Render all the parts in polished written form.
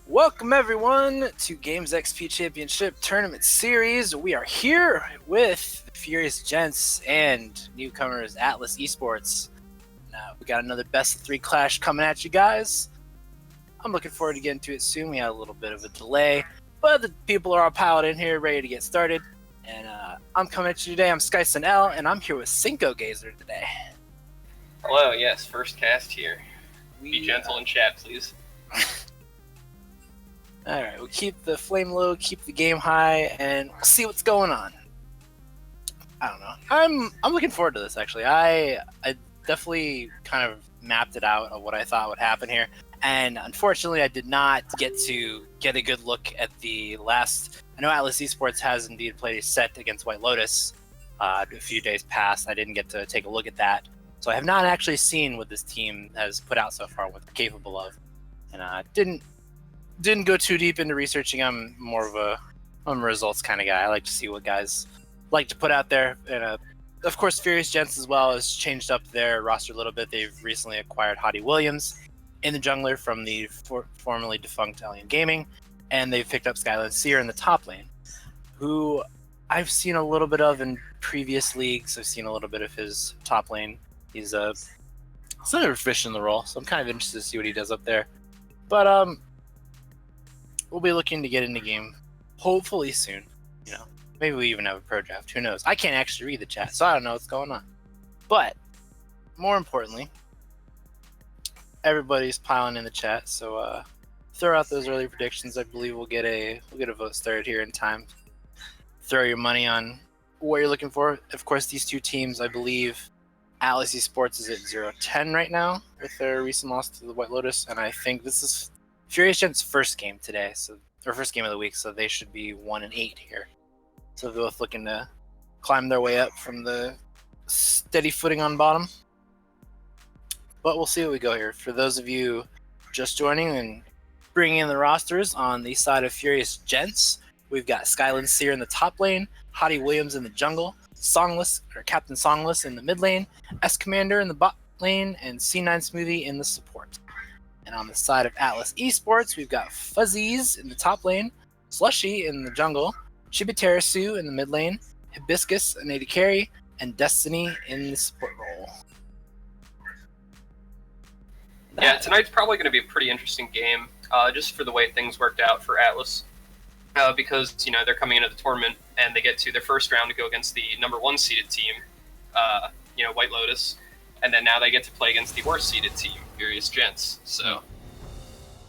Welcome everyone to Games XP Championship Tournament Series. We are here with the Furious Gents and newcomers Atlas Esports. We got another best of 3 clash coming at you guys. I'm looking forward to getting to it soon. We had a little bit of a delay, but the people are all piled in here, ready to get started. And I'm coming at you today. I'm Skyson L, and I'm here with Cinco Gazer today. Hello, yes, first cast here. Be gentle in chat, please. Alright, we'll keep the flame low, keep the game high, and we'll see what's going on. I don't know. I'm looking forward to this, actually. I definitely kind of mapped it out of what I thought would happen here, and unfortunately I did not get to get a good look at the last... I know Atlas Esports has indeed played a set against White Lotus a few days past. I didn't get to take a look at that, so I have not actually seen what this team has put out so far, what they're capable of, and didn't go too deep into researching. I'm more of a results kind of guy. I like to see what guys like to put out there. And of course, Furious Gents as well has changed up their roster a little bit. They've recently acquired Hottie Williams in the jungler from the formerly defunct Alien Gaming, and they've picked up Skyland Seer in the top lane, who I've seen a little bit of in previous leagues. I've seen a little bit of his top lane. He's sort of fish in the role, so I'm kind of interested to see what he does up there. But we'll be looking to get in the game hopefully soon. You know, maybe we even have a pro draft. Who knows? I can't actually read the chat, so I don't know what's going on. But more importantly, everybody's piling in the chat, so throw out those early predictions. I believe we'll get a vote started here in time. Throw your money on what you're looking for. Of course, these two teams, I believe, Atlas Esports is at 0-10 right now with their recent loss to the White Lotus, and I think this is Furious Gent's first game today, or first game of the week, so they should be 1-8 here. So they're both looking to climb their way up from the steady footing on bottom. But we'll see what we go here. For those of you just joining and bringing in the rosters on the side of Furious Gents, we've got Skyland Seer in the top lane, Hottie Williams in the jungle, Captain Songless in the mid lane, S Commander in the bot lane, and C9 Smoothie in the support. And on the side of Atlas Esports, we've got Fuzzies in the top lane, Slushy in the jungle, Shibiterasu in the mid lane, Hibiscus and AD carry, and Destiny in the support role. Yeah, tonight's probably going to be a pretty interesting game, just for the way things worked out for Atlas. Because, you know, they're coming into the tournament, and they get to their first round to go against the number 1 seeded team, White Lotus. And then now they get to play against the worst seeded team, Furious Gents. So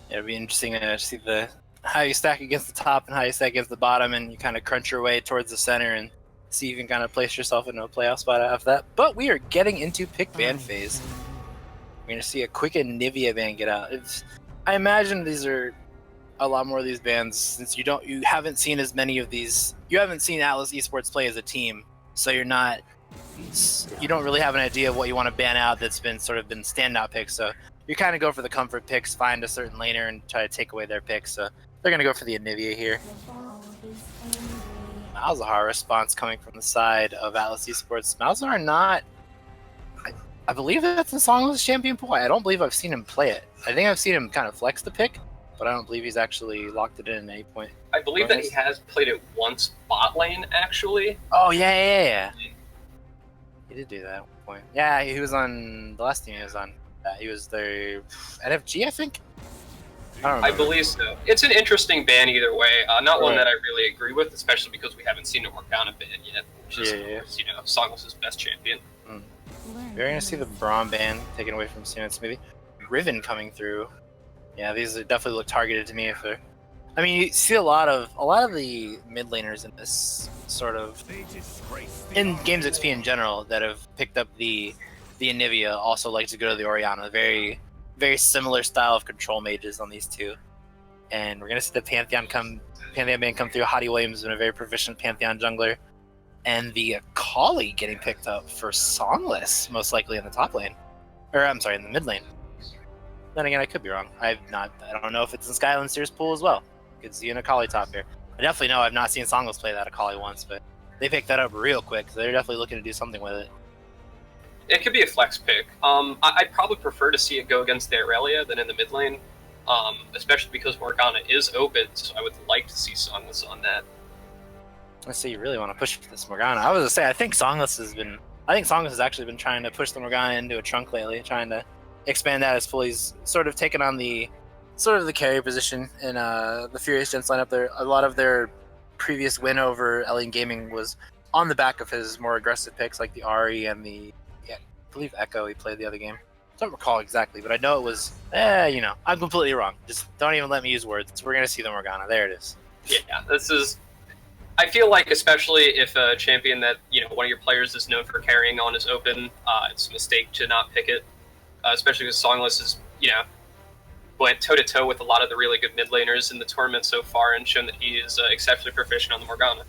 it'll be interesting to see how you stack against the top and how you stack against the bottom, and you kind of crunch your way towards the center and see if you can kind of place yourself into a playoff spot after that. But we are getting into pick ban phase. We're going to see a quick Nivea ban get out. I imagine these are a lot more of these bans, since you haven't seen as many of these. You haven't seen Atlas Esports play as a team, so you don't really have an idea of what you want to ban out that's been standout picks. So you kind of go for the comfort picks, find a certain laner and try to take away their picks. So they're going to go for the Anivia here. Malzahar response coming from the side of Atlas Esports. Malzahar not... I believe that's the Songless champion pool. I don't believe I've seen him play it. I think I've seen him kind of flex the pick, but I don't believe he's actually locked it in at any point. I believe that he has played it once bot lane, actually. Oh, yeah. He did do that at one point. Yeah, he was on the last team he was on. He was their NFG, I think? I believe so. It's an interesting ban either way. Not one that I really agree with, especially because we haven't seen it work out a ban yet, which is, Songless' best champion. We're going to see the Braum ban taken away from C9 Smoothie. Riven coming through. Yeah, these definitely look targeted to me. You see a lot of the mid laners in this sort of in Games XP in general that have picked up the Anivia also like to go to the Orianna. Very, very similar style of control mages on these two. And we're gonna see the Pantheon ban come through. Hottie Williams is a very proficient Pantheon jungler, and the Akali getting picked up for Songless, most likely in the top lane, in the mid lane. Then again, I could be wrong. I don't know if it's in Skyland Seer's pool as well. Could see an Akali top here. I definitely know I've not seen Songless play that Akali once, but they picked that up real quick, so they're definitely looking to do something with it. It could be a flex pick. I'd probably prefer to see it go against the Aurelia than in the mid lane, especially because Morgana is open, so I would like to see Songless on that. Let's see, you really want to push this Morgana. I was gonna say, I think Songless has actually been trying to push the Morgana into a trunk lately, trying to expand that as fully. He's sort of taken on the carry position in the Furious Gentz lineup. There, a lot of their previous win over Alien Gaming was on the back of his more aggressive picks, like the Ari and I believe Echo. He played the other game. I don't recall exactly, but I know it was. I'm completely wrong. Just don't even let me use words. We're gonna see the Morgana. There it is. Yeah, this is. I feel like, especially if a champion that one of your players is known for carrying on is open, it's a mistake to not pick it. Especially because Songless is went toe to toe with a lot of the really good mid laners in the tournament so far, and shown that he is exceptionally proficient on the Morgana.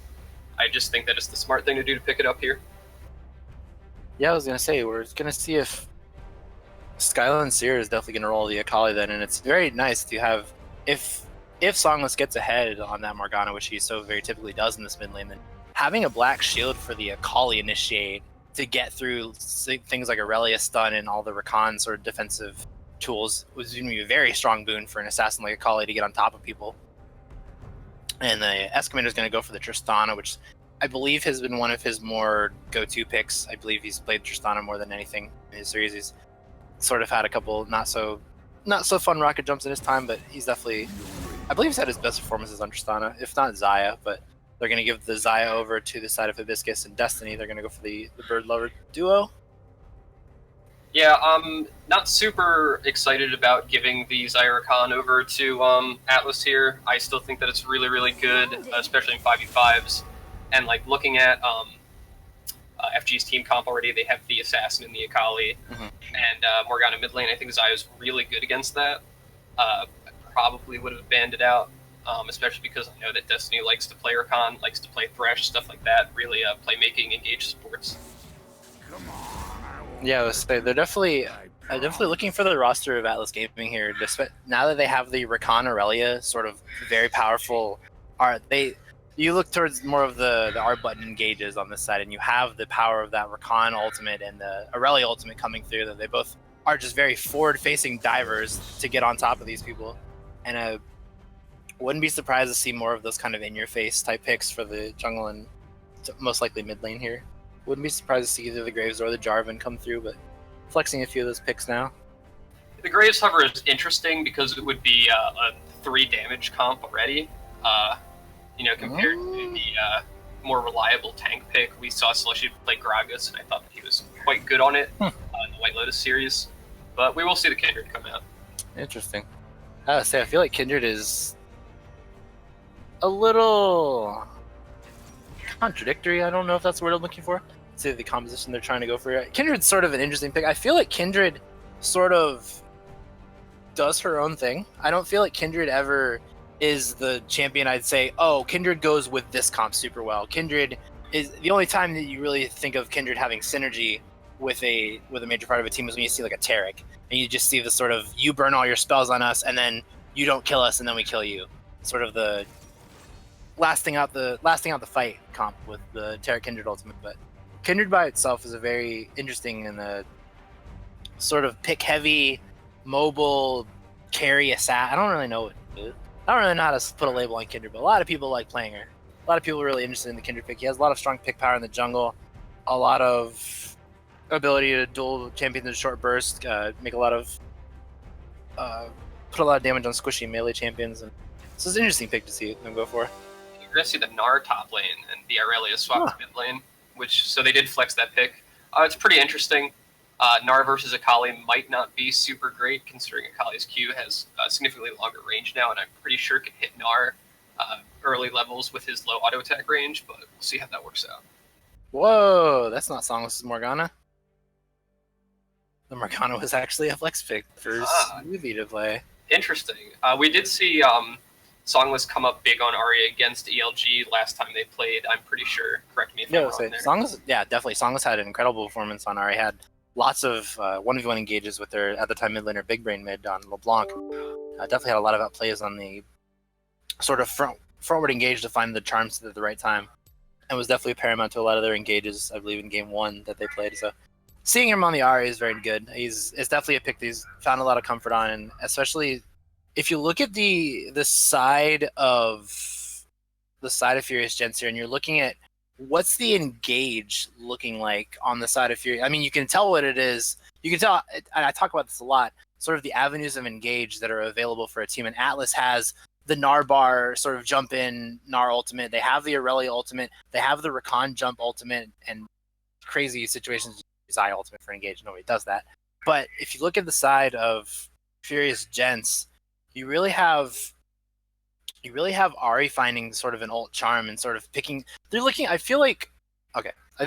I just think that it's the smart thing to do to pick it up here. Yeah, I was gonna say we're gonna see if Skyline Seer is definitely gonna roll the Akali then, and it's very nice to have if Songless gets ahead on that Morgana, which he so very typically does in this mid lane, then having a black shield for the Akali initiate to get through things like Aurelia stun and all the Rakan sort of defensive tools was going to be a very strong boon for an assassin like Akali to get on top of people. And the Escamator is going to go for the Tristana, which I believe has been one of his more go-to picks. I believe he's played Tristana more than anything in his series. He's sort of had a couple not so fun rocket jumps in his time, but he's definitely, I believe he's had his best performances on Tristana, if not Xayah, but they're going to give the Xayah over to the side of Hibiscus and Destiny. They're going to go for the Bird Lover duo. Yeah, I'm not super excited about giving the Xayah Rakan over to Atlas here. I still think that it's really, really good, especially in 5v5s. And like looking at FG's team comp already, they have the Assassin and the Akali, and Morgana mid lane. I think Xayah is really good against that. I probably would have banned it out. Especially because I know that Destiny likes to play Rakan, likes to play Thresh, stuff like that. Really, playmaking, engaged sports. Yeah, I was say they're definitely looking for the roster of Atlas Gaming here. Now that they have the Rakan Aurelia, sort of very powerful. You look towards more of the R button engages on this side, and you have the power of that Rakan ultimate and the Aurelia ultimate coming through. That they both are just very forward-facing divers to get on top of these people, and wouldn't be surprised to see more of those kind of in-your-face type picks for the jungle and most likely mid lane here. Wouldn't be surprised to see either the Graves or the Jarvan come through, but flexing a few of those picks now. The Graves hover is interesting because it would be a 3 damage comp already. Compared to the more reliable tank pick. We saw Slushy play Gragas, and I thought that he was quite good on it in the White Lotus series. But we will see the Kindred come out. Interesting. I feel like Kindred is a little contradictory. I don't know if that's the word I'm looking for. To the composition they're trying to go for. Kindred's sort of an interesting pick. I feel like Kindred sort of does her own thing. I don't feel like Kindred ever is the champion I'd say, oh, Kindred goes with this comp super well. Kindred is the only time that you really think of Kindred having synergy with a major part of a team is when you see like a Taric, and you just see the sort of, you burn all your spells on us and then you don't kill us and then we kill you. Sort of the lasting out the fight comp with the Taric Kindred ultimate. But Kindred by itself is a very interesting and a sort of pick heavy, mobile, carry assassin. I don't really know what it is. I don't really know how to put a label on Kindred, but a lot of people like playing her. A lot of people are really interested in the Kindred pick. He has a lot of strong pick power in the jungle, a lot of ability to duel champions in a short burst, make a lot of put a lot of damage on squishy melee champions, and so it's an interesting pick to see them go for. You're gonna see the Gnar top lane and the Aurelia swap to mid lane, so they did flex that pick. It's pretty interesting. Gnar versus Akali might not be super great, considering Akali's Q has significantly longer range now, and I'm pretty sure can hit Gnar early levels with his low auto attack range, but we'll see how that works out. Whoa, that's not Songless' Morgana. The Morgana was actually a flex pick for Smoothie to play. Interesting. We did see Songless come up big on Arya against ELG last time they played, I'm pretty sure. Correct me if I'm wrong there. Songless, yeah, definitely. Songless had an incredible performance on Arya. Had lots of 1v1 engages with their, at the time, mid laner Big Brain mid on LeBlanc. Definitely had a lot of outplays on the sort of forward engage to find the charms at the right time. And was definitely paramount to a lot of their engages, I believe, in game 1 that they played. So seeing him on the Arya is very good. It's definitely a pick that he's found a lot of comfort on, and especially if you look at the side of Furious Gents here, and you're looking at what's the engage looking like on the side of Furious. I mean, you can tell what it is. You can tell, and I talk about this a lot, sort of the avenues of engage that are available for a team. And Atlas has the Narbar sort of jump in Nar ultimate. They have the Aurelia ultimate. They have the Rakan jump ultimate, and crazy situations use I ultimate for engage. Nobody does that. But if you look at the side of Furious Gents, you really have Ari finding sort of an ult charm and sort of picking. They're looking. I feel like, okay. I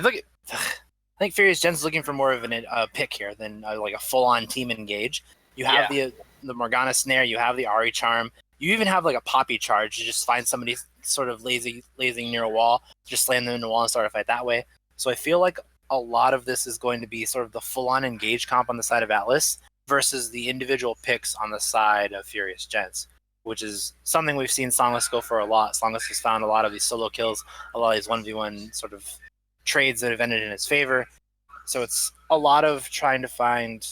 think Furious Gents is looking for more of a pick here than like a full-on team engage. You have the Morgana snare. You have the Ari charm. You even have like a Poppy charge. You just find somebody sort of lazing near a wall, just slam them in the wall and start a fight that way. So I feel like a lot of this is going to be sort of the full-on engage comp on the side of Atlas versus the individual picks on the side of Furious Gents, which is something we've seen Songless go for a lot. Songless has found a lot of these solo kills, a lot of these 1v1 sort of trades that have ended in his favor. So it's a lot of trying to find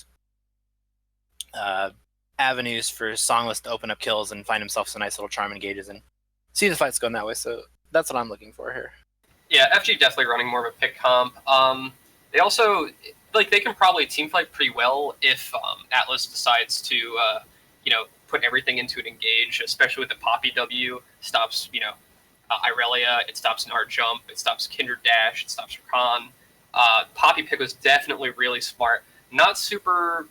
avenues for Songless to open up kills and find himself some nice little charm engages and see the fights going that way. So that's what I'm looking for here. Yeah, FG definitely running more of a pick comp. They also, like, they can probably team fight pretty well if Atlas decides to, put everything into an engage, especially with the Poppy W. Stops, Irelia, it stops Nar jump, it stops Kindred dash, it stops Rakan. Poppy pick was definitely really smart. Not super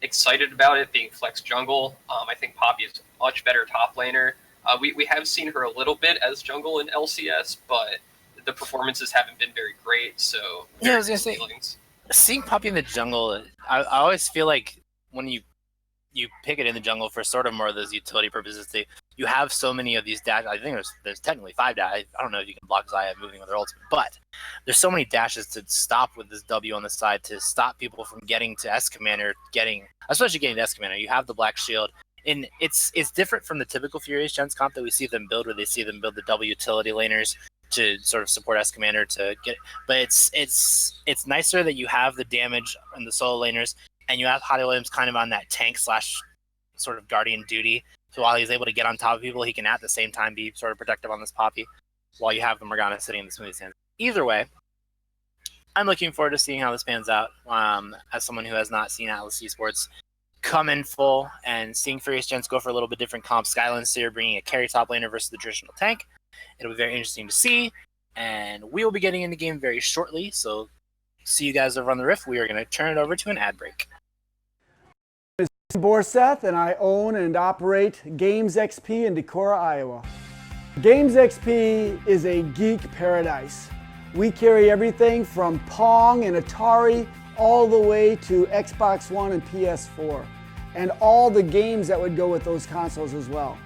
excited about it being flex jungle. I think Poppy is a much better top laner. We have seen her a little bit as jungle in LCS, but the performances haven't been very great. So yeah, I was gonna say, seeing Poppy in the jungle, I always feel like when you pick it in the jungle for sort of more of those utility purposes, you have so many of these dashes. I think there's technically 5 dashes. I don't know if you can block Xayah moving with her ultimate, but there's so many dashes to stop with this W on the side to stop people from getting to S Commander, especially getting to S Commander. You have the Black Shield, and it's different from the typical Furious Gents comp that we see them build, where they see them build the W utility laners to sort of support S Commander to get. But it's nicer that you have the damage and the solo laners, and you have Hottie Williams kind of on that tank / sort of guardian duty. So while he's able to get on top of people, he can at the same time be sort of protective on this Poppy, while you have the Morgana sitting in the smoothie stand. Either way, I'm looking forward to seeing how this pans out. As someone who has not seen Atlas Esports come in full and seeing Furious Gents go for a little bit different comp, Skyland Seer bringing a carry top laner versus the traditional tank. It'll be very interesting to see, and we will be getting into the game very shortly. So see you guys over on the Rift. We are going to turn it over to an ad break. I'm Borseth, and I own and operate GXPC in Decorah, Iowa. GXPC is a geek paradise. We carry everything from Pong and Atari all the way to Xbox One and PS4, and all the games that would go with those consoles as well.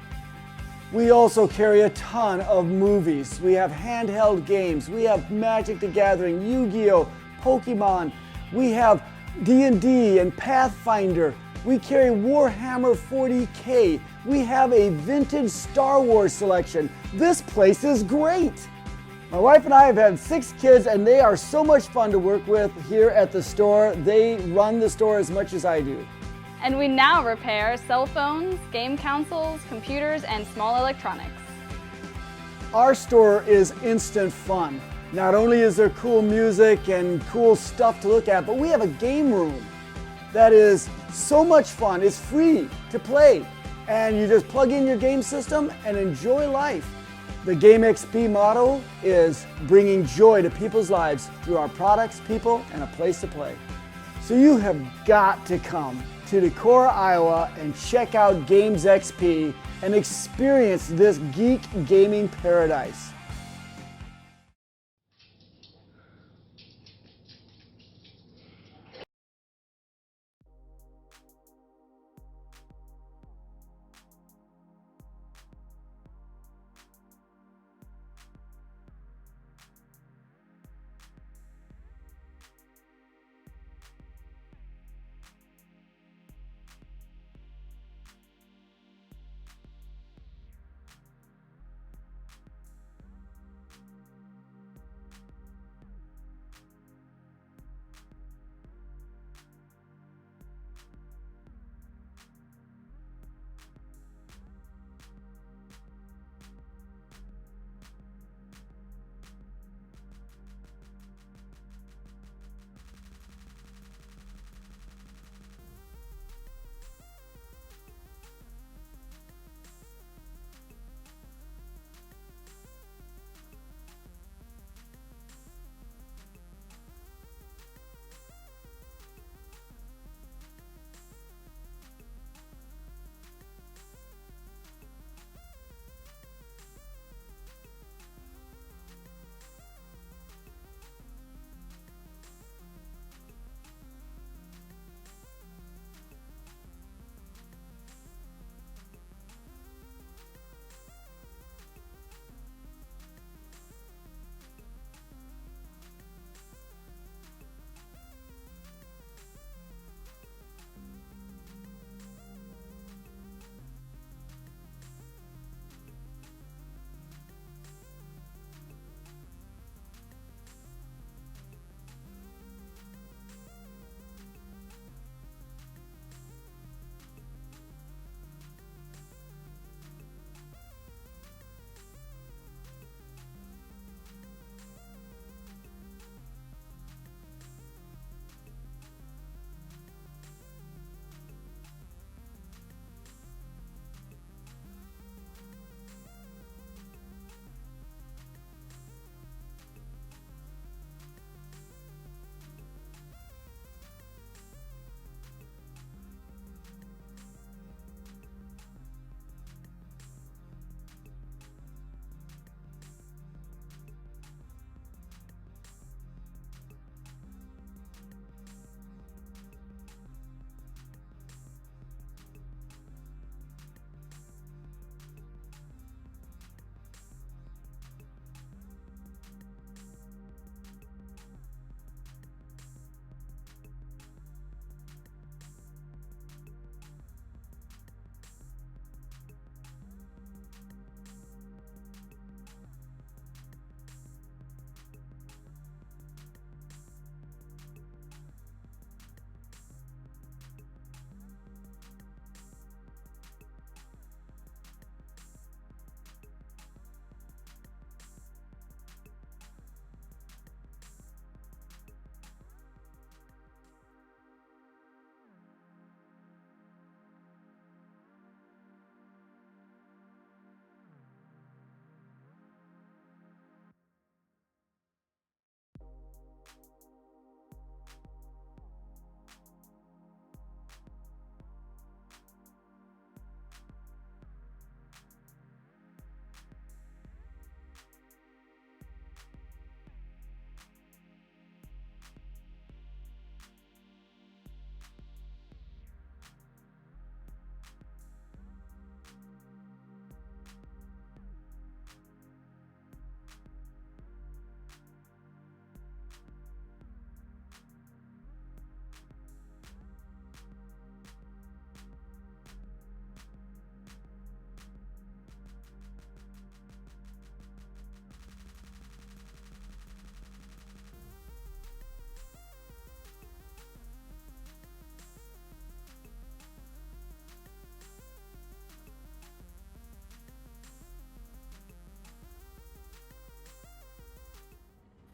We also carry a ton of movies. We have handheld games. We have Magic the Gathering, Yu-Gi-Oh!, Pokemon. We have D&D and Pathfinder. We carry Warhammer 40K. We have a vintage Star Wars selection. This place is great. My wife and I have had 6 kids, and they are so much fun to work with here at the store. They run the store as much as I do. And we now repair cell phones, game consoles, computers, and small electronics. Our store is instant fun. Not only is there cool music and cool stuff to look at, but we have a game room that is so much fun. It's free to play, and you just plug in your game system and enjoy life. The GXPC motto is bringing joy to people's lives through our products, people, and a place to play. So you have got to come to Decorah, Iowa, and check out GXPC and experience this geek gaming paradise.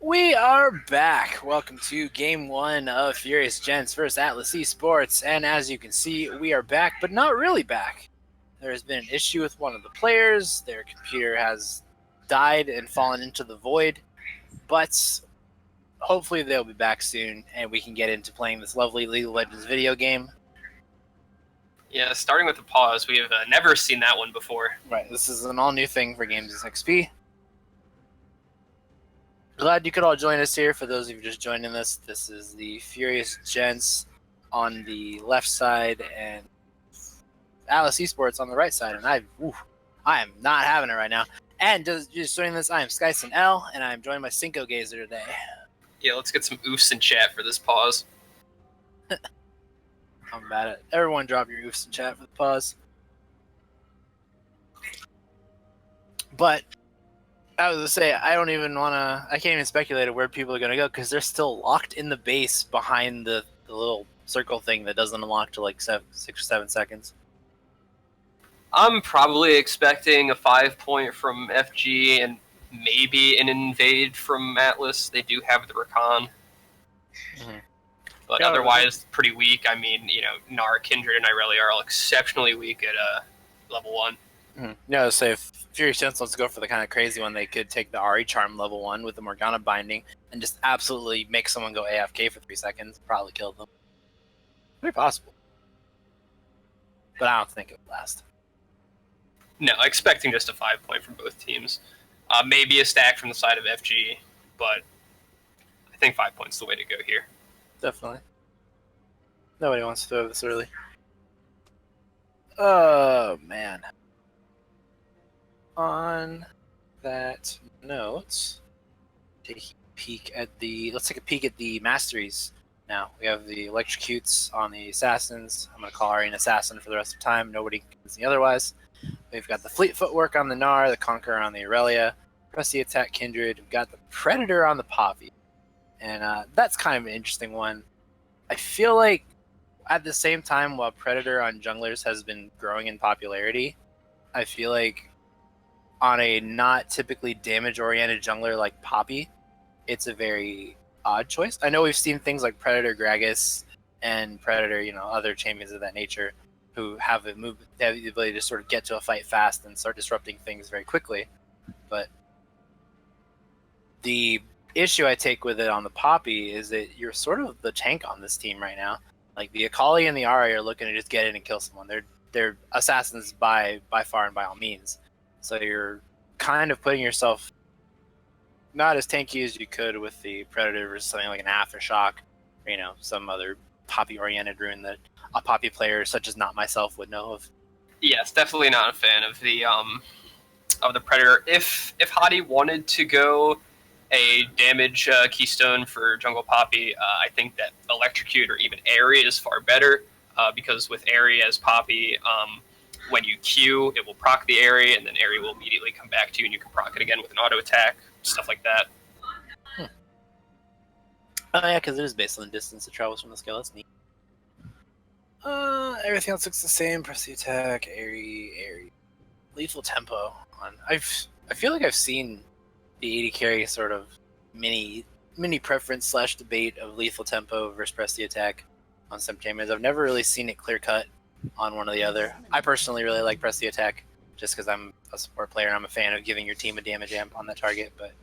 We are back. Welcome to Game 1 of Furious Gents versus Atlas Esports. And as you can see, we are back, but not really back. There has been an issue with one of the players. Their computer has died and fallen into the void. But hopefully they'll be back soon, and we can get into playing this lovely League of Legends video game. Yeah, starting with the pause, we have never seen that one before. Right, this is an all-new thing for Games XP. Glad you could all join us here. For those of you just joining us, this is the Furious Gents on the left side and Atlas Esports on the right side. And I am not having it right now. And just joining this, I am Skyson L, and I am joined by Cinco Gazer today. Yeah, let's get some oofs in chat for this pause. I'm bad at it. Everyone drop your oofs in chat for the pause. But I was going to say, I can't even speculate where people are going to go because they're still locked in the base behind the little circle thing that doesn't unlock till like 6 or 7 seconds. I'm probably expecting a 5-point from FG and maybe an invade from Atlas. They do have the recon. Mm-hmm. But otherwise, pretty weak. I mean, Nar, Kindred, and Irelia are all exceptionally weak at level 1. Mm-hmm. Yeah, so if Furious Gents wants to go for the kind of crazy one, they could take the Ari Charm level 1 with the Morgana binding and just absolutely make someone go AFK for 3 seconds. Probably kill them. Very possible. But I don't think it would last. No, expecting just a 5-point from both teams. Maybe a stack from the side of FG, but I think 5 points is the way to go here. Definitely. Nobody wants to throw this early. Oh, man. On that note, let's take a peek at the masteries now. We have the electrocutes on the assassins. I'm going to call Ari an assassin for the rest of the time. Nobody can convince me otherwise. We've got the fleet footwork on the Gnar, the Conqueror on the Aurelia, press the attack Kindred. We've got the Predator on the Poppy. And that's kind of an interesting one. I feel like at the same time, while Predator on junglers has been growing in popularity, I feel like on a not typically damage-oriented jungler like Poppy, it's a very odd choice. I know we've seen things like Predator Gragas and Predator, other champions of that nature who have the ability to sort of get to a fight fast and start disrupting things very quickly. But the issue I take with it on the Poppy is that you're sort of the tank on this team right now. Like the Akali and the Ahri are looking to just get in and kill someone. They're assassins by far and by all means. So you're kind of putting yourself not as tanky as you could with the Predator versus something like an Aftershock, or some other Poppy-oriented rune that a Poppy player such as not myself would know of. Yes, definitely not a fan of the Predator. If Hadi wanted to go a damage keystone for Jungle Poppy, I think that Electrocute or even Airy is far better, because with Airy as Poppy, when you Q, it will proc the Airy, and then Airy will immediately come back to you, and you can proc it again with an auto attack, stuff like that. Oh yeah, because it is based on the distance it travels from the skill. That's neat. Everything else looks the same. Press the attack, Airy, lethal tempo. I feel like I've seen the AD carry sort of mini preference / debate of lethal tempo versus press the attack on some champions. I've never really seen it clear cut on one or the other. I personally really like press the attack just because I'm a support player and I'm a fan of giving your team a damage amp on that target, but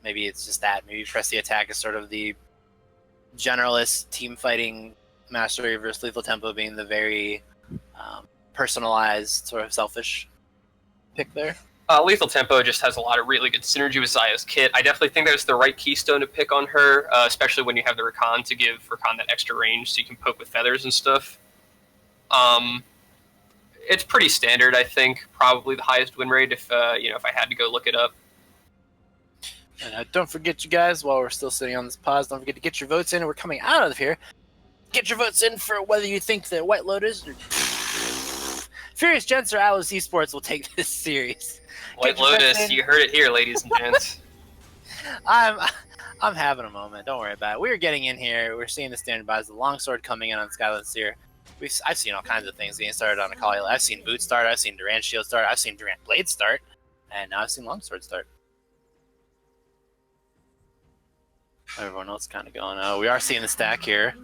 maybe it's just that. Maybe press the attack is sort of the generalist team fighting mastery versus lethal tempo being the very personalized, sort of selfish pick there. Lethal Tempo just has a lot of really good synergy with Zaya's kit. I definitely think that's the right keystone to pick on her, especially when you have the Rakan to give Rakan that extra range so you can poke with feathers and stuff. It's pretty standard, I think. Probably the highest win rate if I had to go look it up. And don't forget, you guys, while we're still sitting on this pause, don't forget to get your votes in. We're coming out of here. Get your votes in for whether you think that White Lotus or Furious Gents or Atlas Esports will take this series. White Lotus, you heard it here, ladies and gents. I'm having a moment. Don't worry about it. We're getting in here. We're seeing the standard buys. The longsword coming in on Skyland Seer. I've seen all kinds of things getting started on Akali. I've seen Boot start. I've seen Durant Shield start. I've seen Durant Blade start. And now I've seen Longsword start. Everyone else kind of going. Oh, we are seeing the stack here.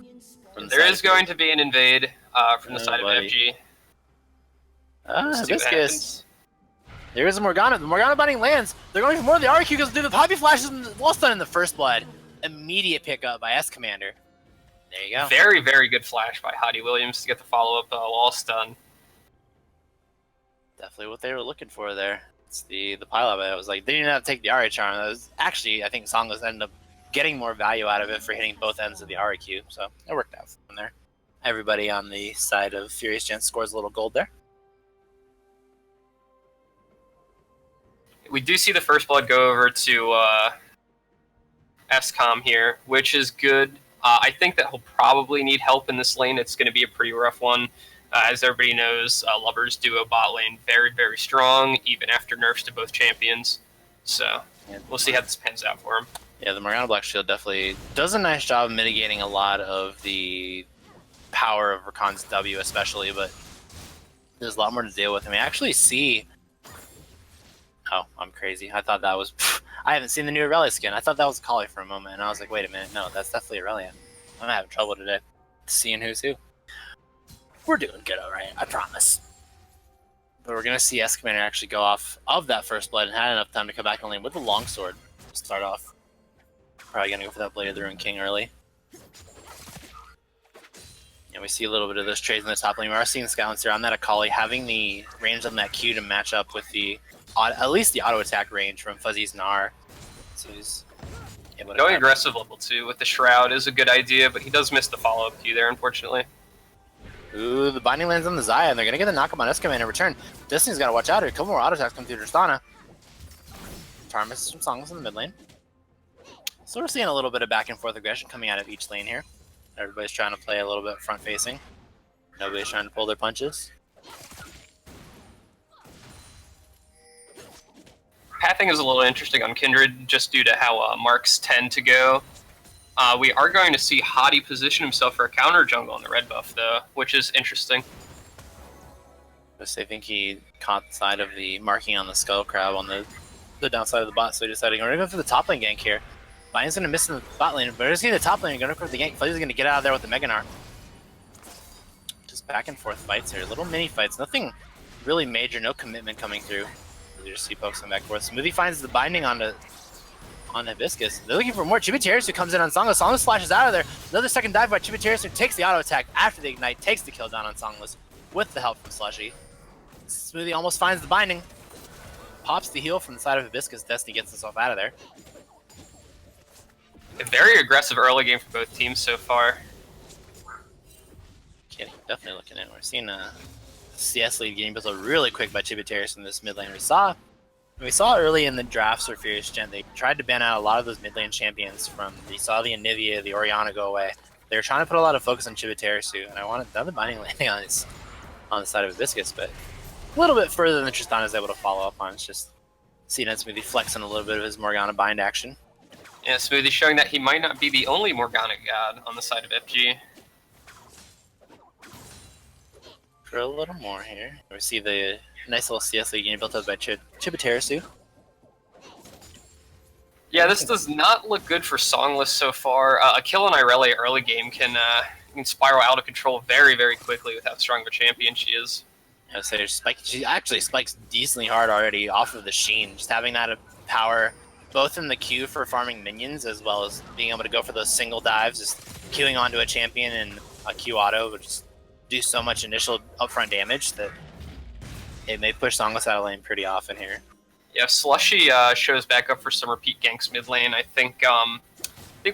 There is going to be an invade from the side of FG. Hibiscus. There is a Morgana. The Morgana binding lands. They're going for more of the RQ because they do the Poppy Flashes and the wall stun in the first blood. Immediate pickup by S Commander. There you go. Very, very good flash by Hottie Williams to get the follow-up wall stun. Definitely what they were looking for there. It's the pileup. It was like they didn't have to take the Ari charm. That was actually, I think Songless ended up getting more value out of it for hitting both ends of the RQ. So it worked out from there. Everybody on the side of Furious Gentz scores a little gold there. We do see the first blood go over to SCOM here, which is good. I think that he'll probably need help in this lane. It's going to be a pretty rough one. As everybody knows, Lovers duo bot lane very, very strong, even after nerfs to both champions. So we'll see how this pans out for him. Yeah, the Morgana Black Shield definitely does a nice job of mitigating a lot of the power of Rakan's W especially, but there's a lot more to deal with. I mean, I actually see... Oh, I'm crazy. I thought that was... I haven't seen the new Aurelia skin. I thought that was a Kali for a moment, and I was like, wait a minute. No, that's definitely Aurelia. I'm having trouble today seeing who's who. We're doing good, all right. I promise. But we're going to see S Commander actually go off of that first blood and had enough time to come back on lane with the longsword to start off. Probably going to go for that Blade of the Ruined King early. And we see a little bit of those trades in the top lane. We are seeing Skylancer on that Akali having the range on that Q to match up with the at least the auto attack range from Fuzzy's Gnar. So he's able to going aggressive level 2 with the Shroud is a good idea, but he does miss the follow-up Q there, unfortunately. Ooh, the binding lands on the Xayah, and they're going to get the knock-up on S-Command in return. Destiny's got to watch out here. A couple more auto attacks come through Tristana. Tarmus from Songless in the mid lane. So we're seeing a little bit of back and forth aggression coming out of each lane here. Everybody's trying to play a little bit front-facing. Nobody's trying to pull their punches. Pathing is a little interesting on Kindred, just due to how marks tend to go. We are going to see Hottie position himself for a counter jungle on the red buff, though, which is interesting. I think he caught the side of the marking on the Skull Crab on the downside of the bot, so he decided, we're going to go for the top lane gank here. Binding's going to miss in the bot lane, but we're just getting the top lane and going to go for the gank. Fuzzy's going to get out of there with the Mega Gnar. Just back and forth fights here, little mini fights, nothing really major, no commitment coming through. You just see pokes come back and forth. Smoothie finds the binding on Hibiscus. They're looking for more. Chibiterius who comes in on Songless. Songless flashes out of there. Another second dive by Chibiterius who takes the auto attack after the ignite, takes the kill down on Songless with the help from Slushy. Smoothie almost finds the binding. Pops the heal from the side of Hibiscus. Destiny gets himself out of there. A very aggressive early game for both teams so far. Kidding. Definitely looking in. We're seeing a CS lead getting built up really quick by Chibiterius in this mid lane. We saw early in the drafts for Furious Gen, they tried to ban out a lot of those mid lane champions from, we saw the Anivia, the Orianna go away. They were trying to put a lot of focus on Chibiterius, and I wanted another binding landing on the side of Hibiscus, but a little bit further than Tristana is able to follow up on. It's just seeing Smoothie flexing a little bit of his Morgana bind action. Yeah, Smoothie showing that he might not be the only Morgana god on the side of FG. For a little more here. We see the nice little CS lead getting built up by Chibiterius. Yeah, this does not look good for Songless so far. A kill on Irelia early game can spiral out of control very, very quickly with how strong of a champion she is. Yeah, so she actually spikes decently hard already off of the Sheen. Just having that power both in the queue for farming minions as well as being able to go for those single dives, just queuing onto a champion and a Q auto, which is do so much initial upfront damage that it may push Songless out of lane pretty often here. Yeah, if Slushy shows back up for some repeat ganks mid lane, I think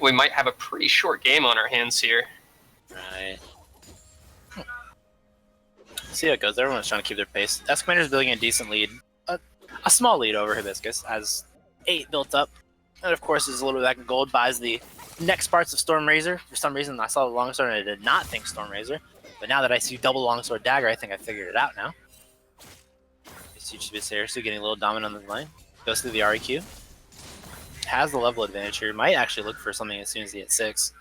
we might have a pretty short game on our hands here. Right. See how it goes. Everyone's trying to keep their pace. S-Commander's building a decent lead. A small lead over Hibiscus, has 8 built up. And of course, is a little bit back in gold, buys the next parts of Stormrazor. For some reason, I saw the Longsword and I did not think Stormrazor. But now that I see double Longsword Dagger, I think I figured it out now. You see Chibiterius getting a little dominant on the line. Goes through the REQ. Has the level advantage here. Might actually look for something as soon as he hits 6.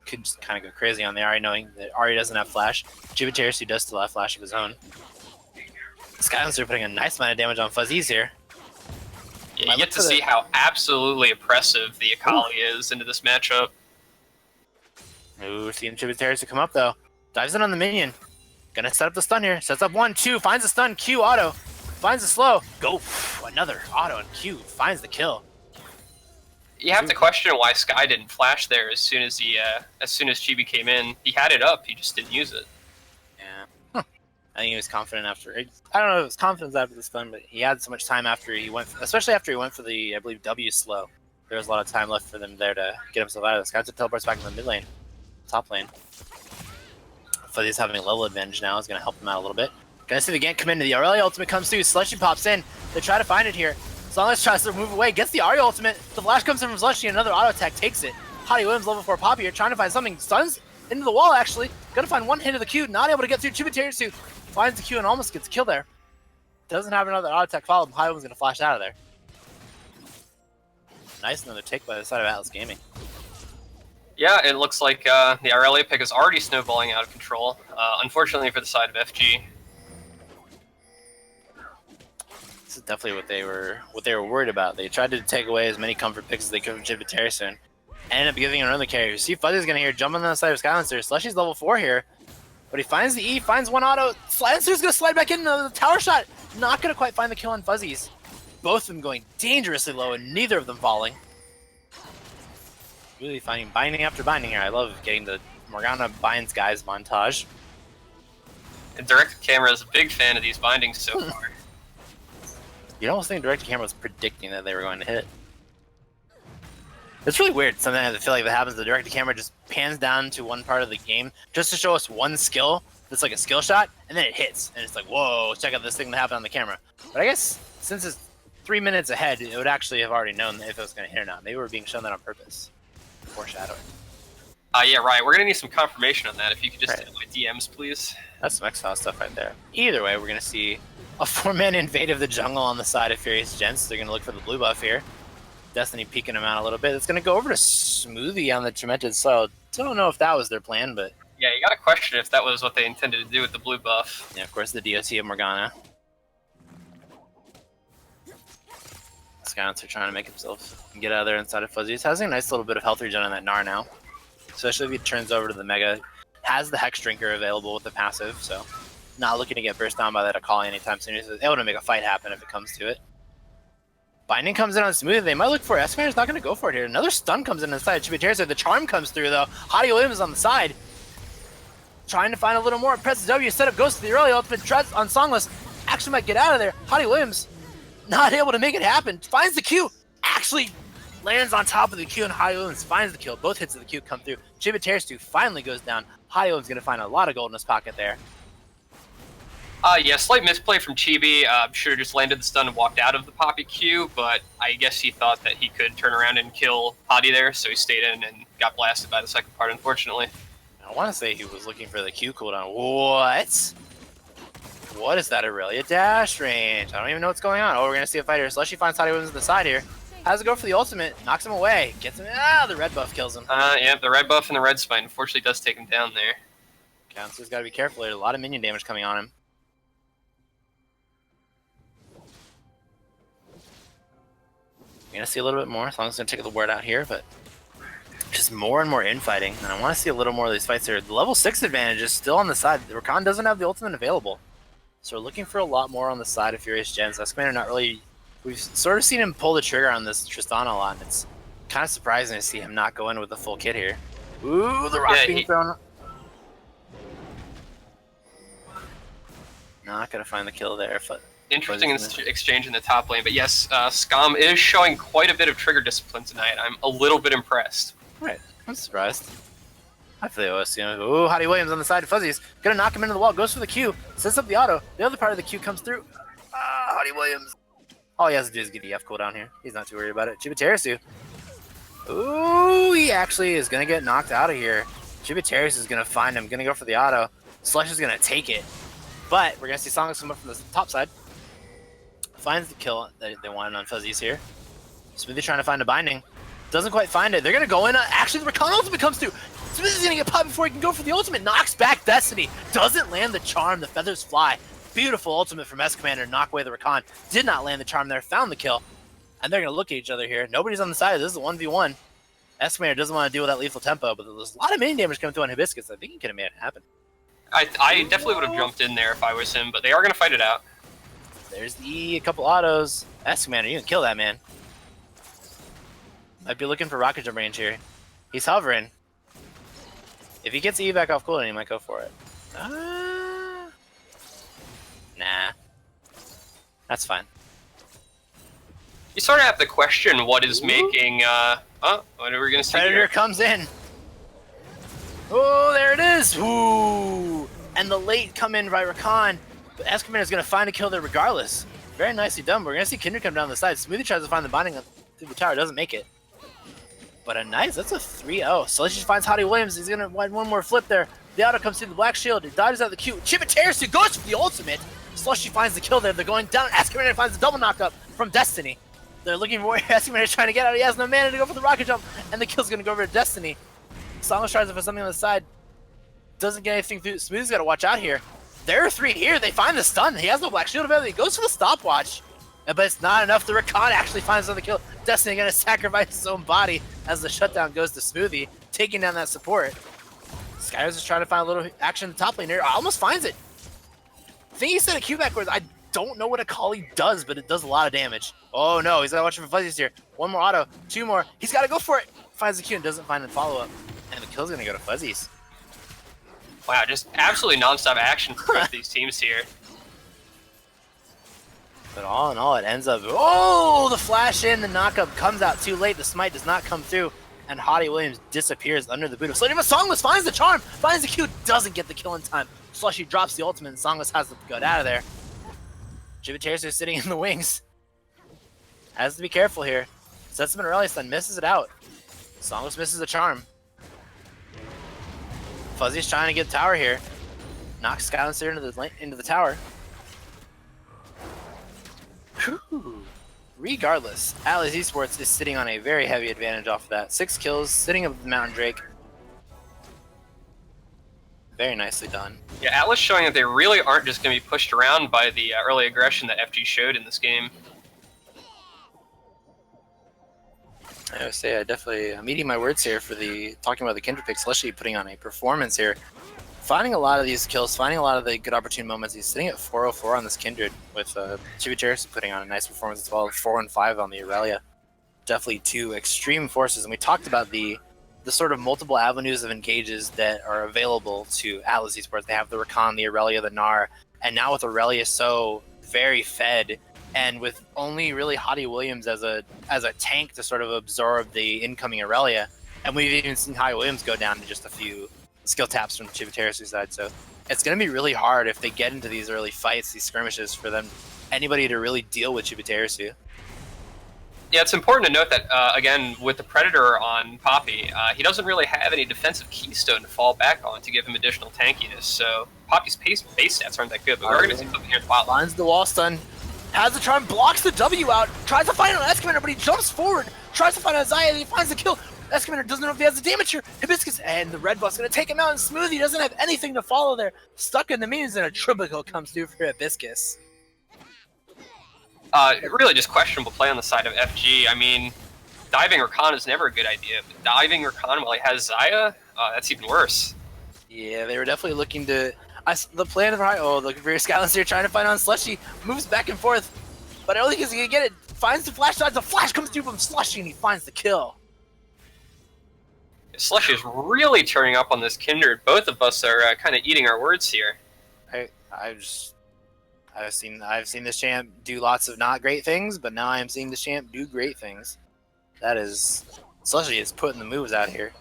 Could just kind of go crazy on the Ahri, knowing that Ahri doesn't have flash. Chibiterius does still have flash of his own. Skylancer putting a nice amount of damage on Fuzzies here. Yeah, Yeah, you get to see how absolutely oppressive the Akali is into this matchup. Ooh, seeing tributaries to come up though. Dives in on the minion. Gonna set up the stun here. Sets up 1, 2, finds the stun, Q auto. Finds the slow. Go, another auto and Q finds the kill. You have to question why Sky didn't flash there as soon as Chibi came in. He had it up, he just didn't use it. Yeah. Huh. I think he was confident after. I don't know if it was confidence after the stun, but he had so much time after he went, especially after he went for the, I believe, W slow. There was a lot of time left for them there to get himself out of this. Sky teleports back in the mid lane, top lane. Fuzzy's having a level advantage now. Is going to help him out a little bit. Gonna see the gank come into the Aurelia ultimate comes through. Slushy pops in. They try to find it here. Songless tries to move away. Gets the Aria ultimate. The flash comes in from Slushy. Another auto attack takes it. Hottie Williams level 4 Poppy here trying to find something. Stuns into the wall actually. Gonna find one hit of the Q. Not able to get through. Tributaries too. Finds the Q and almost gets killed there. Doesn't have another auto attack follow. Hottie Williams gonna flash out of there. Nice another take by the side of Atlas Gaming. Yeah, it looks like the Aurelia pick is already snowballing out of control. Unfortunately for the side of FG. This is definitely what they were worried about. They tried to take away as many comfort picks as they could from Tributary soon. Ended up giving another carry. You see Fuzzy's gonna here jump on the side of Skylancer. Slushy's level 4 here. But he finds the E, finds one auto. Skylancer's gonna slide back in the tower shot. Not gonna quite find the kill on Fuzzy's. Both of them going dangerously low and neither of them falling. Really finding binding after binding here. I love getting the Morgana binds guys montage. And Direct Camera is a big fan of these bindings so far. You'd almost think Direct Camera was predicting that they were going to hit. It's really weird. Sometimes I feel like that happens. The Direct Camera just pans down to one part of the game just to show us one skill that's like a skill shot, and then it hits. And it's like, whoa, check out this thing that happened on the camera. But I guess since it's 3 minutes ahead, it would actually have already known if it was going to hit or not. Maybe we're being shown that on purpose. Foreshadowing. Yeah, right. We're going to need some confirmation on that. If you could just hit my DMs, please. That's some X-File stuff right there. Either way, we're going to see a 4-man invade of the jungle on the side of Furious Gentz. They're going to look for the blue buff here. Destiny peeking him out a little bit. It's going to go over to Smoothie on the Tormented Soil. Don't know if that was their plan, but... Yeah, you got to question if that was what they intended to do with the blue buff. Yeah, of course, the DOT of Morgana. Skylancer trying to make himself get out of there inside of Fuzzy. He's having a nice little bit of health regen on that Gnar now. Especially if he turns over to the Mega. Has the Hex Drinker available with the passive, so not looking to get burst down by that Akali anytime soon. He's able to make a fight happen if it comes to it. Binding comes in on Smooth. They might look for it. Escalator's not going to go for it here. Another stun comes in inside Tributaries. The Charm comes through, though. Hottie Williams on the side. Trying to find a little more. Presses W. Setup goes to the early ultimate. Treads on Songless. Actually might get out of there. Hottie Williams not able to make it happen. Finds the Q. Actually lands on top of the Q, and Hottie Williams finds the kill. Both hits of the Q come through. Tributaries 2 finally goes down. Hottie Williams going to find a lot of gold in his pocket there. Yeah, slight misplay from Chibi. Should have just landed the stun and walked out of the Poppy Q, but I guess he thought that he could turn around and kill Hottie there, so he stayed in and got blasted by the second part, unfortunately. I want to say he was looking for the Q cooldown. What? What is that Aurelia dash range? I don't even know what's going on. Oh, we're going to see a fight here. Slushy finds Hottie Williams on the side here. Has to go for the ultimate. Knocks him away. Gets him. The red buff kills him. Yeah, the red buff and the red spine unfortunately does take him down there. Counselor's got to be careful. There's a lot of minion damage coming on him. We're going to see a little bit more. As long as it's going to take the word out here, but just more and more infighting. And I want to see a little more of these fights here. The level 6 advantage is still on the side. Rakan doesn't have the ultimate available. So we're looking for a lot more on the side of Furious Gentz. Escamator not really... We've sort of seen him pull the trigger on this Tristana a lot, and it's kind of surprising to see him not go in with the full kit here. Ooh, the rock being thrown. Not going to find the kill there, but... Interesting exchange in the top lane, but yes, Scum is showing quite a bit of trigger discipline tonight. I'm a little bit impressed. Right, I'm surprised. I feel like ooh, Hottie Williams on the side of Fuzzy's. Gonna knock him into the wall, goes for the Q, sets up the auto. The other part of the Q comes through. Hottie Williams. All he has to do is get the F cooldown here. He's not too worried about it. Tributaries. Ooh, he actually is gonna get knocked out of here. Tributaries is gonna find him, gonna go for the auto. Slush is gonna take it. But we're gonna see Sonic come up from the top side. Finds the kill that they wanted on Fuzzies here. Smoothie trying to find a binding. Doesn't quite find it. They're going to go in. Actually, the Rakan ultimate comes through. Smoothie's going to get popped before he can go for the ultimate. Knocks back Destiny. Doesn't land the charm. The feathers fly. Beautiful ultimate from S-Commander to knock away the Rakan. Did not land the charm there. Found the kill. And they're going to look at each other here. Nobody's on the side. This is a 1v1. Estimator doesn't want to deal with that lethal tempo, but there's a lot of mini damage coming through on Hibiscus. I think he could have made it happen. I definitely would have jumped in there if I was him, but they are going to fight it out. There's the E, a couple autos. Estimator, you can kill that man. Might be looking for rocket jump range here. He's hovering. If he gets the E back off cooldown, he might go for it. Nah. That's fine. You sort of have to question what is making, what are we going to see Predator here? comes in. Oh, there it is. Ooh. And the late come in by Rakan. But Escobar is going to find a kill there regardless. Very nicely done. We're going to see Kindred come down the side. Smoothie tries to find the binding through the tower. Doesn't make it. But a nice, that's a 3-0. So she finds Hottie Williams. He's going to want one more flip there. The auto comes through the black shield. He dodges out the Q. Chibitarisu goes for the ultimate. Slushy finds the kill there. They're going down. Escobar finds the double knockup from Destiny. They're looking for Escobar trying to get out. He has no mana to go for the rocket jump. And the kill's going to go over to Destiny. Songos tries to find something on the side. Doesn't get anything through. Smooth's got to watch out here. There are 3 here. They find the stun. He has no black shield ability. He goes for the stopwatch. But it's not enough. The Rakan actually finds another kill. Destiny going to sacrifice his own body as the shutdown goes to Smoothie, taking down that support. Skyros is trying to find a little action in the top lane here. Almost finds it. I think he said a Q backwards. I don't know what a Kali does, but it does a lot of damage. Oh no, he's got to watch for fuzzies here. 1 more auto, 2 more. He's got to go for it. Finds the Q and doesn't find the follow-up. And the kill's going to go to fuzzies. Wow, just absolutely non-stop action for both these teams here. But all in all, it ends up... Oh, the flash in, the knockup comes out too late. The smite does not come through. And Hottie Williams disappears under the boot of Slushy. But Songless finds the charm, finds the Q, doesn't get the kill in time. Slushy drops the ultimate, and Songless has to get out of there. Chibitarisu is sitting in the wings. Has to be careful here. Sets him in early stun, misses it out. Songless misses the charm. Fuzzy's trying to get tower here. Knocks Skylancer into the tower. Whew. Regardless, Atlas Esports is sitting on a very heavy advantage off of that. 6 kills, sitting up the Mountain Drake. Very nicely done. Yeah, Atlas showing that they really aren't just going to be pushed around by the early aggression that FG showed in this game. I would say I'm eating my words here for talking about the Kindred pick. Slushy putting on a performance here. Finding a lot of these kills, finding a lot of the good opportune moments. He's sitting at 404 on this Kindred with Chibitarisu putting on a nice performance as well. 4-5 on the Aurelia. Definitely 2 extreme forces. And we talked about the sort of multiple avenues of engages that are available to Atlas Esports. They have the Rakan, the Aurelia, the Gnar. And now with Aurelia so very fed, and with only really Hottie Williams as a tank to sort of absorb the incoming Aurelia, and we've even seen Hottie Williams go down to just a few skill taps from Chibitarisu's side. So it's going to be really hard if they get into these early fights, these skirmishes, for anybody to really deal with Chibitarisu. Yeah, it's important to note that, again, with the Predator on Poppy, he doesn't really have any defensive keystone to fall back on to give him additional tankiness, so Poppy's base stats aren't that good, but we're going to see something here in the bottom. Finds the wall stun, has the charm, blocks the W out, tries to find an Escobar, but he jumps forward, tries to find Isaiah, and he finds the kill. Escobar doesn't know if he has the damage here. Hibiscus, and the red buff's going to take him out, and Smoothie doesn't have anything to follow there. Stuck in the minions, and a triple kill comes through for Hibiscus. Really just questionable play on the side of FG. I mean, diving Rakan is never a good idea, but diving Rakan while he has Zaya, that's even worse. Yeah, they were definitely looking to... the plan of looking for your Skylancer here, trying to find on Slushy, moves back and forth, but I don't think he's going to get it. Finds the flash dodge, the flash comes through from Slushy, and he finds the kill. Slushy is really turning up on this Kindred. Both of us are kind of eating our words here. I've seen this champ do lots of not great things, but now I am seeing this champ do great things. That is... Slushy is putting the moves out here.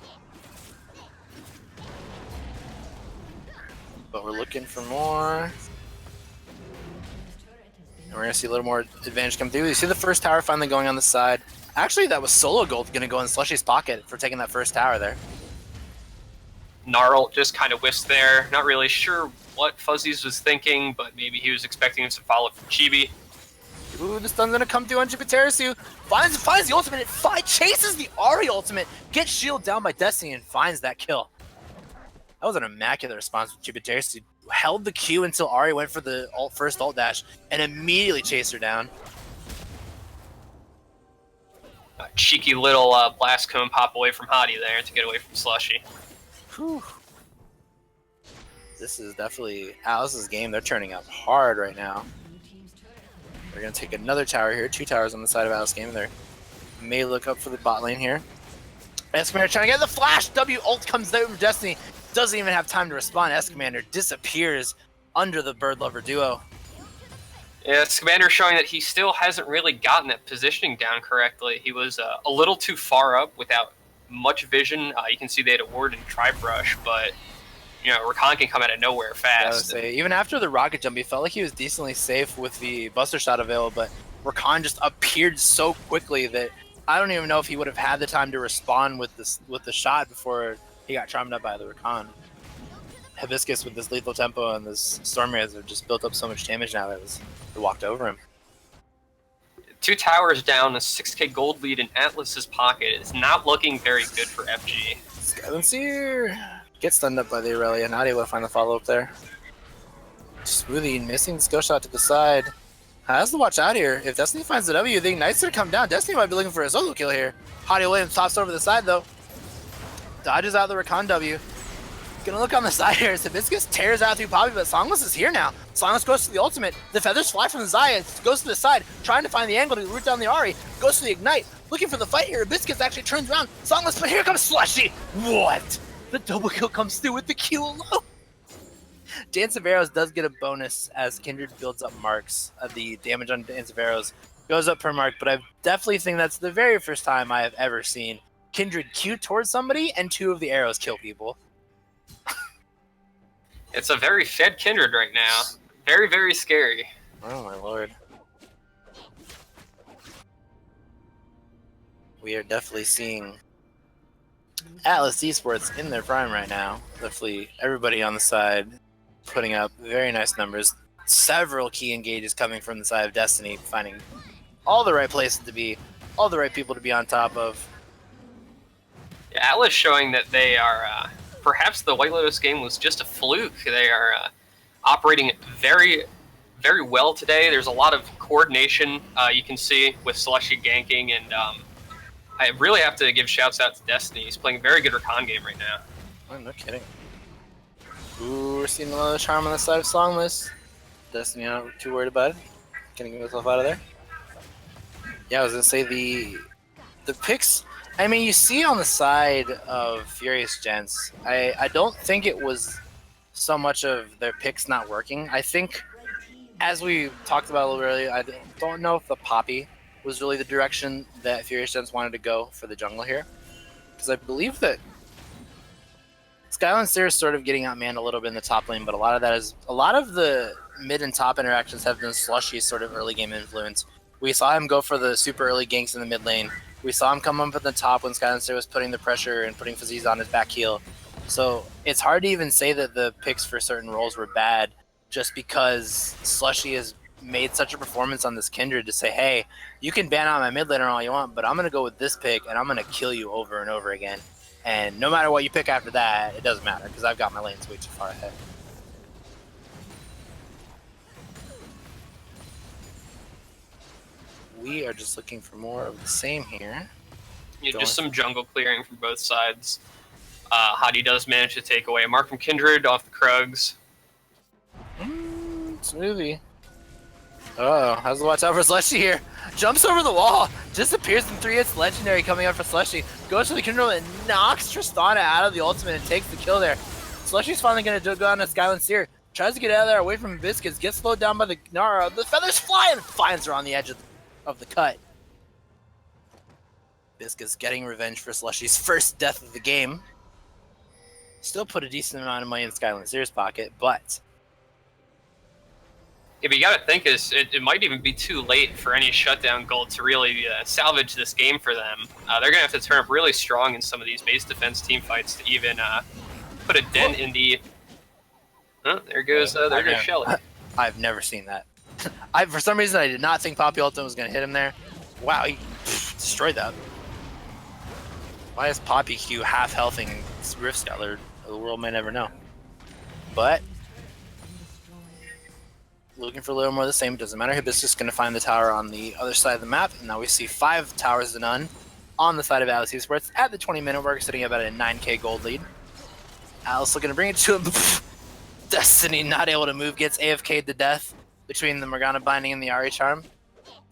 But we're looking for more. And we're going to see a little more advantage come through. You see the first tower finally going on the side. Actually, that was solo gold going to go in Slushy's pocket for taking that first tower there. Gnarl just kind of whisked there. Not really sure what Fuzzies was thinking, but maybe he was expecting him to follow from Chibi. Ooh, the stun's going to come through on Chibitarisu. Finds the ultimate. It chases the Ahri ultimate. Gets shield down by Destiny and finds that kill. That was an immaculate response from Chibitarisu. Held the Q until Ahri went for the first ult dash and immediately chased her down. cheeky little blast cone pop away from Hottie there to get away from Slushy. Whew. This is definitely Alice's game. They're turning up hard right now. They're going to take another tower here. 2 towers on the side of Alice's game. They may look up for the bot lane here. Escamander trying to get the flash. W ult comes out from Destiny. Doesn't even have time to respond. Escamander disappears under the Bird Lover duo. Yeah, Scamander showing that he still hasn't really gotten that positioning down correctly. He was a little too far up without much vision. You can see they had a ward and Tribe Rush, but you know, Rakan can come out of nowhere fast. Even after the rocket jump, he felt like he was decently safe with the Buster Shot available, but Rakan just appeared so quickly that I don't even know if he would have had the time to respond with the shot before he got charmed up by the Rakan. Hibiscus with this lethal tempo and this Storm Rays have just built up so much damage now that it walked over him. 2 towers down, a 6k gold lead in Atlas's pocket. It's not looking very good for FG. Skylancer gets stunned up by the Aurelia, not able to find the follow-up there. Smoothie missing the skill shot to the side. Has to watch out here. If Destiny finds the W, the Ignite's gonna come down. Destiny might be looking for a solo kill here. Hottie Williams tops over the side though. Dodges out the Rakan W. Gonna look on the side here as Hibiscus tears out through Poppy, but Songless is here now. Songless goes to the ultimate. The feathers fly from the Zaya, goes to the side, trying to find the angle to root down the Ahri. Goes to the Ignite, looking for the fight here. Hibiscus actually turns around. Songless, but here comes Slushy. What? The double kill comes through with the Q alone. Dance of Arrows does get a bonus as Kindred builds up marks. The damage on Dance of Arrows goes up per mark, but I definitely think that's the very first time I have ever seen Kindred Q towards somebody and 2 of the arrows kill people. It's a very fed Kindred right now. Very, very scary. Oh my lord. We are definitely seeing Atlas Esports in their prime right now. Definitely everybody on the side putting up very nice numbers. Several key engages coming from the side of Destiny, finding all the right places to be, all the right people to be on top of. Yeah, Atlas showing that they are... perhaps the White Lotus game was just a fluke. They are operating very, very well today. There's a lot of coordination you can see with Slushy ganking, and I really have to give shouts out to Destiny. He's playing a very good Rakan game right now. Oh, no kidding. Ooh, we're seeing another charm on the side of Songless. Destiny not too worried about it. Gonna get himself out of there. Yeah, I was gonna say the picks. I mean, you see on the side of Furious Gentz, I don't think it was so much of their picks not working. I think, as we talked about a little earlier, I don't know if the Poppy was really the direction that Furious Gentz wanted to go for the jungle here. Because I believe that Skylancer is sort of getting outmanned a little bit in the top lane, but a lot of the mid and top interactions have been Slushy's sort of early game influence. We saw him go for the super early ganks in the mid lane. We saw him come up at the top when Skylancer was putting the pressure and putting Faziz on his back heel. So it's hard to even say that the picks for certain roles were bad just because Slushy has made such a performance on this Kindred to say, hey, you can ban out my mid laner all you want, but I'm going to go with this pick and I'm going to kill you over and over again. And no matter what you pick after that, it doesn't matter because I've got my lanes way too far ahead. We are just looking for more of the same here. Yeah, just some jungle clearing from both sides. Hottie does manage to take away a mark from Kindred off the Krugs. Smoothie. Oh, how's the watch out for Slushy here? Jumps over the wall, disappears in 3 hits. Legendary coming out for Slushy. Goes to the Kindred and knocks Tristana out of the ultimate and takes the kill there. Slushy's finally going to go on a Skylancer. Tries to get out of there away from Biscuits. Gets slowed down by the Nara. The feathers fly and finds her on the edge of the cut. Biscuits getting revenge for Slushy's first death of the game. Still put a decent amount of money in Skylancer's pocket, but... Yeah, but you gotta think it might even be too late for any shutdown gold to really salvage this game for them. They're gonna have to turn up really strong in some of these base defense team fights to even put a dent in the... Oh, there goes Shelly. I've never seen that. For some reason, I did not think Poppy Ultimate was gonna hit him there. Wow, he destroyed that. Why is Poppy Q half healthing Rift Scaler? The world may never know. But looking for a little more of the same. Doesn't matter. Hibiscus is going to find the tower on the other side of the map. And now we see 5 towers to none. on the side of Atlas Esports at the 20-minute mark, sitting about a 9k gold lead. Atlas looking to bring it to him. Destiny not able to move, gets AFK'd to death between the Morgana Binding and the Ari Charm.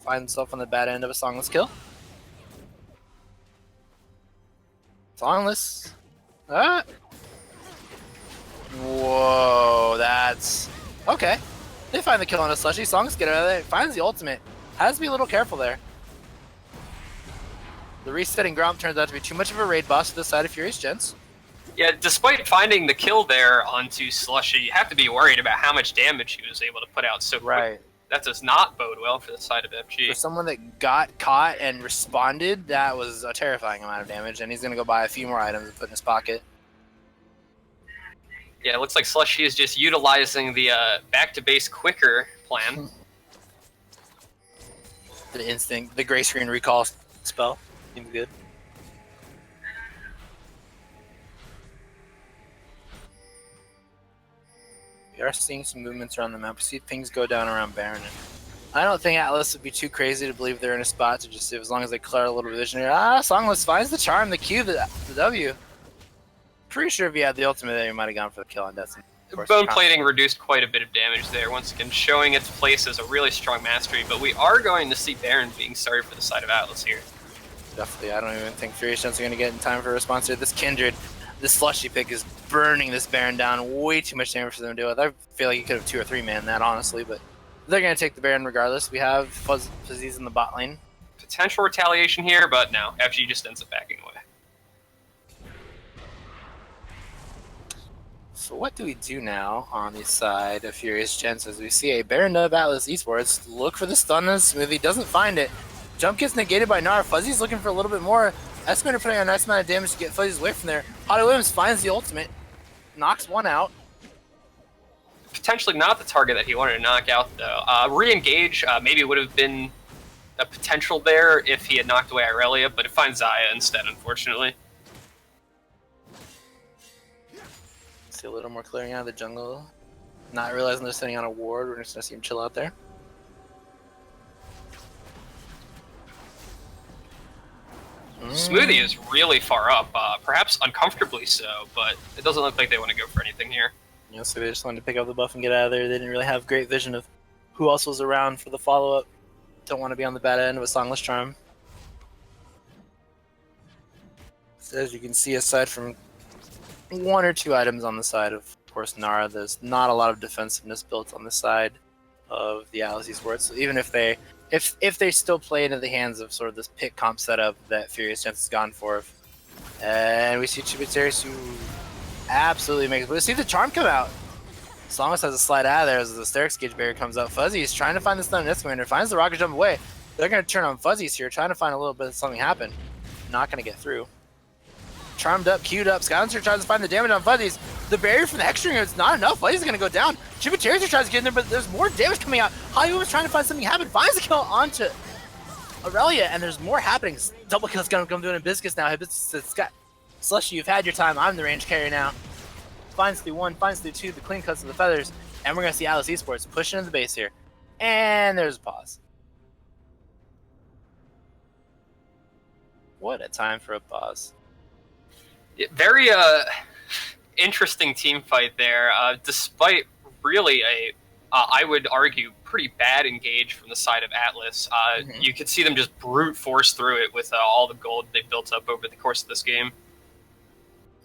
Finds himself on the bad end of a Songless kill. Songless. Whoa, that's... Okay. They find the kill on a Slushy. Songless get out of there. Finds the ultimate. Has to be a little careful there. The resetting Gromp turns out to be too much of a raid boss to the side of Furious Gentz. Yeah, despite finding the kill there onto Slushy, you have to be worried about how much damage he was able to put out so quick. Right. That does not bode well for the side of FG. For someone that got caught and responded, that was a terrifying amount of damage, and he's going to go buy a few more items and put in his pocket. Yeah, it looks like Slushy is just utilizing the back-to-base quicker plan. The instinct, the gray screen recall spell seems good. We are seeing some movements around the map. We see things go down around Baron. I don't think Atlas would be too crazy to believe they're in a spot to just, as long as they clear a little vision here. Songless finds the charm, the Q, the W. Pretty sure if he had the ultimate there, he might have gone for the kill on Destiny. Bone plating reduced quite a bit of damage there, once again showing its place as a really strong mastery, but we are going to see Baron being started for the side of Atlas here. Definitely, I don't even think Furious Gentz are going to get in time for a response here. This Kindred, this Slushy pick is burning this Baron down. Way too much damage for them to deal with. I feel like you could have 2 or 3 man that, honestly, but they're going to take the Baron regardless. We have Fuzzies in the bot lane. Potential retaliation here, but no, FG just ends up backing away. So what do we do now on the side of Furious Gentz as we see a Baron of Atlas Esports look for the stun on Smoothie, doesn't find it. Jump gets negated by Nara. Fuzzy's looking for a little bit more. Estimator putting a nice amount of damage to get Fuzzy's away from there. Holly Williams finds the ultimate, knocks one out. Potentially not the target that he wanted to knock out, though. Re-engage maybe would have been a potential there if he had knocked away Irelia, but it finds Zaya instead, unfortunately. See a little more clearing out of the jungle. Not realizing they're sitting on a ward. We're just going to see him chill out there. Smoothie is really far up, perhaps uncomfortably so, but it doesn't look like they want to go for anything here. Yeah, so they just wanted to pick up the buff and get out of there. They didn't really have great vision of who else was around for the follow-up. Don't want to be on the bad end of a Songless Charm. So as you can see, aside from 1 or 2 items on the side of course, Nara, there's not a lot of defensiveness built on the side of the Atlas Esports. So even if they still play into the hands of sort of this pick comp setup that Furious Gentz has gone for, and we see Chibiterius who absolutely makes. But we see the charm come out. Songless has a slide out of there as the Sterix Gauge barrier comes out. Fuzzy is trying to find the stun Commander, finds the rocket jump away. They're going to turn on Fuzzies here, trying to find a little bit of something happen. Not going to get through. Charmed up, queued up. Skylancer tries to find the damage on Fuzzies. The barrier from the X-Stringer is not enough. Fuzzy's going to go down. Chibiterius tries to get in there, but there's more damage coming out. Hollywood was trying to find something happen. Finds the kill onto Aurelia, and there's more happening. Double kill's going to come doing Hibiscus now. Hibiscus, Scott, Slushy, you've had your time. I'm the range carrier now. Finds through 1, finds through 2, the clean cuts of the feathers, and we're going to see Atlas Esports pushing into the base here. And there's a pause. What a time for a pause. Yeah, very interesting team fight there, despite really I would argue, pretty bad engage from the side of Atlas. You could see them just brute force through it with all the gold they built up over the course of this game.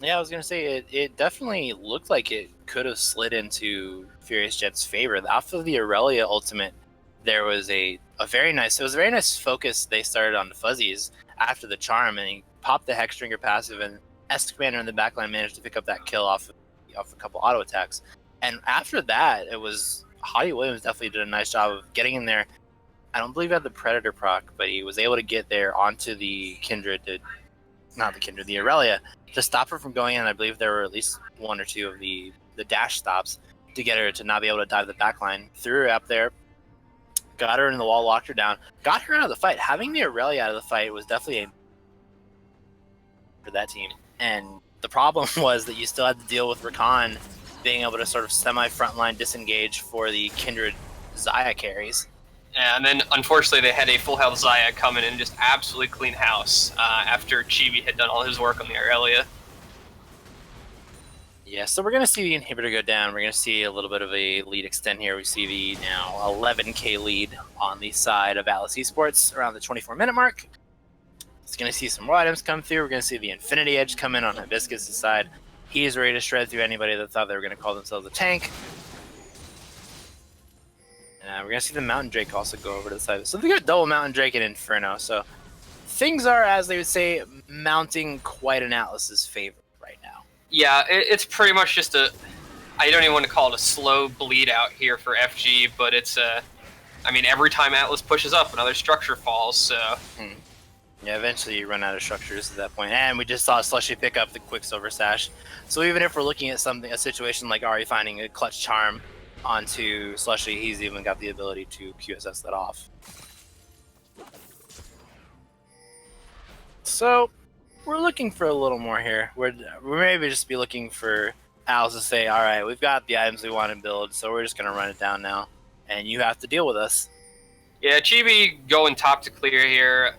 Yeah, I was going to say, it definitely looked like it could have slid into Furious Gentz's favor. Off of the Aurelia ultimate, there was it was a very nice focus they started on the Fuzzies after the charm, and he popped the Hexstringer passive, and Commander in the backline managed to pick up that kill off a couple auto attacks. And after that, it was Holly Williams definitely did a nice job of getting in there. I don't believe he had the Predator proc, but he was able to get there onto the Kindred, the Aurelia, to stop her from going in. I believe there were at least 1 or 2 of the dash stops to get her to not be able to dive the backline. Threw her up there, got her in the wall, locked her down, got her out of the fight. Having the Aurelia out of the fight was definitely for that team. And the problem was that you still had to deal with Rakan being able to sort of semi-frontline disengage for the Kindred Zaya carries. And then, unfortunately, they had a full health Zaya come in and just absolutely clean house after Chibi had done all his work on the Aurelia. Yeah, so we're going to see the inhibitor go down. We're going to see a little bit of a lead extend here. We see the now 11K lead on the side of Atlas Esports around the 24-minute mark. It's going to see some raw items come through. We're going to see the Infinity Edge come in on Hibiscus' side. He's ready to shred through anybody that thought they were going to call themselves a tank. And we're going to see the Mountain Drake also go over to the side. So they got double Mountain Drake and Inferno. So things are, as they would say, mounting quite in Atlas's favor right now. Yeah, it's pretty much just I don't even want to call it a slow bleed out here for FG, but it's I mean, every time Atlas pushes up, another structure falls, so... Yeah, eventually you run out of structures at that point. And we just saw Slushy pick up the Quicksilver Sash. So even if we're looking at a situation like Ari finding a clutch charm onto Slushy, he's even got the ability to QSS that off. So we're looking for a little more here. We're maybe just be looking for Alice to say, all right, we've got the items we want to build, so we're just going to run it down now. And you have to deal with us. Yeah, Chibi going top to clear here.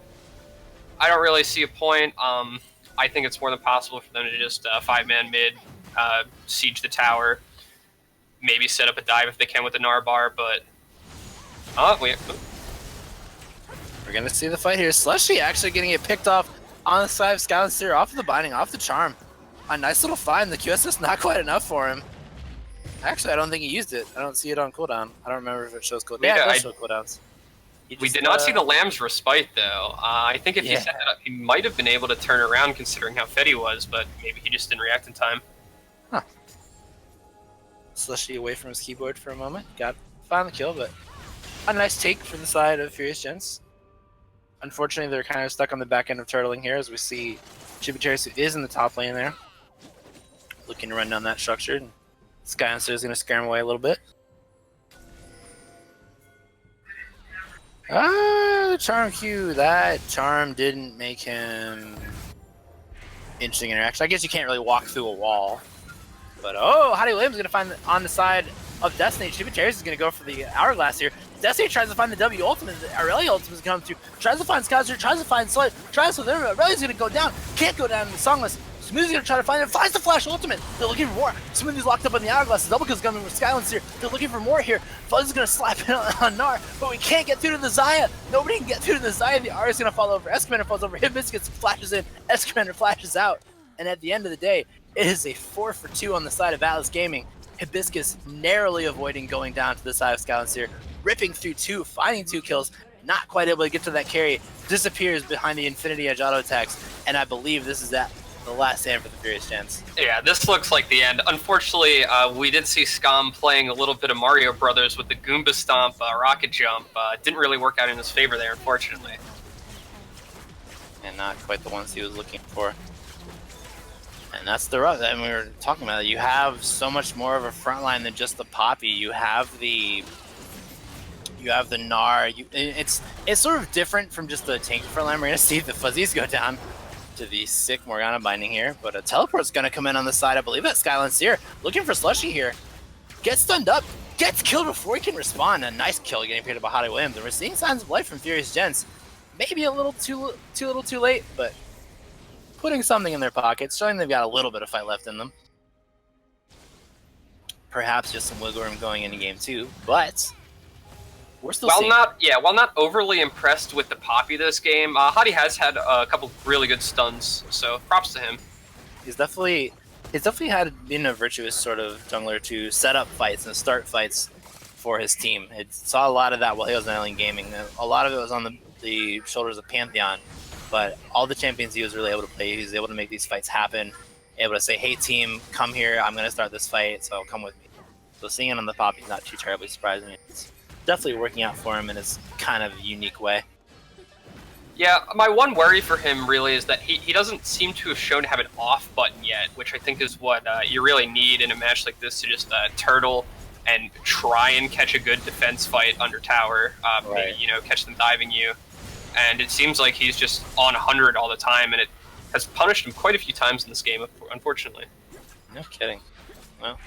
I don't really see a point. I think it's more than possible for them to just 5-man mid, siege the tower, maybe set up a dive if they can with the Narbar, but... We're going to see the fight here. Slushy actually getting it picked off on the side of Skylancer, off of the binding, off the charm. A nice little find. The QSS not quite enough for him. Actually, I don't think he used it. I don't see it on cooldown. I don't remember if it shows cooldown. Yeah, it does show cooldowns. We did not see the Lamb's Respite, though. I think if he set that up, he might have been able to turn around considering how fed he was, but maybe he just didn't react in time. Huh. Slushy away from his keyboard for a moment. Found the kill, but a nice take from the side of Furious Gentz. Unfortunately, they're kind of stuck on the back end of turtling here as we see Chibiterisu is in the top lane there. Looking to run down that structure. And Skylancer is going to scare him away a little bit. The charm Q. That charm didn't make him interesting interaction. I guess you can't really walk through a wall. But Hottie Williams is going to find on the side of Destiny. Chibiterius is going to go for the Hourglass here. Destiny tries to find the W ultimate. The Aurelia ultimate is coming through. Tries to find Skyzer. Tries to find Slut. Tries to. Aurelia's going to go down. Can't go down in the Songless. Smoothie's going to try to find it. Finds the Flash ultimate. They're looking for more. Smoothie's locked up on the Hourglass. The double kill's coming with Skylands here. They're looking for more here. Fuzz is going to slap in on Nar, but we can't get through to the Zaya. Nobody can get through to the Zaya. The R is going to fall over. Escamander falls over. Hibiscus flashes in. Escamander flashes out. And at the end of the day, it is a 4-for-2 on the side of Atlas Gaming. Hibiscus narrowly avoiding going down to the side of Skylands here. Ripping through 2, finding 2 kills. Not quite able to get to that carry. Disappears behind the Infinity Edge auto attacks. And I believe this is the last stand for the Furious Gentz. Yeah, this looks like the end. Unfortunately, we did see Scum playing a little bit of Mario Brothers with the Goomba Stomp, Rocket Jump. Didn't really work out in his favor there, unfortunately. And not quite the ones he was looking for. And that's the rough. I mean, we were talking about it. You have so much more of a front line than just the Poppy. You have the Gnar. It's sort of different from just the tanky front line. We're gonna see the Fuzzies go down to the sick Morgana binding here, but a teleport's gonna come in on the side. I believe that's Skylands here, looking for Slushy here. Gets stunned up, gets killed before he can respond. A nice kill getting picked up by Hottie Williams. And we're seeing signs of life from Furious Gentz. Maybe a little too late, but putting something in their pockets, showing they've got a little bit of fight left in them. Perhaps just some wiggle room going into game 2, but we're still seeing. While not overly impressed with the Poppy this game, Hottie has had a couple really good stuns, so props to him. He's definitely been a virtuous sort of jungler to set up fights and start fights for his team. It saw a lot of that while he was in Alien Gaming. A lot of it was on the shoulders of Pantheon. But all the champions he was really able to play, he was able to make these fights happen, able to say, hey team, come here, I'm going to start this fight, so come with me. So seeing it on the Poppy is not too terribly surprising. It's definitely working out for him in his kind of unique way. Yeah, my one worry for him really is that he doesn't seem to have shown to have an off button yet, which I think is what you really need in a match like this to just turtle and try and catch a good defense fight under tower, right. Maybe, catch them diving you. And it seems like he's just on 100 all the time, and it has punished him quite a few times in this game, unfortunately. No kidding. Well,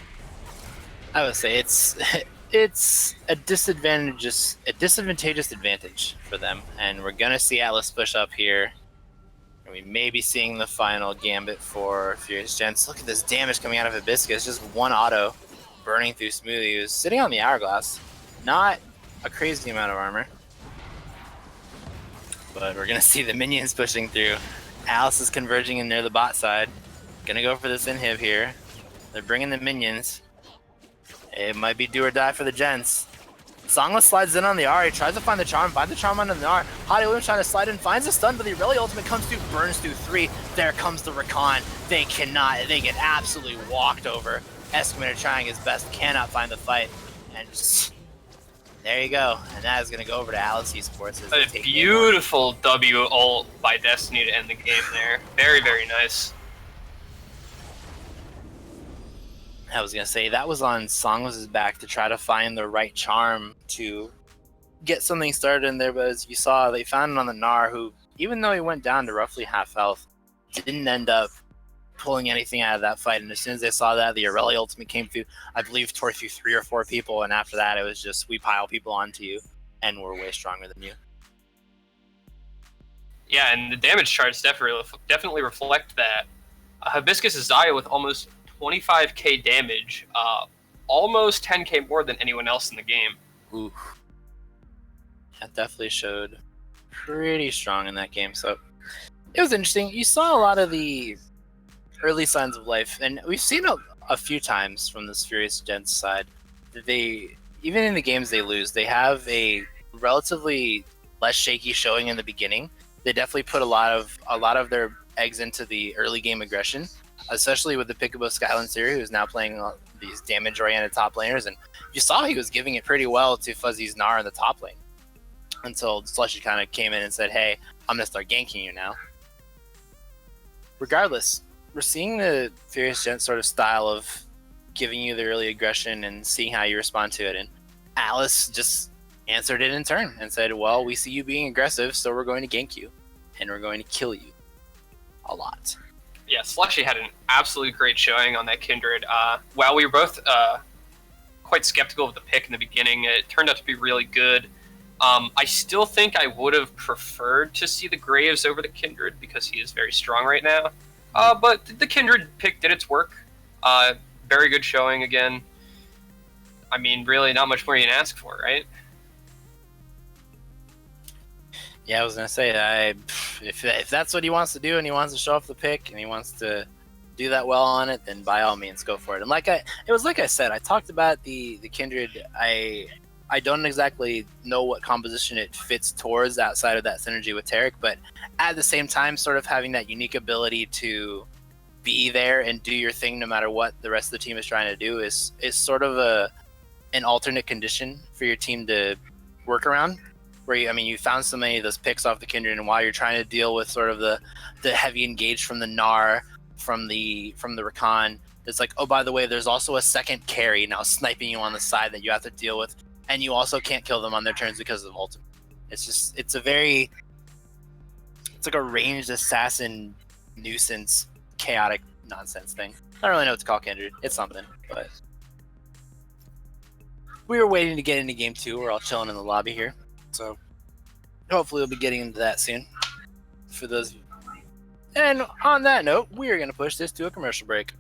I would say it's it's a disadvantageous advantage for them, and we're gonna see Atlas push up here. And we may be seeing the final gambit for Furious Gentz. Look at this damage coming out of Hibiscus. Just one auto burning through Smoothie, who's sitting on the hourglass. Not a crazy amount of armor. But we're gonna see the minions pushing through. Alice is converging in near the bot side. Gonna go for this inhib here. They're bringing the minions. It might be do or die for the Gents. Songless slides in on the R. He tries to find the charm onto the R. Hottie Williams trying to slide in, finds a stun, but the Aurelia ultimate comes through, burns through 3. There comes the Recon. They get absolutely walked over. Escometer trying his best, cannot find the fight. And just, there you go. And that is going to go over to Alice Esports. A beautiful W ult by Destiny to end the game there. Very, very nice. I was going to say, that was on Songless's back to try to find the right charm to get something started in there, but as you saw, they found it on the Gnar, who, even though he went down to roughly half health, didn't end up pulling anything out of that fight, and as soon as they saw that, the Aurelia ultimate came through, I believe tore through 3 or 4 people, and after that, it was just, we pile people onto you, and we're way stronger than you. Yeah, and the damage charts definitely reflect that. Hibiscus is Zaya with almost 25k damage, almost 10k more than anyone else in the game. Ooh. That definitely showed pretty strong in that game, so it was interesting. You saw a lot of the early signs of life, and we've seen a few times from this Furious Gentz side that they, even in the games they lose, they have a relatively less shaky showing in the beginning. They definitely put a lot of their eggs into the early game aggression, especially with the Pickabo Skyland Siri, who's now playing these damage-oriented top laners, and you saw he was giving it pretty well to Fuzzy's Gnar in the top lane, until Slushy kind of came in and said, hey, I'm going to start ganking you now. Regardless, we're seeing the Furious Gentz sort of style of giving you the early aggression and seeing how you respond to it, and Alice just answered it in turn and said, well, we see you being aggressive, so we're going to gank you, and we're going to kill you a lot. Yeah, Slushy had an absolutely great showing on that Kindred. While we were both quite skeptical of the pick in the beginning, it turned out to be really good. I still think I would have preferred to see the Graves over the Kindred because he is very strong right now. But the Kindred pick did its work. Very good showing again. I mean, really not much more you can ask for, right? Yeah, I was gonna say, if that's what he wants to do, and he wants to show off the pick, and he wants to do that well on it, then by all means, go for it. And like I said, I talked about the Kindred. I don't exactly know what composition it fits towards outside of that synergy with Taric, but at the same time, sort of having that unique ability to be there and do your thing no matter what the rest of the team is trying to do is sort of an alternate condition for your team to work around. Where you found so many of those picks off the Kindred, and while you're trying to deal with sort of the heavy engage from the Gnar, from the Rakan, it's like, oh, by the way, there's also a second carry now sniping you on the side that you have to deal with, and you also can't kill them on their turns because of ultimate. It's like a ranged assassin nuisance chaotic nonsense thing. I don't really know what to call Kindred. It's something, but we were waiting to get into game 2. We're all chilling in the lobby here. So hopefully we'll be getting into that soon for those. And on that note, we are going to push this to a commercial break.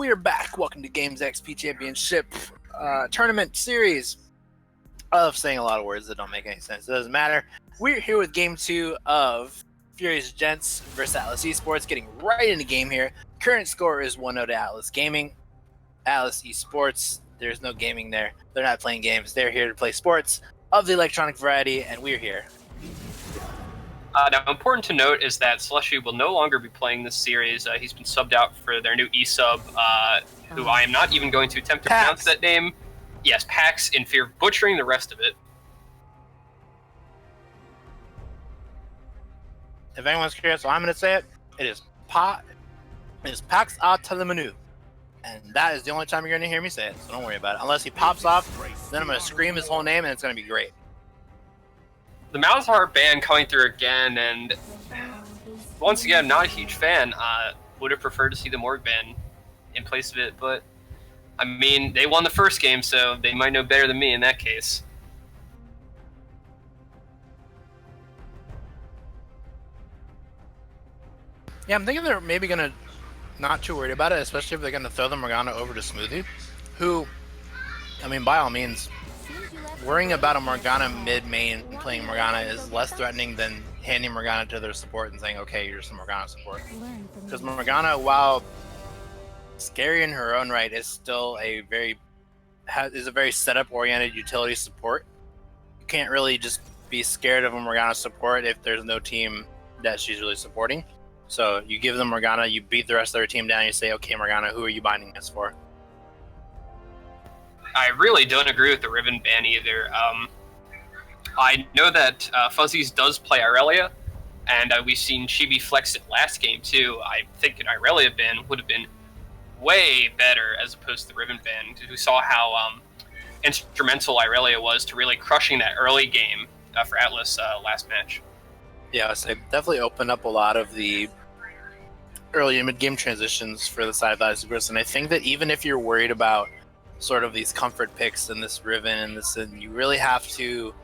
we are back. Welcome to Games XP Championship Tournament Series of saying a lot of words that don't make any sense. It doesn't matter. We're here with Game 2 of Furious Gentz versus Atlas Esports, getting right into game here. Current score is 1-0 to Atlas Gaming. Atlas Esports, there's no gaming there. They're not playing games. They're here to play sports of the electronic variety, and we're here. Now, important to note is that Slushy will no longer be playing this series. He's been subbed out for their new E-sub, who I am not even going to attempt to pronounce that name. Yes, Pax, in fear of butchering the rest of it. If anyone's curious, so I'm going to say it. It is Pax a Telemenu. And that is the only time you're going to hear me say it, so don't worry about it. Unless he pops off, then I'm going to scream his whole name, and it's going to be great. The Malzahar ban coming through again, and once again, not a huge fan. Would have preferred to see the Morg ban in place of it, but I mean, they won the first game, so they might know better than me in that case. Yeah, I'm thinking they're maybe going to not too worried about it, especially if they're going to throw the Morgana over to Smoothie, who, I mean, by all means, worrying about a Morgana mid-main playing Morgana is less threatening than handing Morgana to their support and saying, okay, you're just a Morgana support. Because Morgana, while scary in her own right, is still a very setup-oriented utility support. You can't really just be scared of a Morgana support if there's no team that she's really supporting. So you give them Morgana, you beat the rest of their team down, you say, okay, Morgana, who are you binding this for? I really don't agree with the Riven ban either. I know that Fuzzies does play Irelia, and we've seen Chibi flex it last game too. I think an Irelia ban would have been way better as opposed to the Riven ban, because we saw how instrumental Irelia was to really crushing that early game for Atlas last match. Yeah, so it definitely opened up a lot of the early and mid-game transitions for the side of Atlas Esports, and I think that even if you're worried about sort of these comfort picks and this Riven and this, and you really have to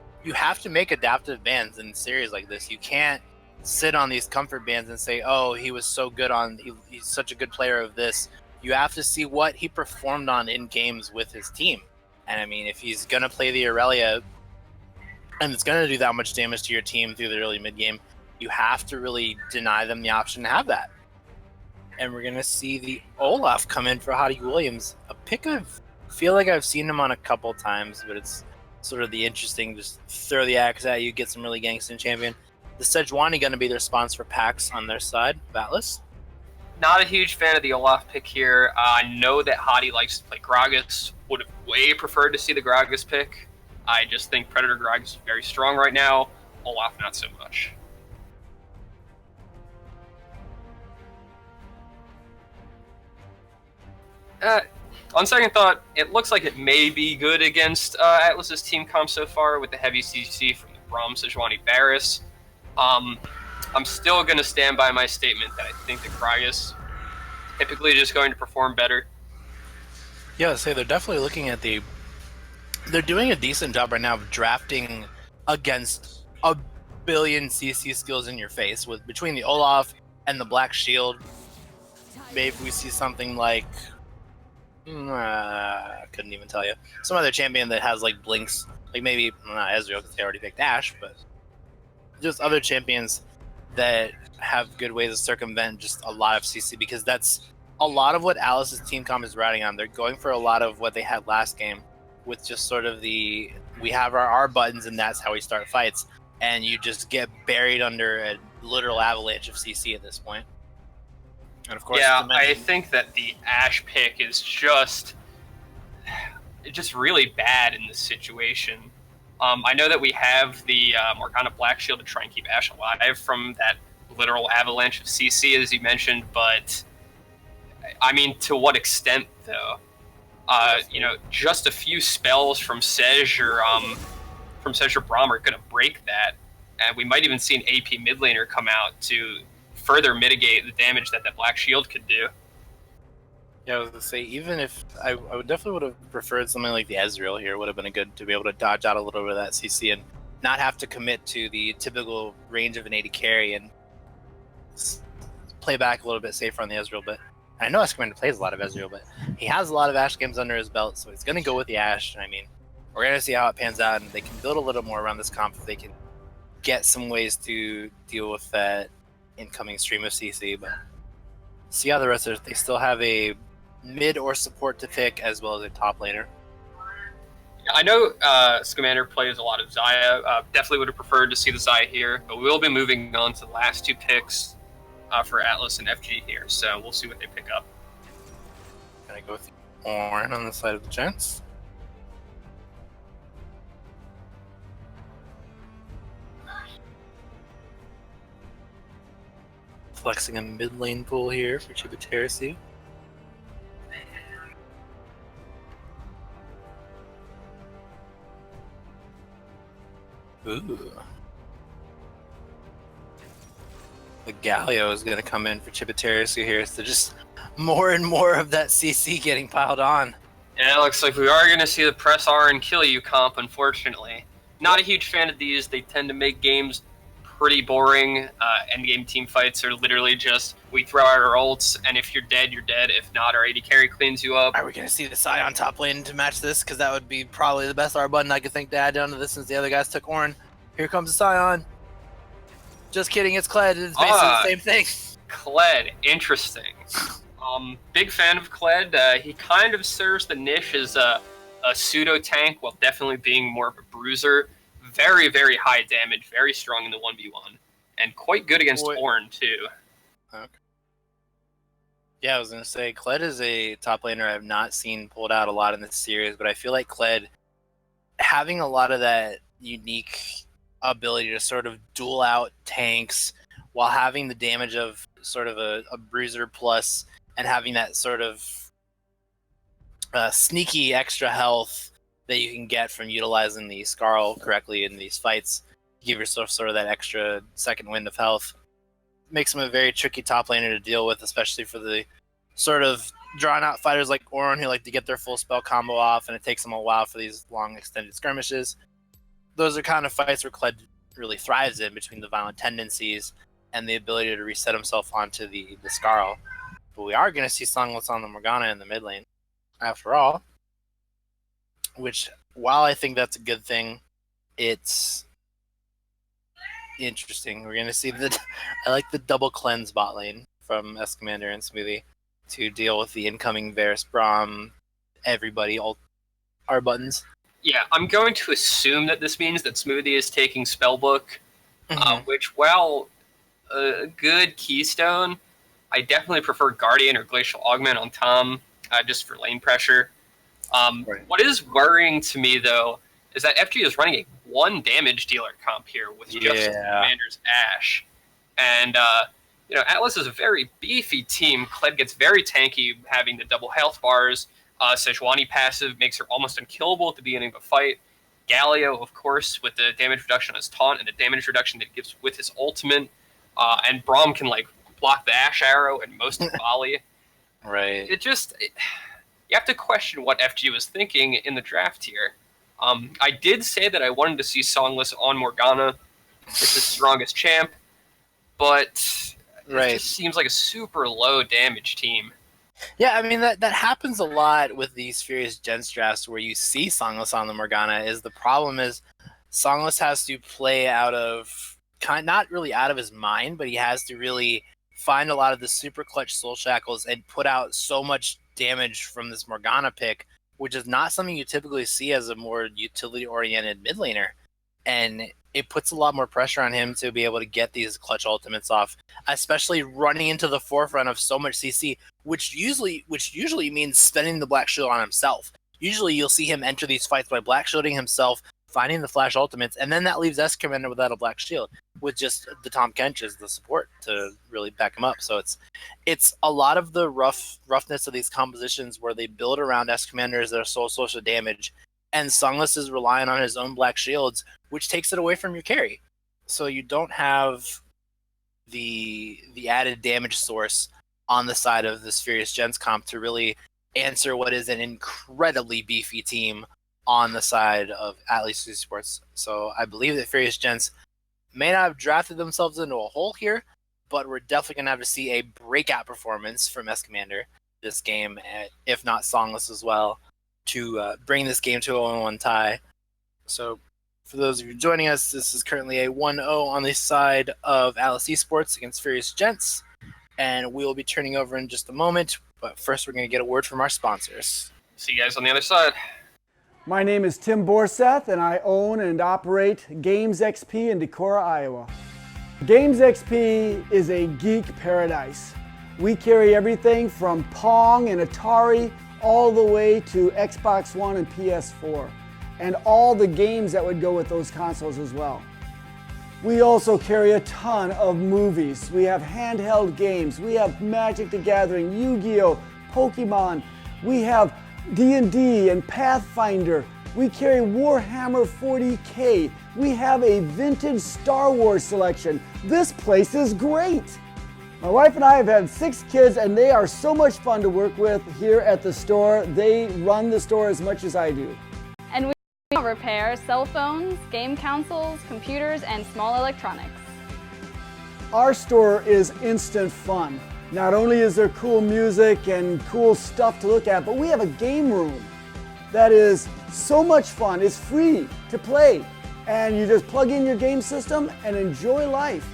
make adaptive bans in series like this. You can't sit on these comfort bans and say, oh, he was so good on, he's such a good player of this. You have to see what he performed on in games with his team. And I mean, if he's going to play the Irelia and it's going to do that much damage to your team through the early mid game, you have to really deny them the option to have that. And we're going to see the Olaf come in for Hottie Williams, a pick I feel like I've seen him on a couple times, but it's sort of the interesting, just throw the axe at you, get some really gangsta champion. The Sejuani going to be the response for Pax on their side of Atlas. Not a huge fan of the Olaf pick here. I know that Hottie likes to play Gragas. Would have way preferred to see the Gragas pick. I just think Predator Gragas is very strong right now. Olaf, not so much. On second thought, it looks like it may be good against Atlas's team comp so far with the heavy CC from the Braum, Sejuani, Barris. I'm still going to stand by my statement that I think the Gragas typically just going to perform better. Yeah, so they're definitely looking at they're doing a decent job right now of drafting against a billion CC skills in your face. With between the Olaf and the Black Shield, maybe we see something like I couldn't even tell you. Some other champion that has like blinks, like maybe not Ezreal because they already picked Ashe, but just other champions that have good ways to circumvent just a lot of CC, because that's a lot of what Alice's team comp is riding on. They're going for a lot of what they had last game with just sort of we have our buttons and that's how we start fights, and you just get buried under a literal avalanche of CC at this point. And of course, yeah, I think that the Ashe pick is just really bad in this situation. I know that we have the Morgana Black Shield to try and keep Ashe alive from that literal avalanche of CC, as you mentioned, but I mean, to what extent, though? You know, just a few spells from Sej or Braum are going to break that, and we might even see an AP mid laner come out to further mitigate the damage that Black Shield could do. Yeah, I was going to say, even if I would definitely would have preferred something like the Ezreal here, would have been good to be able to dodge out a little bit of that CC and not have to commit to the typical range of an AD carry and play back a little bit safer on the Ezreal. But I know Escomander plays a lot of Ezreal, but he has a lot of Ashe games under his belt, so he's going to go with the Ashe. I mean, we're going to see how it pans out, and they can build a little more around this comp if they can get some ways to deal with that incoming stream of CC. But see how the rest of it. They still have a mid or support to pick, as well as a top laner. I know Scamander plays a lot of Xayah. Definitely would have preferred to see the Xayah here, but we'll be moving on to the last 2 picks for Atlas and FG here, so we'll see what they pick up. Gonna go with Ornn on the side of the Gentz. Flexing a mid lane pool here for Chibiterisu. Ooh. The Galio is going to come in for Chibiterisu here, so just more and more of that CC getting piled on. Yeah, it looks like we are going to see the press R and kill you comp, unfortunately. Not a huge fan of these. They tend to make games pretty boring. Endgame team fights are literally just, we throw out our ults, and if you're dead, you're dead. If not, our AD carry cleans you up. Are we going to see the Scion top lane to match this? Because that would be probably the best R button I could think to add down to this since the other guys took Ornn. Here comes the Scion. Just kidding, it's Kled. It's basically the same thing. Kled, interesting. Big fan of Kled. He kind of serves the niche as a pseudo tank while definitely being more of a bruiser. Very, very high damage, very strong in the 1v1, and quite good against Ornn too. Okay. Yeah, I was gonna say Kled is a top laner I've not seen pulled out a lot in this series, but I feel like Kled having a lot of that unique ability to sort of duel out tanks while having the damage of sort of a bruiser plus and having that sort of sneaky extra health that you can get from utilizing the Skarl correctly in these fights. Give yourself sort of that extra second wind of health. Makes him a very tricky top laner to deal with, especially for the sort of drawn-out fighters like Ornn who like to get their full spell combo off, and it takes them a while for these long extended skirmishes. Those are kind of fights where Kled really thrives in, between the violent tendencies and the ability to reset himself onto the Skarl. But we are going to see Songless on the Morgana in the mid lane, after all. Which, while I think that's a good thing, it's interesting. We're going to see that I like the double cleanse bot lane from Escomander and Smoothie to deal with the incoming Varus, Braum, everybody, all our buttons. Yeah, I'm going to assume that this means that Smoothie is taking Spellbook, which, while a good keystone, I definitely prefer Guardian or Glacial Augment on Tom, just for lane pressure. Right. What is worrying to me, though, is that FG is running a 1 damage dealer comp here with just Commander's Ashe. And, Atlas is a very beefy team. Kled gets very tanky, having the double health bars. Sejuani passive makes her almost unkillable at the beginning of a fight. Galio, of course, with the damage reduction on his taunt and the damage reduction that he gives with his ultimate. And Braum can, block the Ashe arrow and most of volley. Right. You have to question what FG was thinking in the draft here. I did say that I wanted to see Songless on Morgana. It's the strongest champ, but it just seems like a super low damage team. Yeah, I mean, that happens a lot with these Furious Gentz drafts where you see Songless on the Morgana. Is the problem is Songless has to play out of, not really out of his mind, but he has to really find a lot of the super clutch soul shackles and put out so much damage from this Morgana pick, which is not something you typically see as a more utility-oriented mid laner. And it puts a lot more pressure on him to be able to get these clutch ultimates off, especially running into the forefront of so much CC, which usually means spending the Black Shield on himself. Usually you'll see him enter these fights by Black Shielding himself, finding the flash ultimates, and then that leaves Escomander without a Black Shield, with just the Tahm Kench as the support to really back him up. So it's a lot of the roughness of these compositions where they build around Escomander as their sole source of damage, and Songless is relying on his own Black Shields, which takes it away from your carry. So you don't have the added damage source on the side of this Furious Gentz comp to really answer what is an incredibly beefy team on the side of Atlas Sports. So I believe that Furious Gentz may not have drafted themselves into a hole here, but we're definitely going to have to see a breakout performance from S-Commander this game, if not Songless as well, to bring this game to a 1-1 tie. So for those of you joining us, this is currently a 1-0 on the side of Atlas Esports against Furious Gents, and we will be turning over in just a moment, but first we're going to get a word from our sponsors. See you guys on the other side. My name is Tim Borseth, and I own and operate Games XP in Decorah, Iowa. Games XP is a geek paradise. We carry everything from Pong and Atari all the way to Xbox One and PS4, and all the games that would go with those consoles as well. We also carry a ton of movies. We have handheld games. We have Magic the Gathering, Yu-Gi-Oh!, Pokemon. We have D&D and Pathfinder. We carry Warhammer 40K. We have a vintage Star Wars selection. This place is great. My wife and I have had 6 kids, and they are so much fun to work with here at the store. They run the store as much as I do. And we repair cell phones, game consoles, computers, and small electronics. Our store is instant fun. Not only is there cool music and cool stuff to look at, but we have a game room that is so much fun. It's free to play, and you just plug in your game system and enjoy life.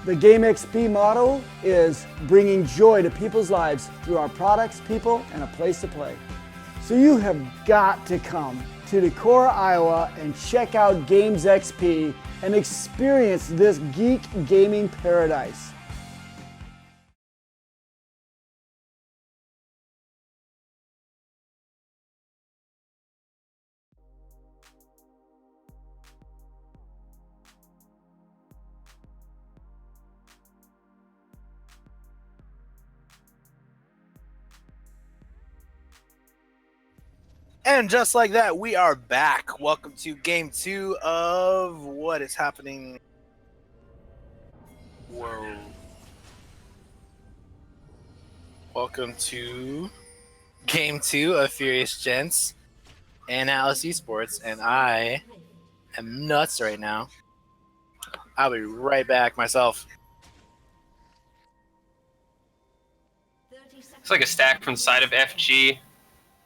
The Game XP motto is bringing joy to people's lives through our products, people, and a place to play. So you have got to come to Decorah, Iowa, and check out Games XP and experience this geek gaming paradise. And just like that, we are back. Welcome to Game 2 of what is happening. Whoa. Welcome to Game 2 of Furious Gents and Atlas Esports, and I am nuts right now. I'll be right back myself. It's like a stack from the side of FG.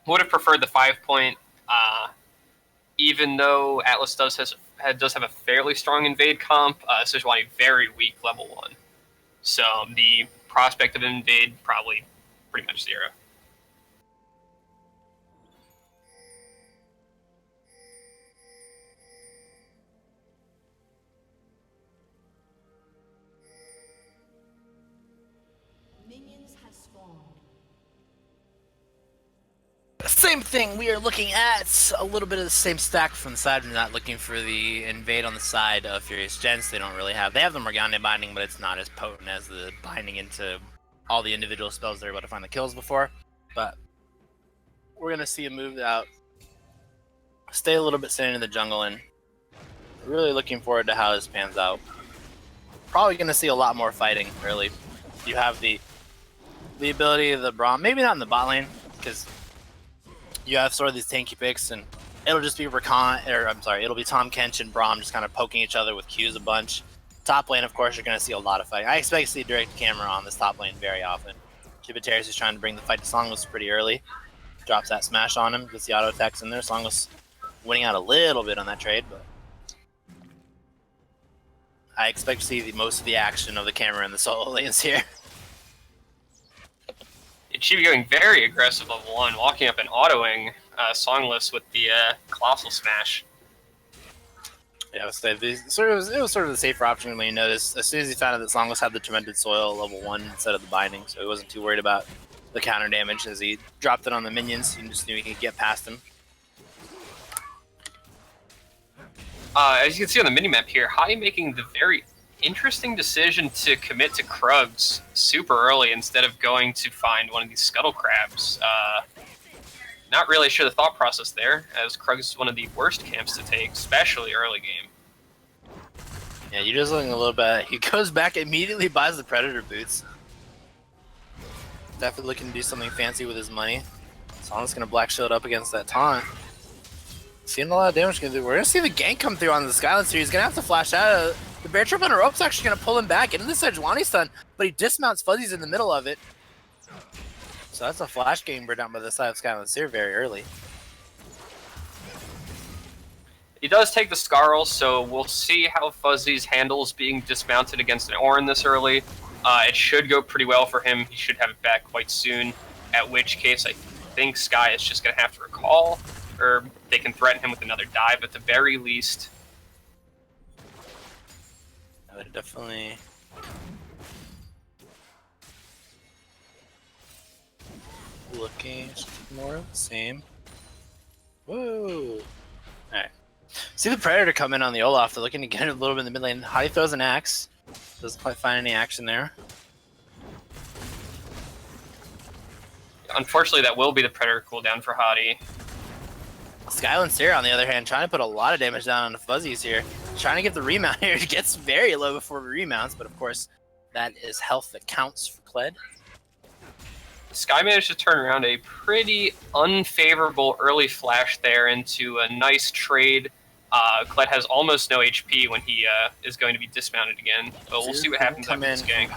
Would have preferred the 5-point, even though Atlas does have a fairly strong invade comp. Sejuani very weak level 1, so the prospect of invade probably pretty much 0. Same thing, we are looking at a little bit of the same stack from the side. We're not looking for the invade on the side of Furious Gents. They have the Morgana binding, but it's not as potent as the binding into all the individual spells they're able to find the kills before. But we're going to see a move out. Stay a little bit staying in the jungle, and really looking forward to how this pans out. Probably going to see a lot more fighting early. You have the ability of the Braum, maybe not in the bot lane, because you have sort of these tanky picks, and it'll just be it'll be Tahm Kench and Braum just kind of poking each other with Qs a bunch. Top lane, of course, you're going to see a lot of fighting. I expect to see direct camera on this top lane very often. Gibbetarius is trying to bring the fight to Songless pretty early. Drops that smash on him, gets the auto attacks in there. Songless winning out a little bit on that trade, but I expect to see most of the action of the camera in the solo lanes here. Chibi going very aggressive level 1, walking up and autoing Songless with the Colossal Smash. Yeah, it was sort of the safer option when you notice. As soon as he found out that Songless had the Tormented Soil level 1 instead of the Binding, so he wasn't too worried about the counter damage as he dropped it on the minions. He just knew he could get past them. As you can see on the minimap here, Hai making the very interesting decision to commit to Krugs super early instead of going to find one of these Scuttle Crabs. Not really sure the thought process there, as Krugs is one of the worst camps to take, especially early game. Yeah, you're just looking a little bit. He goes back, immediately buys the Predator boots. Definitely looking to do something fancy with his money. So I'm just going to Black Shield up against that taunt. Seeing a lot of damage going to do. We're going to see the gank come through on the Skylancer. He's going to have to flash out The bear trap on a rope's actually going to pull him back into the Sejuani stun, but he dismounts Fuzzy's in the middle of it. So that's a flash getting burned down by the side of Skylancer very early. He does take the Scarl, so we'll see how Fuzzy's handles being dismounted against an Orin this early. It should go pretty well for him. He should have it back quite soon, at which case I think Sky is just going to have to recall, or they can threaten him with another dive at the very least. I would definitely... Looking more of the same. Whoa! Alright. See the Predator come in on the Olaf. They're looking to get it a little bit in the mid lane. Hottie throws an axe. Doesn't quite find any action there. Unfortunately, that will be the Predator cooldown for Hottie. Skylancer, on the other hand, trying to put a lot of damage down on the Fuzzies here. Trying to get the remount here. It gets very low before he remounts, but of course, that is health that counts for Kled. Sky managed to turn around a pretty unfavorable early flash there into a nice trade. Kled has almost no HP when he is going to be dismounted again, but we'll see what happens after this gank.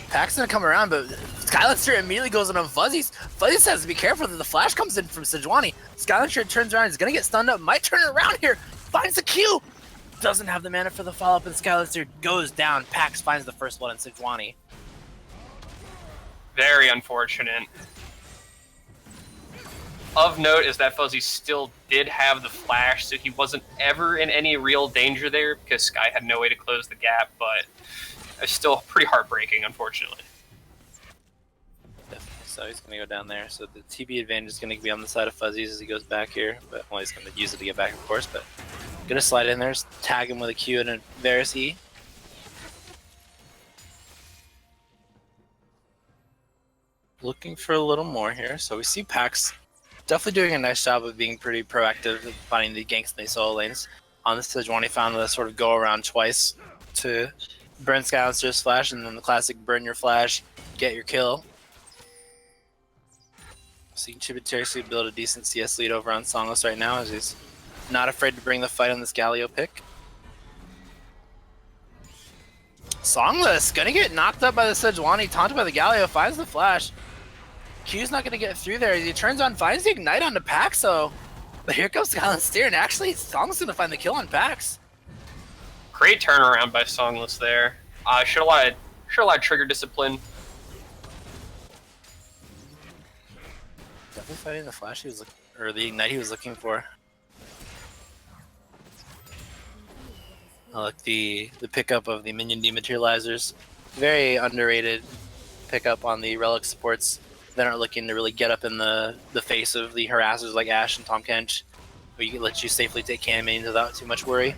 Pack's gonna come around, but Skylancer immediately goes on Fuzzies. Fuzzies has to be careful that the flash comes in from Sejuani. Skylancer turns around, he's gonna get stunned up, might turn it around here, finds the Q! Doesn't have the mana for the follow-up, and Skylancer goes down. Pax finds the first one in Sejuani. Very unfortunate. Of note is that Fuzzy still did have the flash, so he wasn't ever in any real danger there because Sky had no way to close the gap, but it's still pretty heartbreaking, unfortunately. Definitely. So he's going to go down there. So the TB advantage is going to be on the side of Fuzzies as he goes back here, but well, he's going to use it to get back, of course, but going to slide in there, tag him with a Q and a Varus E. Looking for a little more here. So we see Pax definitely doing a nice job of being pretty proactive at finding the ganks in the solo lanes. On this Sejuani found the sort of go around twice to burn Skylancer's flash, and then the classic burn your flash, get your kill. So you can seriously build a decent CS lead over on Songless right now, as he's not afraid to bring the fight on this Galio pick. Songless gonna get knocked up by the Sejuani, taunted by the Galio, finds the flash. Q's not gonna get through there. He turns on, finds the ignite onto Paxo. But here comes Skylancer, and actually Songless gonna find the kill on Pax. Great turnaround by Songless there. Should have allowed trigger discipline. Definitely fighting the flash he was looking, or the ignite he was looking for. I like the pickup of the minion dematerializers. Very underrated pickup on the relic supports that aren't looking to really get up in the face of the harassers like Ashe and Tahm Kench, where you can let you safely take can mains without too much worry.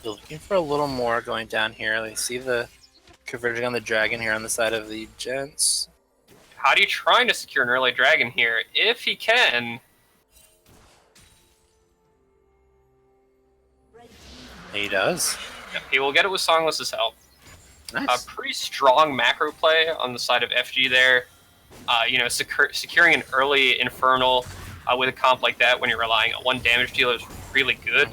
You're looking for a little more going down here. Let me see the converging on the dragon here on the side of the Gentz. How do you trying to secure an early dragon here? If he can. He does. He will get it with Songless's help. Nice. A pretty strong macro play on the side of FG there. You know, securing an early Infernal with a comp like that when you're relying on one damage dealer is really good.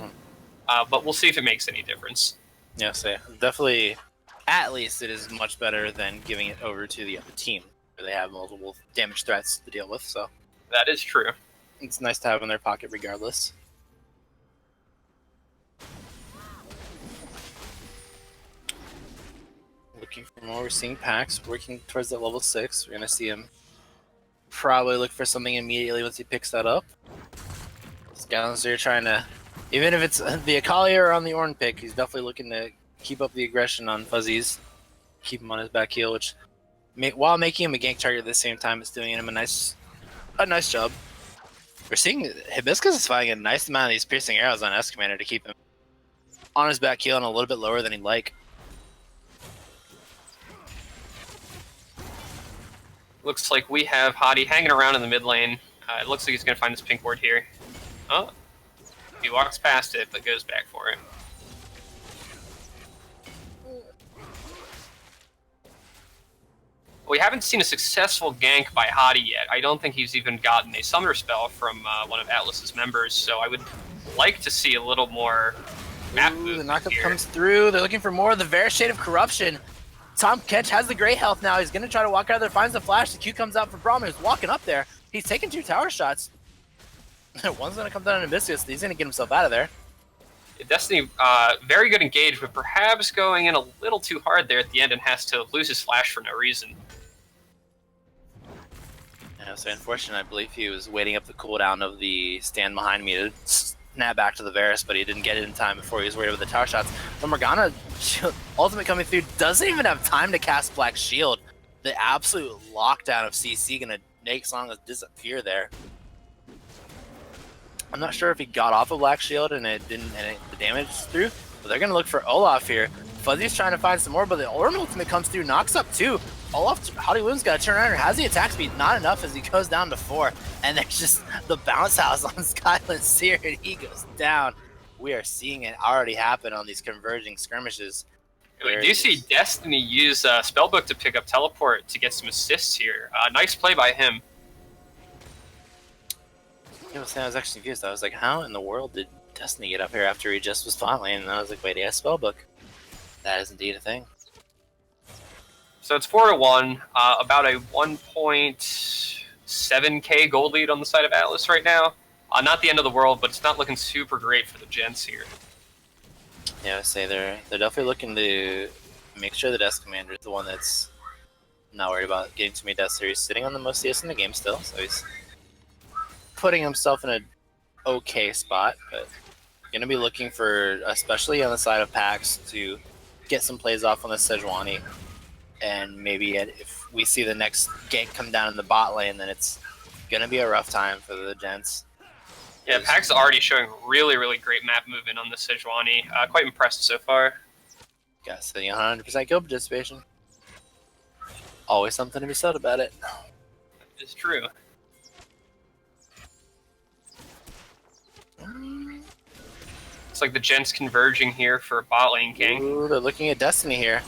But we'll see if it makes any difference. Yeah, so definitely, at least it is much better than giving it over to the other team, where they have multiple damage threats to deal with, so. That is true. It's nice to have in their pocket regardless. Looking for more, we're seeing Pax working towards that level 6. We're going to see him probably look for something immediately once he picks that up. Skylancer trying to, even if it's the Akali or on the Ornn pick, he's definitely looking to keep up the aggression on Fuzzies. Keep him on his back heel, which, while making him a gank target at the same time, it's doing him a nice job. We're seeing Hibiscus is finding a nice amount of these piercing arrows on Escamander to keep him on his back heel and a little bit lower than he'd like. Looks like we have Hottie hanging around in the mid lane. It looks like he's going to find this pink ward here. Oh, he walks past it, but goes back for it. We haven't seen a successful gank by Hottie yet. I don't think he's even gotten a Summoner Spell from one of Atlas's members, so I would like to see a little more map movement. The knockup comes through. They're looking for more of the Varus Shade of Corruption. Tom Kench has the great health now. He's going to try to walk out there, finds the flash. The Q comes out for Brahman, who's walking up there. He's taking 2 tower shots. One's going to come down on Hibiscus. He's going to get himself out of there. Destiny, very good engage, but perhaps going in a little too hard there at the end and has to lose his flash for no reason. Yeah, so unfortunate, I believe he was waiting up the cooldown of the stand behind me to snap back to the Varus, but he didn't get it in time before he was worried about the tower shots. The Morgana ultimate coming through doesn't even have time to cast Black Shield. The absolute lockdown of CC gonna make Songless disappear there. I'm not sure if he got off of Black Shield and it didn't, and the damage is through, but they're gonna look for Olaf here. Fuzzy's trying to find some more, but the Ornn ultimate comes through, knocks up 2. Olaf, Hottie Williams got to turn around, has the attack speed, not enough as he goes down to 4, and there's just the bounce house on Skyland Seer, and he goes down. We are seeing it already happen on these converging skirmishes. We do see Destiny use Spellbook to pick up Teleport to get some assists here. Nice play by him. I was actually confused. I was like, how in the world did Destiny get up here after he just was bot lane? And I was like, wait, he has Spellbook. That is indeed a thing. So it's 4-1, about a 1.7k gold lead on the side of Atlas right now. Not the end of the world, but it's not looking super great for the Gentz here. Yeah, I say they're definitely looking to make sure the Death Commander is the one that's not worried about getting too many deaths here. He's sitting on the most CS in the game still, so he's putting himself in an okay spot, but going to be looking for, especially on the side of Pax, to get some plays off on the Sejuani. And maybe if we see the next gank come down in the bot lane, then it's going to be a rough time for the Gents. Yeah, Pax is already showing really, really great map movement on the Sejuani. Quite impressed so far. Got sitting 100% kill participation. Always something to be said about it. It's true. It's like the Gents converging here for a bot lane gank. Ooh, they're looking at Destiny here.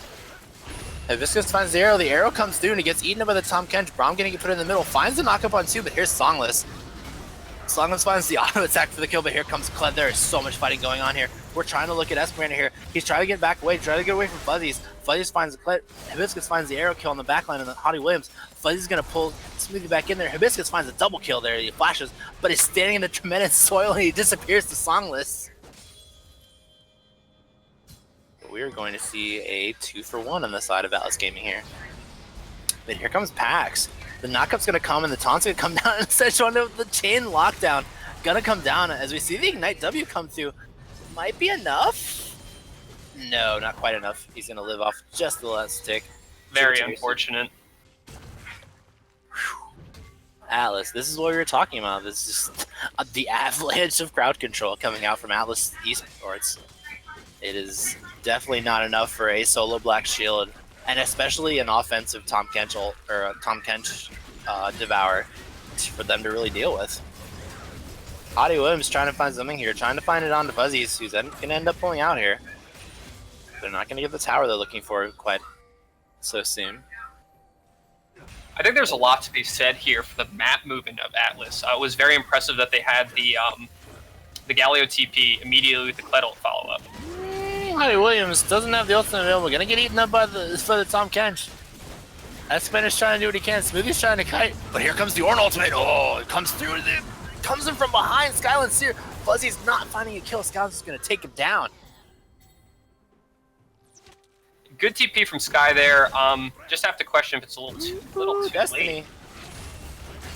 Hibiscus finds the arrow comes through and he gets eaten up by the Tom Kench. Braum getting put in the middle, finds the knockup on 2, but here's Songless. Songless finds the auto attack for the kill, but here comes Kled. There is so much fighting going on here. We're trying to look at Escamander here. He's trying to get back away, trying to get away from Fuzzies. Fuzzies finds the Kled. Hibiscus finds the arrow kill on the backline and then Hottie Williams. Fuzzy's gonna pull Smoothie back in there. Hibiscus finds a double kill there. He flashes, but he's standing in the tremendous soil and he disappears to Songless. We are going to see a 2-for-1 on the side of Atlas Gaming here. But here comes Pax. The knockup's going to come and the taunt's going to come down and Sejuani the chain lockdown. Gonna come down as we see the Ignite W come through. Might be enough? No, not quite enough. He's going to live off just the last tick. Very unfortunate. Atlas, this is what we were talking about. This is the avalanche of crowd control coming out from Atlas Esports. It is definitely not enough for a solo Black Shield, and especially an offensive Tom Kench Devour for them to really deal with. Hottie Williams trying to find something here, trying to find it onto Fuzzies, who's going to end up pulling out here. They're not going to get the tower they're looking for quite so soon. I think there's a lot to be said here for the map movement of Atlas. It was very impressive that they had the Galio TP immediately with the Kled ult follow-up. Hottie Williams doesn't have the ultimate available. Gonna get eaten up by the Tom Kench. Escamanor's trying to do what he can. Smoothie's trying to kite, but here comes the Ornn ultimate. Oh, it comes through. It comes in from behind. Skyland Seer. Fuzzy's not finding a kill. Skyland's just gonna take him down. Good TP from Sky there. Just have to question if it's a little too Destiny late.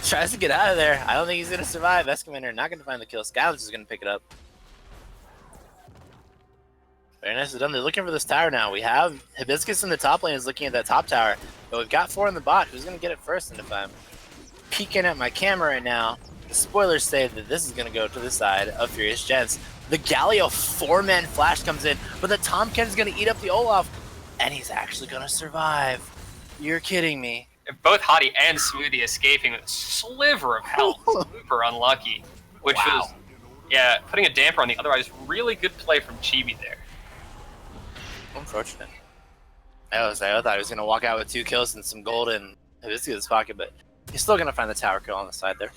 Tries to get out of there. I don't think he's gonna survive. Escamander not gonna find the kill. Skyland's just gonna pick it up. Very nicely done. They're looking for this tower now. We have Hibiscus in the top lane is looking at that top tower, but we've got 4 in the bot. Who's gonna get it first? And if I'm peeking at my camera right now, the spoilers say that this is gonna go to the side of Furious Gents. The Galio 4-man flash comes in, but the Tom Kench is gonna eat up the Olaf, and he's actually gonna survive. You're kidding me. If both Hottie and Smoothie escaping with a sliver of health, super unlucky. Which was, yeah, putting a damper on the otherwise really good play from Chibi there. Unfortunate. I thought he was going to walk out with 2 kills and some gold in his pocket, but he's still going to find the tower kill on the side there.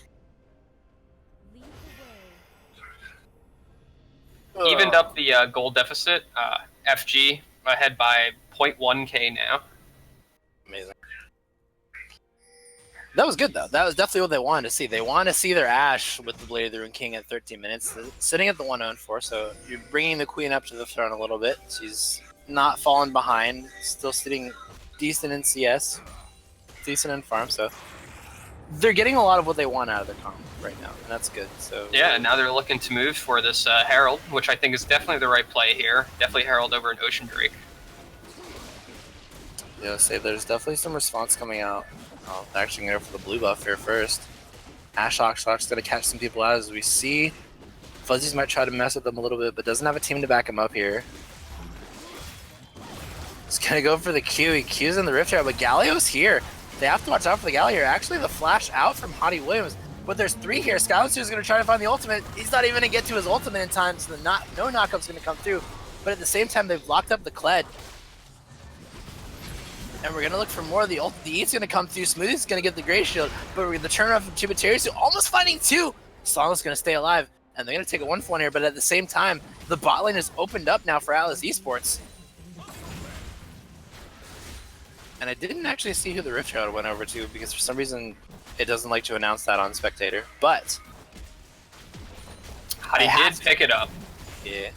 Evened up the gold deficit. FG ahead by 0.1k now. Amazing. That was good, though. That was definitely what they wanted to see. They want to see their Ashe with the Blade of the Rune King at 13 minutes, sitting at the 104, so you're bringing the Queen up to the throne a little bit. She's not falling behind, still sitting decent in CS, decent in farm, so they're getting a lot of what they want out of their comp right now, and that's good. So yeah, and now they're looking to move for this Herald, which I think is definitely the right play here. Definitely Herald over an Ocean Drake. Yeah, say there's definitely some response coming out. They're actually going to go for the blue buff here first. Shock's going to catch some people out as we see. Fuzzies might try to mess with them a little bit, but doesn't have a team to back him up here. He's going to go for the Q. He Q's in the Rift Herald, but Galio's here. They have to watch out for the Galio here. Actually, the flash out from Hottie Williams, but there's 3 here. Skylancer is going to try to find the ultimate. He's not even going to get to his ultimate in time, so no knockup's going to come through. But at the same time, they've locked up the Kled. And we're going to look for more of the ult. The E's going to come through. Smoothie's going to get the Grey Shield. But we're going to turn around from Chibiterisu, almost finding 2. Song's going to stay alive. And they're going to take a 1-for-1 here. But at the same time, the bot lane is opened up now for Atlas Esports. And I didn't actually see who the Rift Herald went over to, because for some reason it doesn't like to announce that on Spectator. But Hottie did pick it up. Yeah.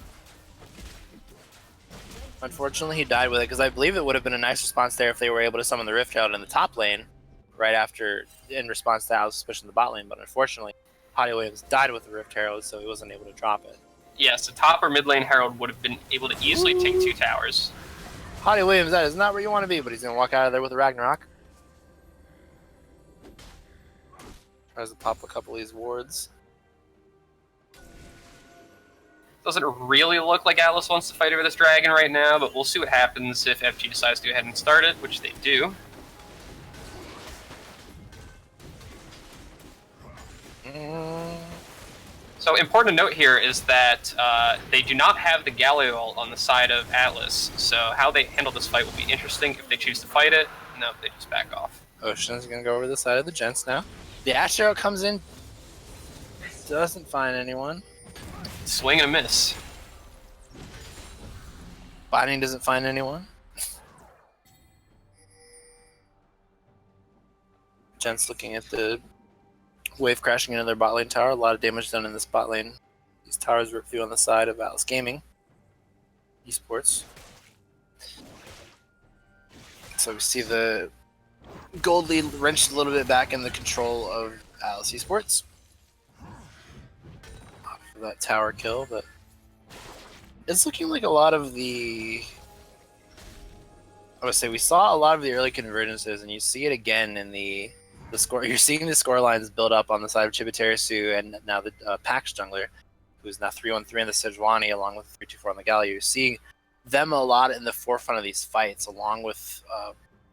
Unfortunately, he died with it, because I believe it would have been a nice response there if they were able to summon the Rift Herald in the top lane right after, in response to Alice pushing the bot lane. But unfortunately, Hottie Williams died with the Rift Herald, so he wasn't able to drop it. Yes, the top or mid lane Herald would have been able to easily take 2 towers. Hottie Williams, that is not where you want to be, but he's going to walk out of there with a Ragnarok. Tries to pop a couple of these wards. Doesn't really look like Atlas wants to fight over this dragon right now, but we'll see what happens if FG decides to go ahead and start it, which they do. So important to note here is that they do not have the Galio ult on the side of Atlas, so how they handle this fight will be interesting. If they choose to fight it, no, they just back off. Ocean's going to go over the side of the Gentz now. The Ashe Arrow comes in, doesn't find anyone. Swing and a miss. Botting doesn't find anyone. Gent's looking at the wave crashing into their bot lane tower. A lot of damage done in this bot lane. These towers rip through on the side of Atlas Gaming Esports. So we see the gold lead wrenched a little bit back in the control of Atlas Esports. For that tower kill, but it's looking like a lot of the... I would say we saw a lot of the early convergences, and you see it again in the score. You're seeing the score lines build up on the side of Chibiterisu and now the Pax jungler, who's now 3-1-3 on the Sejuani along with 3-2-4 on the Galio. You're seeing them a lot in the forefront of these fights, along with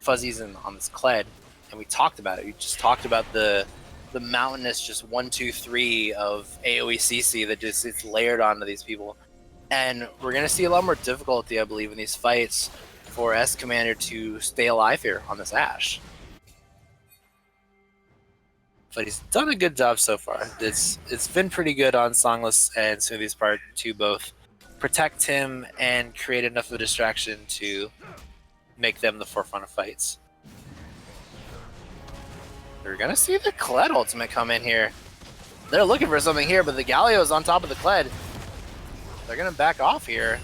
Fuzzies on this Kled. And we talked about it. We just talked about the mountainous just 1-2-3 of AoE CC that just it's layered onto these people. And we're going to see a lot more difficulty, I believe, in these fights for S Commander to stay alive here on this Ashe. But he's done a good job so far. It's been pretty good on Songless and Smoothie's part to both protect him and create enough of a distraction to make them the forefront of fights. We're gonna see the Kled ultimate come in here. They're looking for something here, but the Galio's on top of the Kled. They're gonna back off here.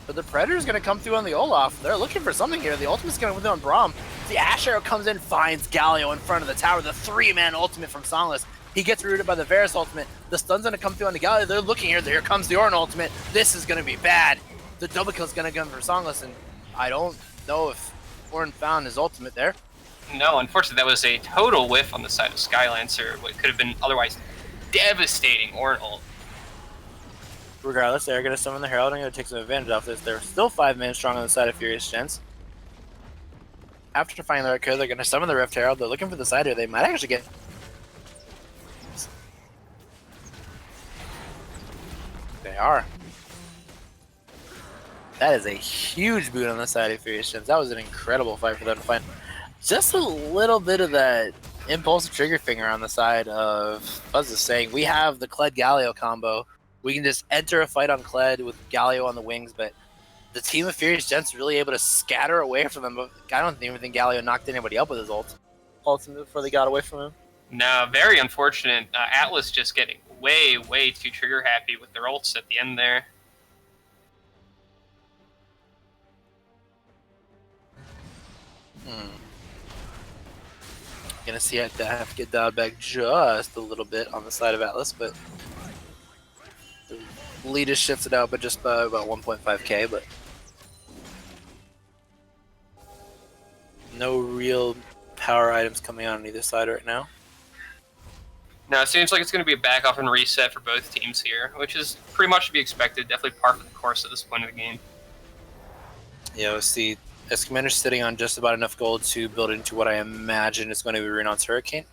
But the Predator's gonna come through on the Olaf. They're looking for something here. The ultimate's gonna come through on Braum. The Ashe Arrow comes in, finds Galio in front of the tower. The 3-man ultimate from Songless. He gets rooted by the Varus ultimate. The stun's gonna come through on the Galio. They're looking here. Here comes the Ornn ultimate. This is gonna be bad. The double kill's gonna come for Songless, and I don't know if Ornn found his ultimate there. No, unfortunately, that was a total whiff on the side of Skylancer. What could have been otherwise devastating Ornn ult. Regardless, they're going to summon the Herald and going to take some advantage off this. They're still 5 men strong on the side of Furious Gentz. After finding the right code, they're going to summon the Rift Herald. They're looking for the side here. They might actually get... They are. That is a huge boon on the side of Furious Gentz. That was an incredible fight for them to find just a little bit of that impulsive trigger finger on the side of Fuzz is saying, we have the Kled Galio combo. We can just enter a fight on Kled with Galio on the wings, but the team of Furious Gentz really able to scatter away from them. But I don't even think Galio knocked anybody up with his ultimate before they got away from him. No, very unfortunate. Atlas just getting way, way too trigger happy with their ults at the end there. Gonna see I have to get dialed back just a little bit on the side of Atlas, but the lead is shifted out, but just by about 1.5k. But no real power items coming out on either side right now. No, it seems like it's going to be a back off and reset for both teams here, which is pretty much to be expected. Definitely par for the course at this point of the game. Yeah, we'll see. S Commander's sitting on just about enough gold to build into what I imagine is going to be Renon's Hurricane.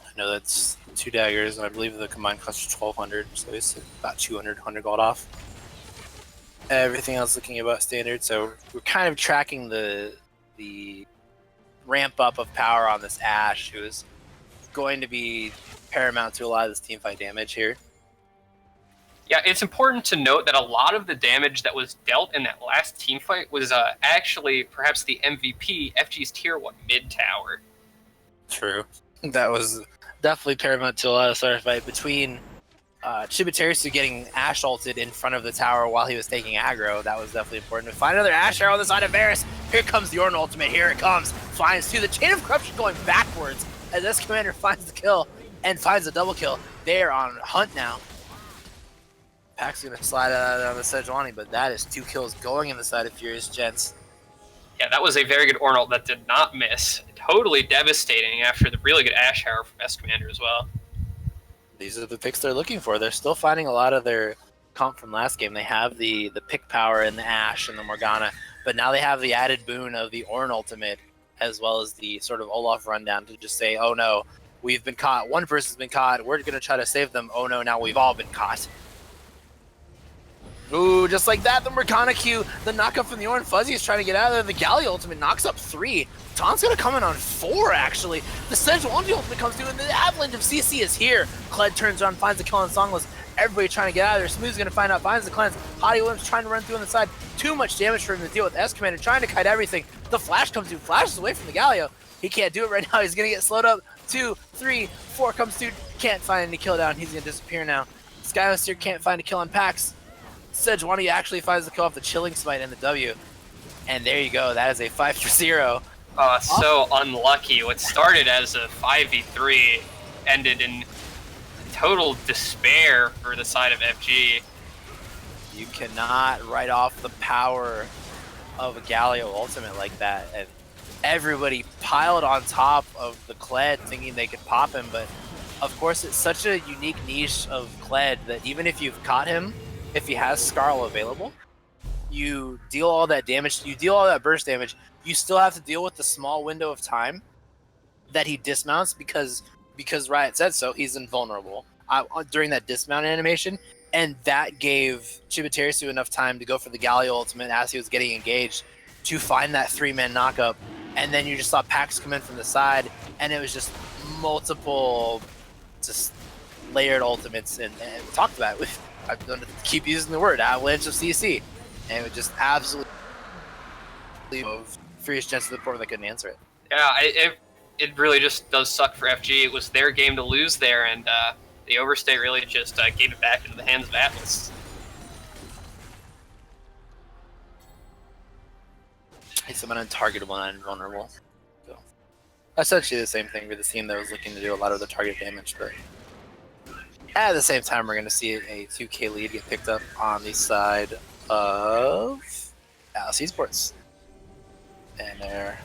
I know that's 2 daggers, and I believe the combined cost is 1,200, so he's about 100 gold off. Everything else looking about standard, so we're kind of tracking the ramp up of power on this Ashe, who is going to be paramount to a lot of this teamfight damage here. Yeah, it's important to note that a lot of the damage that was dealt in that last teamfight was actually perhaps the MVP, FG's tier 1 mid tower. True. That was definitely paramount to a lot of starter fight between Chibiterisu getting Ashe ulted in front of the tower while he was taking aggro. That was definitely important. To find another Ashe arrow on the side of Varus. Here comes the Ornn ultimate. Here it comes. Finds to the Chain of Corruption going backwards as this commander finds the kill and finds a double kill. They're on hunt now. Pack's gonna slide out on the Sejuani, but that is 2 kills going in the side of Furious Gentz. Yeah, that was a very good Ornn ult that did not miss. Totally devastating after the really good Ashe arrow from S Commander as well. These are the picks they're looking for. They're still finding a lot of their comp from last game. They have the pick power in the Ashe and the Morgana, but now they have the added boon of the Ornn ultimate, as well as the sort of Olaf rundown to just say, oh no, we've been caught. One person's been caught. We're gonna try to save them. Oh no, now we've all been caught. Ooh, just like that, the Morgana Q, the knockup from the Ornn. Fuzzy is trying to get out of there. The Galio ultimate knocks up 3. Taunt's gonna come in on 4, actually. The Sejuani ultimate comes through, and the avalanche of CC is here. Kled turns around, finds the kill on Songless. Everybody trying to get out of there. Smooth's gonna find out, finds the cleanse. Hottie Williams trying to run through on the side. Too much damage for him to deal with. S Commander trying to kite everything. The Flash comes through, flashes away from the Galio. He can't do it right now. He's gonna get slowed up. 2, 3, 4 comes through. Can't find any kill down. He's gonna disappear now. Skymaster can't find a kill on Pax. Sejuani actually finds the kill off the Chilling Smite and the W. And there you go. That is a 5-0. So unlucky. What started as a 5v3 ended in total despair for the side of FG. You cannot write off the power of a Galio ultimate like that. And everybody piled on top of the Kled thinking they could pop him, but of course it's such a unique niche of Kled that even if you've caught him, if he has Skarl available, you deal all that damage, you deal all that burst damage, you still have to deal with the small window of time that he dismounts because Riot said so. He's invulnerable during that dismount animation, and that gave Chibiterisu enough time to go for the Galio ultimate as he was getting engaged to find that 3-man knockup, and then you just saw Pax come in from the side, and it was just multiple just layered ultimates, and we talked about it. I'm going to keep using the word avalanche of CC, and it was just absolutely of Furious Gentz to the point where they couldn't answer it. Yeah, it really just does suck for FG. It was their game to lose there, and the overstay really just gave it back into the hands of Atlas. It's an untargetable and invulnerable. So, essentially the same thing for the team that was looking to do a lot of the target damage, but at the same time, we're going to see a 2k lead get picked up on the side of Atlas Esports. And they're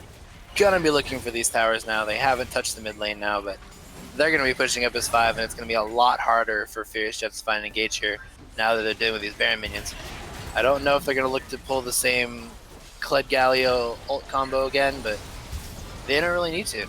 going to be looking for these towers now. They haven't touched the mid lane now, but they're going to be pushing up as 5, and it's going to be a lot harder for Furious Gentz to find an engage here now that they're dealing with these Baron minions. I don't know if they're going to look to pull the same Kled Galio ult combo again, but they don't really need to.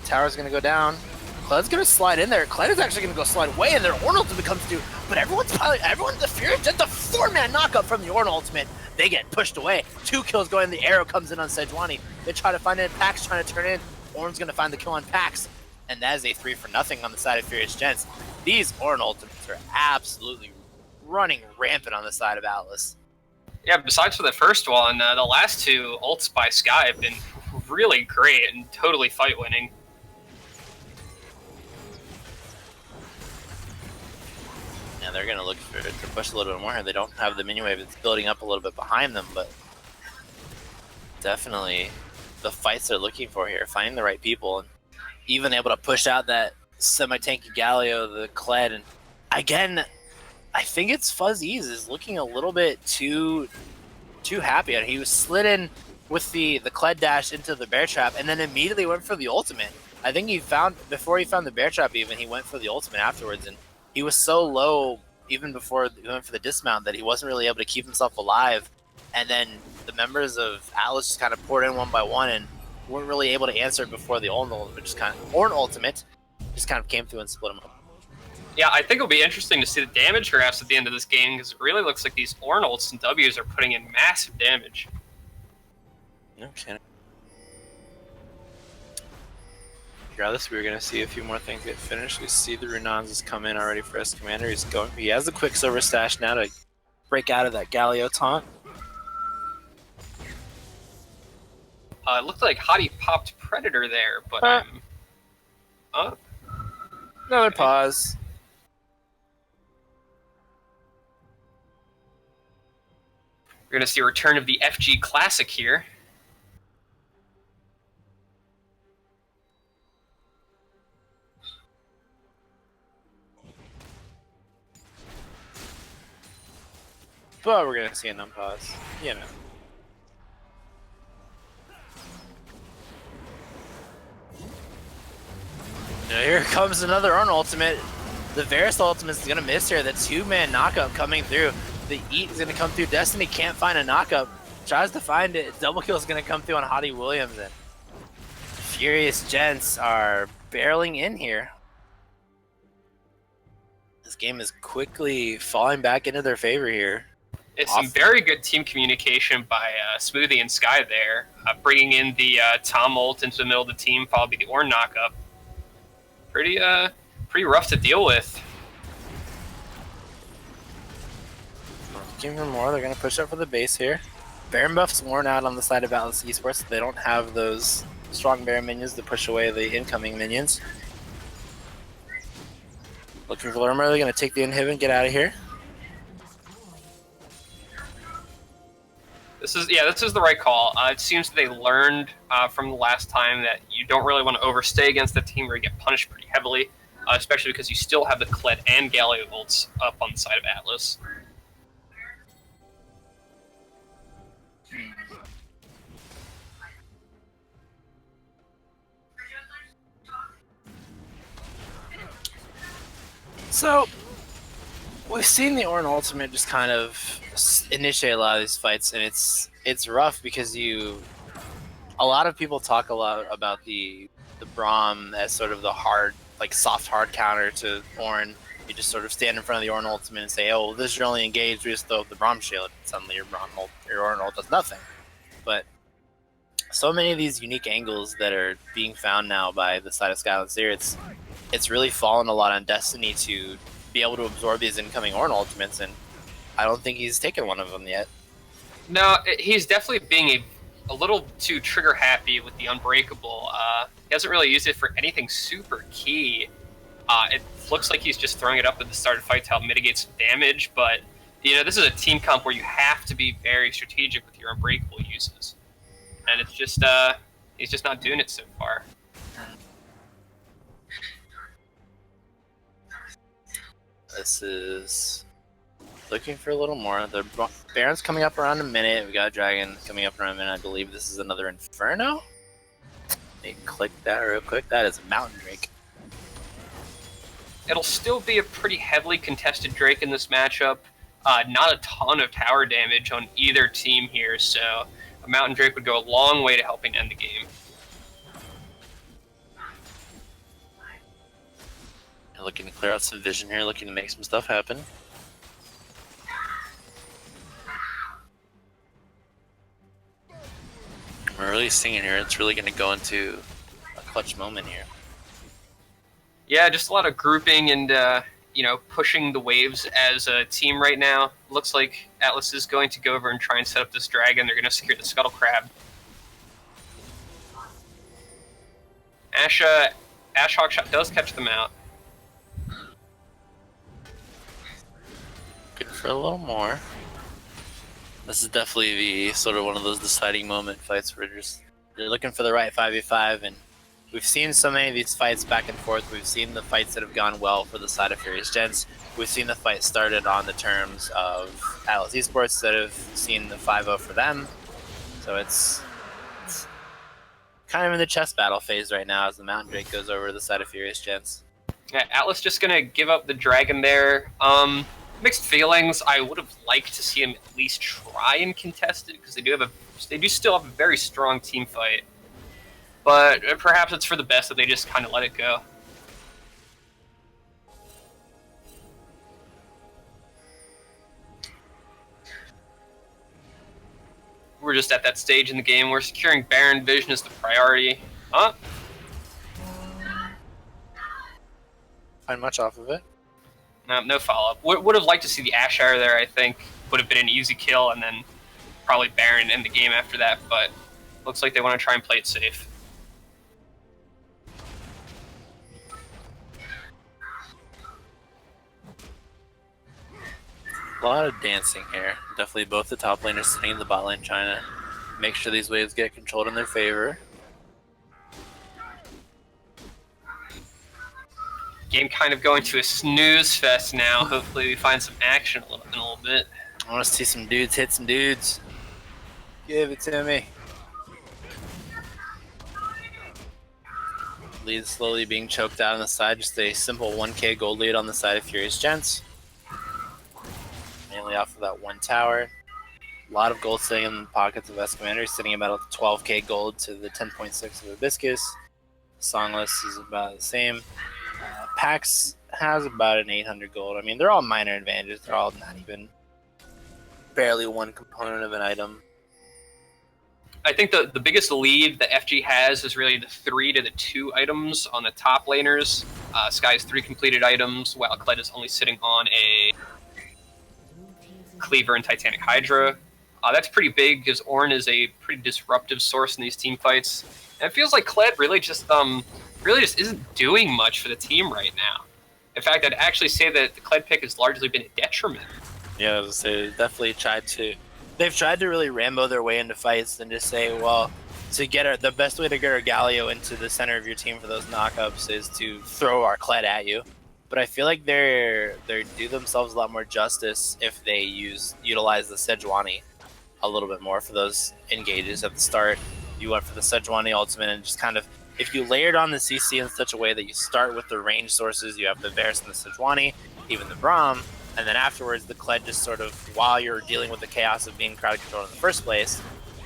Tower's going to go down. Kled's gonna slide in there. Kled is actually gonna go slide away, and their Ornn ultimate comes through. But everyone's piling. Everyone's the Furious Gentz. 4-man knockup from the Ornn ultimate. They get pushed away. 2 kills going. The arrow comes in on Sejuani. They try to find it. Pax trying to turn in. Ornn's going to find the kill on Pax. And that is a 3 for nothing on the side of Furious Gentz. These Ornn ultimates are absolutely running rampant on the side of Atlas. Yeah, besides for the first one, the last 2 ults by Sky have been really great and totally fight-winning. Yeah, they're going to look to push a little bit more here. They don't have the minion wave. It's building up a little bit behind them, but definitely the fights they're looking for here, finding the right people, and even able to push out that semi-tanky Galio, the Kled. And again, I think it's Fuzzies is looking a little bit too happy. He was slid in with the Kled dash into the bear trap and then immediately went for the ultimate. I think before he found the bear trap even, he went for the ultimate afterwards, and he was so low even before he went for the dismount that he wasn't really able to keep himself alive. And then the members of Atlas just kind of poured in one by one and weren't really able to answer before the Ornn ultimate just kind of came through and split him up. Yeah, I think it'll be interesting to see the damage graphs at the end of this game, because it really looks like these Ornn ults and Ws are putting in massive damage. Okay. Regardless, we're going to see a few more things get finished. We see the Runans has come in already for S Commander. He has the Quicksilver stash now to break out of that Galio taunt. It looked like Hottie popped Predator there, but Another pause. We're going to see a return of the FG Classic here. But we're going to see an unpause. You know. Now here comes another Ornn ultimate. The Varus ultimate is going to miss here. The 2-man knockup coming through. The Eat is going to come through. Destiny can't find a knockup. Tries to find it. Double kill is going to come through on Hottie Williams. And Furious Gents are barreling in here. This game is quickly falling back into their favor here. It's some very good team communication by Smoothie and Sky there. Bringing in the Tom ult into the middle of the team, followed by the Ornn knockup. Pretty rough to deal with. Looking for more. They're going to push up for the base here. Baron buff's worn out on the side of Atlas Esports. So they don't have those strong Baron minions to push away the incoming minions. Looking for Lurmer. They're going to take the inhib and get out of here. This is the right call. It seems they learned from the last time that you don't really want to overstay against the team or you get punished pretty heavily, especially because you still have the Kled and Galio ults up on the side of Atlas. So, we've seen the Ornn ultimate just kind of initiate a lot of these fights, and it's rough because a lot of people talk a lot about the Braum as sort of the hard, like soft hard counter to Ornn. You just sort of stand in front of the Ornn ultimate and say, oh, well, this is your only engaged, we just throw up the Braum shield, and suddenly your Ornn ult does nothing. But so many of these unique angles that are being found now by the side of Skyland Seer, it's really fallen a lot on Destiny to be able to absorb these incoming Ornn ultimates, and I don't think he's taken one of them yet. No, he's definitely being a little too trigger happy with the Unbreakable. He hasn't really used it for anything super key. It looks like he's just throwing it up at the start of fight to help mitigate some damage, but this is a team comp where you have to be very strategic with your Unbreakable uses, and it's just he's just not doing it so far. This is looking for a little more. The Baron's coming up around a minute. We got Dragon coming up around a minute. I believe this is another Inferno. Let me click that real quick. That is a Mountain Drake. It'll still be a pretty heavily contested Drake in this matchup. Not a ton of tower damage on either team here, so a Mountain Drake would go a long way to helping end the game. Looking to clear out some vision here, looking to make some stuff happen. We're really seeing here. It's really going to go into a clutch moment here. Yeah, just a lot of grouping and pushing the waves as a team right now. Looks like Atlas is going to go over and try and set up this dragon. They're going to secure the Scuttle Crab. Ash Hawkshot does catch them out. Good for a little more. This is definitely the sort of one of those deciding moment fights where you're looking for the right 5v5, and we've seen so many of these fights back and forth. We've seen the fights that have gone well for the side of Furious Gents. We've seen the fight started on the terms of Atlas Esports that have seen the 5-0 for them. So it's kind of in the chess battle phase right now as the Mountain Drake goes over to the side of Furious Gents. Yeah, Atlas just going to give up the dragon there. Mixed feelings. I would have liked to see him at least try and contest it because they do still have a very strong team fight. But perhaps it's for the best that they just kind of let it go. We're just at that stage in the game where securing Baron Vision is the priority. Find much off of it. No follow-up. Would have liked to see the Ashire there, I think. Would have been an easy kill, and then probably Baron in the game after that, but looks like they want to try and play it safe. A lot of dancing here. Definitely both the top laners sitting in the bot lane trying to make sure these waves get controlled in their favor. Game kind of going to a snooze fest now. Hopefully we find some action in a little bit. I want to see some dudes hit some dudes. Give it to me. Lead slowly being choked out on the side. Just a simple 1k gold lead on the side of Furious Gents. Mainly off of that one tower. A lot of gold sitting in the pockets of Escamander, sitting about 12k gold to the 10.6 of Hibiscus. Songless is about the same. Pax has about an 800 gold. I mean, they're all minor advantages. They're all not even barely one component of an item. I think the biggest lead that FG has is really the 3 to the 2 items on the top laners. Sky's 3 completed items, while Kled is only sitting on a Cleaver and Titanic Hydra. That's pretty big because Ornn is a pretty disruptive source in these team fights. And it feels like Kled really just isn't doing much for the team right now. In fact, I'd actually say that the Kled pick has largely been a detriment. Yeah, I was gonna say, definitely they've tried to really Rambo their way into fights and just say, well, the best way to get our Galio into the center of your team for those knockups is to throw our Kled at you. But I feel like they do themselves a lot more justice if they utilize the Sejuani a little bit more for those engages at the start. You went for the Sejuani ultimate and just kind of, if you layered on the CC in such a way that you start with the range sources, you have the Varus and the Sejuani, even the Braum, and then afterwards the Kled just sort of, while you're dealing with the chaos of being crowd controlled in the first place,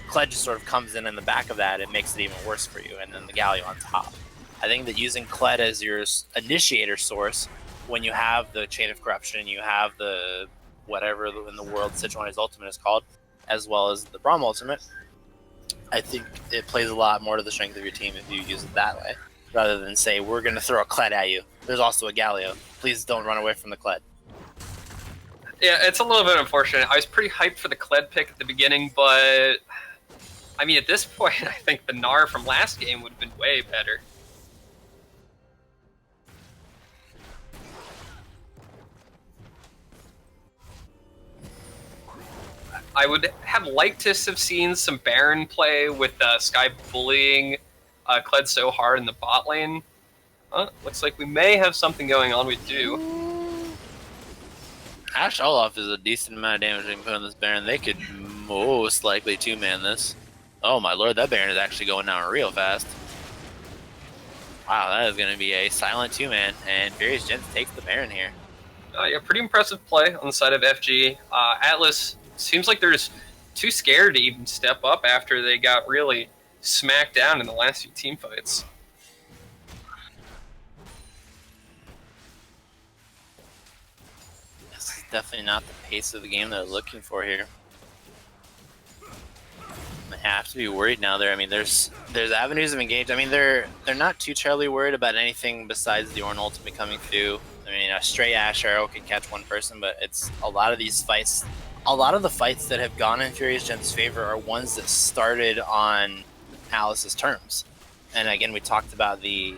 Kled just sort of comes in the back of that and makes it even worse for you, and then the Galio on top. I think that using Kled as your initiator source, when you have the Chain of Corruption, you have the whatever in the world Sejuani's ultimate is called, as well as the Braum ultimate, I think it plays a lot more to the strength of your team if you use it that way, rather than say, we're going to throw a Kled at you. There's also a Galio. Please don't run away from the Kled. Yeah, it's a little bit unfortunate. I was pretty hyped for the Kled pick at the beginning, but I mean, at this point, I think the Gnar from last game would have been way better. I would have liked to have seen some Baron play with Sky bullying Kled so hard in the bot lane. Looks like we may have something going on. We do. Ash Olaf is a decent amount of damage they can put on this Baron. They could most likely 2-man this. Oh my lord, that Baron is actually going down real fast. Wow, that is going to be a silent 2-man, and Furious Gents takes the Baron here. Yeah, pretty impressive play on the side of FG. Atlas seems like they're just too scared to even step up after they got really smacked down in the last few team fights. This is definitely not the pace of the game they're looking for here. have to be worried now. There, I mean, there's avenues of engage. I mean, they're not too terribly worried about anything besides the Ornn ultimate coming through. I mean, a stray Ash arrow can catch one person, but it's a lot of these fights. A lot of the fights that have gone in Furious Gent's favor are ones that started on Alice's terms. And again, we talked about the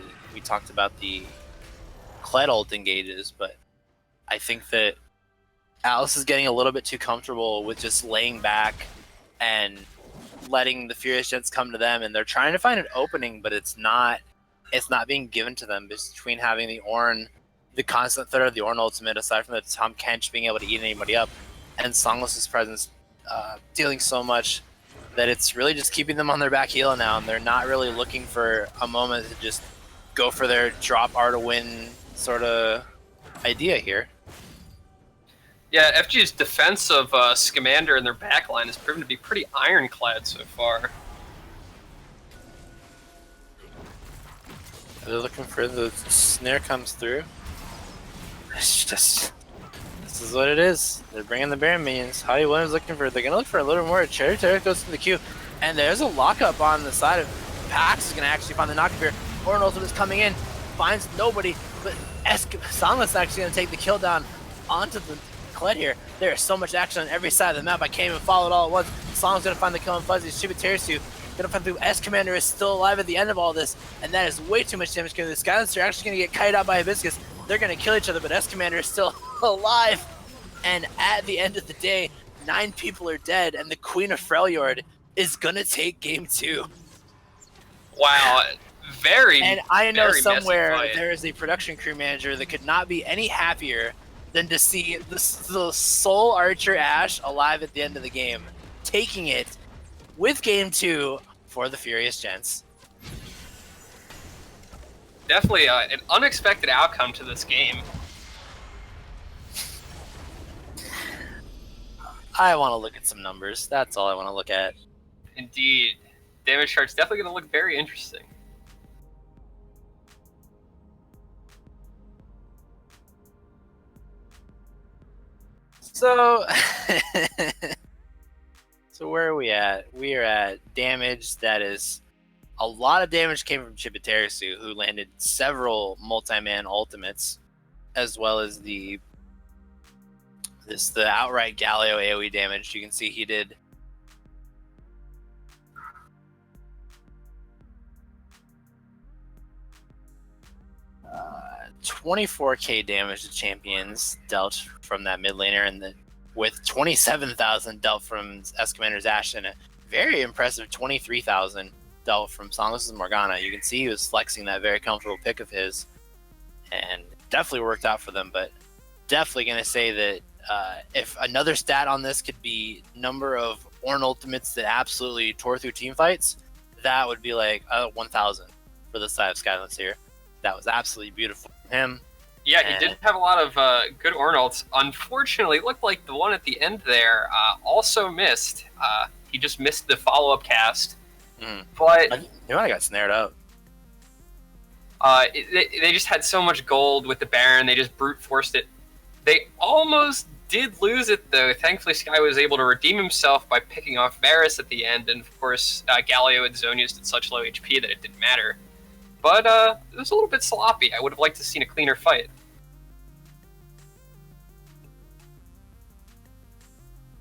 Kled ult engages, but I think that Alice is getting a little bit too comfortable with just laying back and letting the Furious Gents come to them, and they're trying to find an opening, but it's not being given to them between having the Ornn, the constant threat of the Ornn ultimate, aside from the Tahm Kench being able to eat anybody up, and Songless's presence dealing so much that it's really just keeping them on their back heel now, and they're not really looking for a moment to just go for their drop R to win sort of idea here. Yeah, FG's defense of Scamander and their backline has proven to be pretty ironclad so far. They're looking for the snare comes through. It's just, this is what it is. They're bringing the Baron minions. Hottie Williams looking for, they're going to look for a little more. Cherry goes to the queue, and there's a lockup on the side of Pax is going to actually find the knockup here. Ornn ultimate's coming in, finds nobody, but Songless actually going to take the kill down onto the Kled here. There is so much action on every side of the map. I can't even follow it all at once. Song's going to find the kill on Fuzzy. Shibitarisu going to find through. S-Commander is still alive at the end of all this, and that is way too much damage because the Skylancer are actually going to get kited out by Hibiscus. They're going to kill each other, but S-Commander is still alive. And at the end of the day, 9 people are dead, and the Queen of Freljord is going to take game 2. Wow. Very, and I know very somewhere there is a production crew manager that could not be any happier than to see the sole Archer Ash alive at the end of the game, taking it with game 2 for the Furious Gents. Definitely an unexpected outcome to this game. I want to look at some numbers. That's all I want to look at. Indeed. Damage chart's definitely going to look very interesting. So, so where are we at? We are at damage that is, a lot of damage came from Shibitarisu, who landed several multi-man ultimates, as well as the outright Galio AoE damage. You can see he did 24k damage to champions dealt from that mid laner, and with 27,000 dealt from S-Commander's Ashe, and a very impressive 23,000 dealt from Songless's Morgana. You can see he was flexing that very comfortable pick of his, and definitely worked out for them. But definitely going to say that if another stat on this could be number of Ornn ultimates that absolutely tore through team fights, that would be like 1,000 for the side of Skylands here. That was absolutely beautiful from him. Yeah, he did have a lot of good Ornn ults. Unfortunately, it looked like the one at the end there also missed. He just missed the follow-up cast. But he might have got snared up. They just had so much gold with the Baron, they just brute forced it. They almost did lose it, though. Thankfully, Sky was able to redeem himself by picking off Varus at the end, and of course, Galio and Zhonya's at such low HP that it didn't matter. But it was a little bit sloppy. I would have liked to have seen a cleaner fight.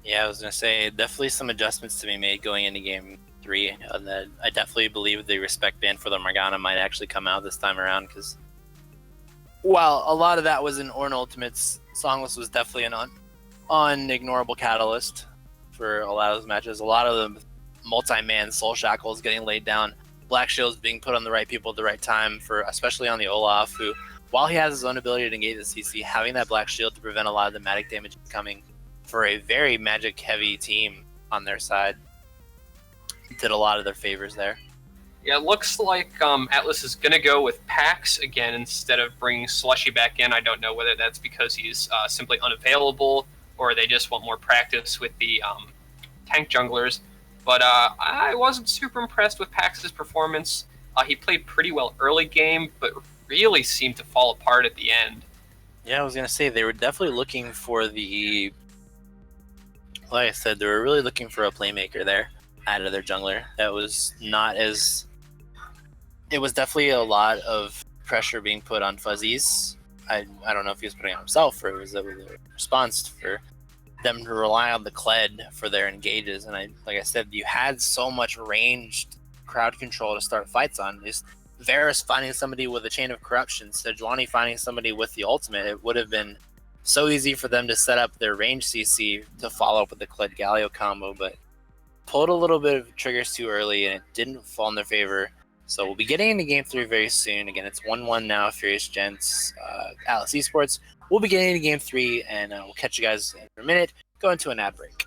Yeah, I was going to say, definitely some adjustments to be made going into Game 3. And that I definitely believe the respect ban for the Morgana might actually come out this time around, because while a lot of that was in Ornn Ultimates, Songless was definitely an unignorable catalyst for a lot of those matches. A lot of the multi-man soul shackles getting laid down, Black Shields being put on the right people at the right time, for especially on the Olaf, who, while he has his own ability to engage the CC, having that Black Shield to prevent a lot of the magic damage coming for a very magic-heavy team on their side did a lot of their favors there. Yeah, it looks like Atlas is going to go with Pax again instead of bringing Slushy back in. I don't know whether that's because he's simply unavailable or they just want more practice with the tank junglers. But I wasn't super impressed with Pax's performance. He played pretty well early game, but really seemed to fall apart at the end. Yeah, I was going to say, they were definitely looking for the... Like I said, they were really looking for a playmaker there. out of their jungler. That was not as... It was definitely a lot of pressure being put on Fuzzies. I don't know if he was putting it on himself or it was a response for them to rely on the Kled for their engages. And like I said, you had so much ranged crowd control to start fights on. Just Varus finding somebody with a Chain of Corruption, Sejuani finding somebody with the ultimate. It would have been so easy for them to set up their range CC to follow up with the Kled Galio combo, but pulled a little bit of triggers too early and it didn't fall in their favor. So we'll be getting into Game 3 very soon. Again, it's 1-1 now, Furious Gentz, Atlas Esports. We'll be getting into Game 3, and we'll catch you guys in a minute. Go into an ad break.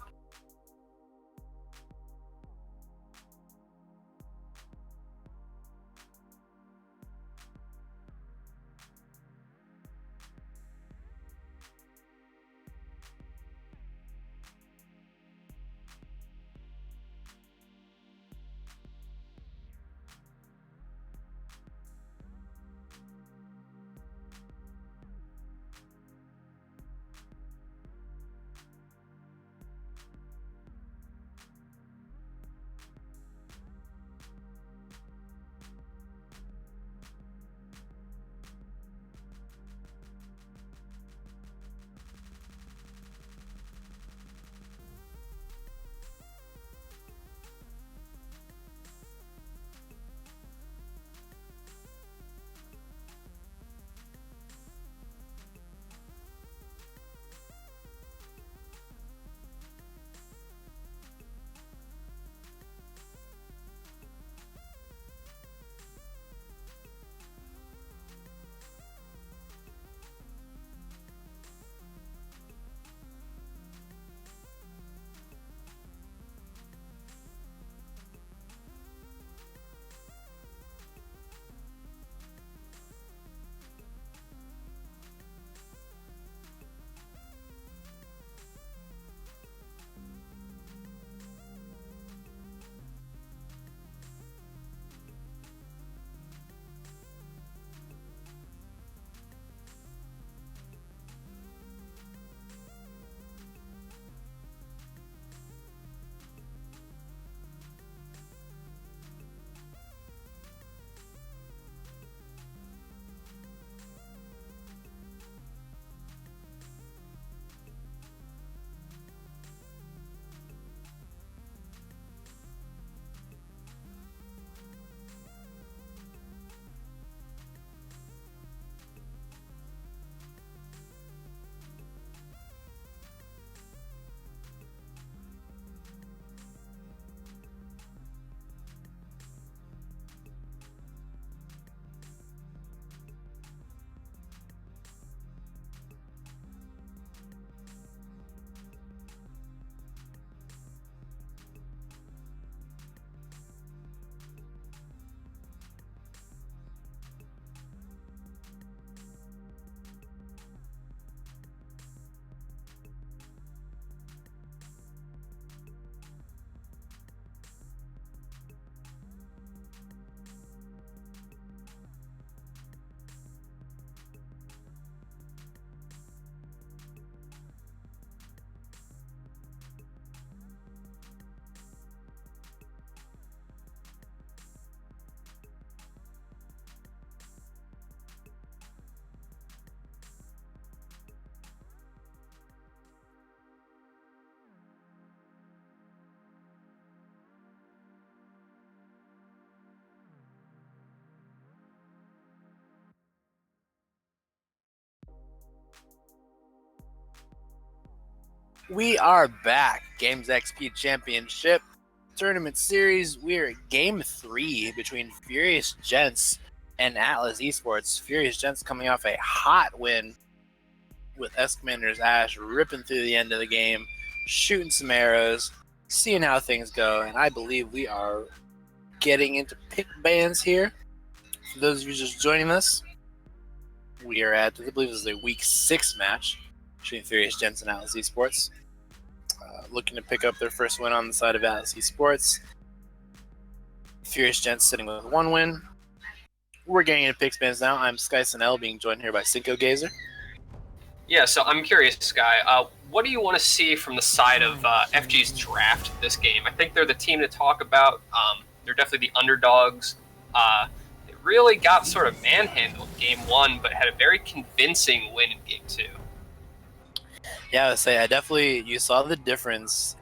We are back. Games XP Championship Tournament Series. We're at Game 3 between Furious Gentz and Atlas Esports. Furious Gentz coming off a hot win with S-Commander's Ash ripping through the end of the game, shooting some arrows, seeing how things go, and I believe we are getting into pick bands here. For those of you just joining us, we are at, I believe this is a Week 6 match between Furious Gentz and Atlas Esports. Looking to pick up their first win on the side of Atlas Esports. Furious Gentz sitting with 1 win. We're getting into pick bands now. I'm Sky Snell, being joined here by Cinco Gazer. Yeah, so I'm curious, Sky. what do you want to see from the side of FG's draft this game? I think they're the team to talk about. They're definitely the underdogs. They really got sort of manhandled game 1, but had a very convincing win in game 2. Yeah, I would say you saw the difference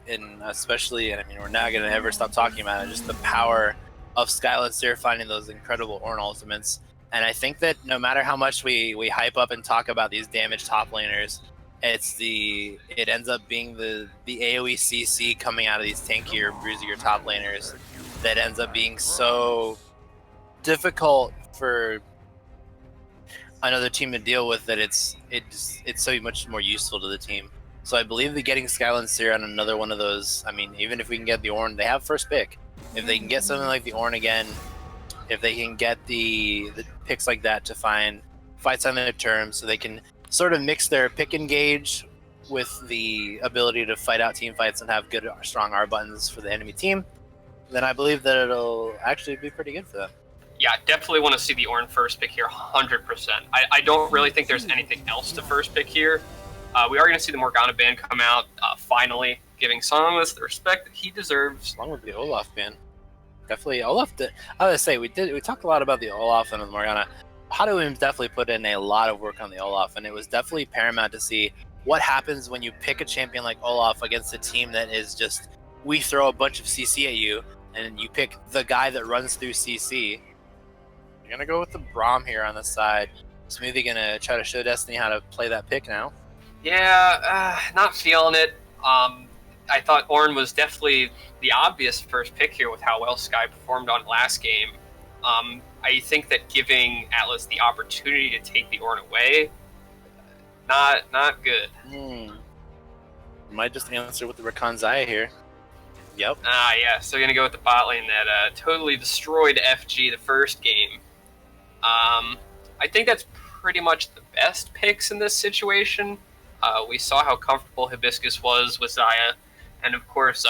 especially, and I mean, we're not going to ever stop talking about it, just the power of Skylancer finding those incredible Ornn ultimates. And I think that no matter how much we hype up and talk about these damaged top laners, it ends up being the AoE CC coming out of these tankier, bruisier top laners that ends up being so difficult for another team to deal with, that it's so much more useful to the team. So I believe that getting Skylancer on another one of those, I mean, even if we can get the Ornn, they have first pick. If they can get something like the Ornn again, if they can get the picks like that to find fights on their terms, so they can sort of mix their pick engage with the ability to fight out team fights and have good, strong R buttons for the enemy team, then I believe that it'll actually be pretty good for them. Yeah, definitely want to see the Ornn first pick here, 100%. I don't really think there's anything else to first pick here. We are going to see the Morgana ban come out, finally, giving Songless the respect that he deserves. Along with the Olaf ban. Definitely, Olaf did. I would say we talked a lot about the Olaf and the Morgana. Hadouim definitely put in a lot of work on the Olaf, and it was definitely paramount to see what happens when you pick a champion like Olaf against a team that is just, we throw a bunch of CC at you, and you pick the guy that runs through CC. You're going to go with the Braum here on the side. Smoothie going to try to show Destiny how to play that pick now. Yeah, not feeling it. I thought Ornn was definitely the obvious first pick here with how well Sky performed on last game. I think that giving Atlas the opportunity to take the Ornn away, not good. Might just answer with the Rakan Zaya here. Yep. Yeah, so going to go with the bot lane that totally destroyed FG the first game. I think that's pretty much the best picks in this situation. We saw how comfortable Hibiscus was with Zaya, and of course,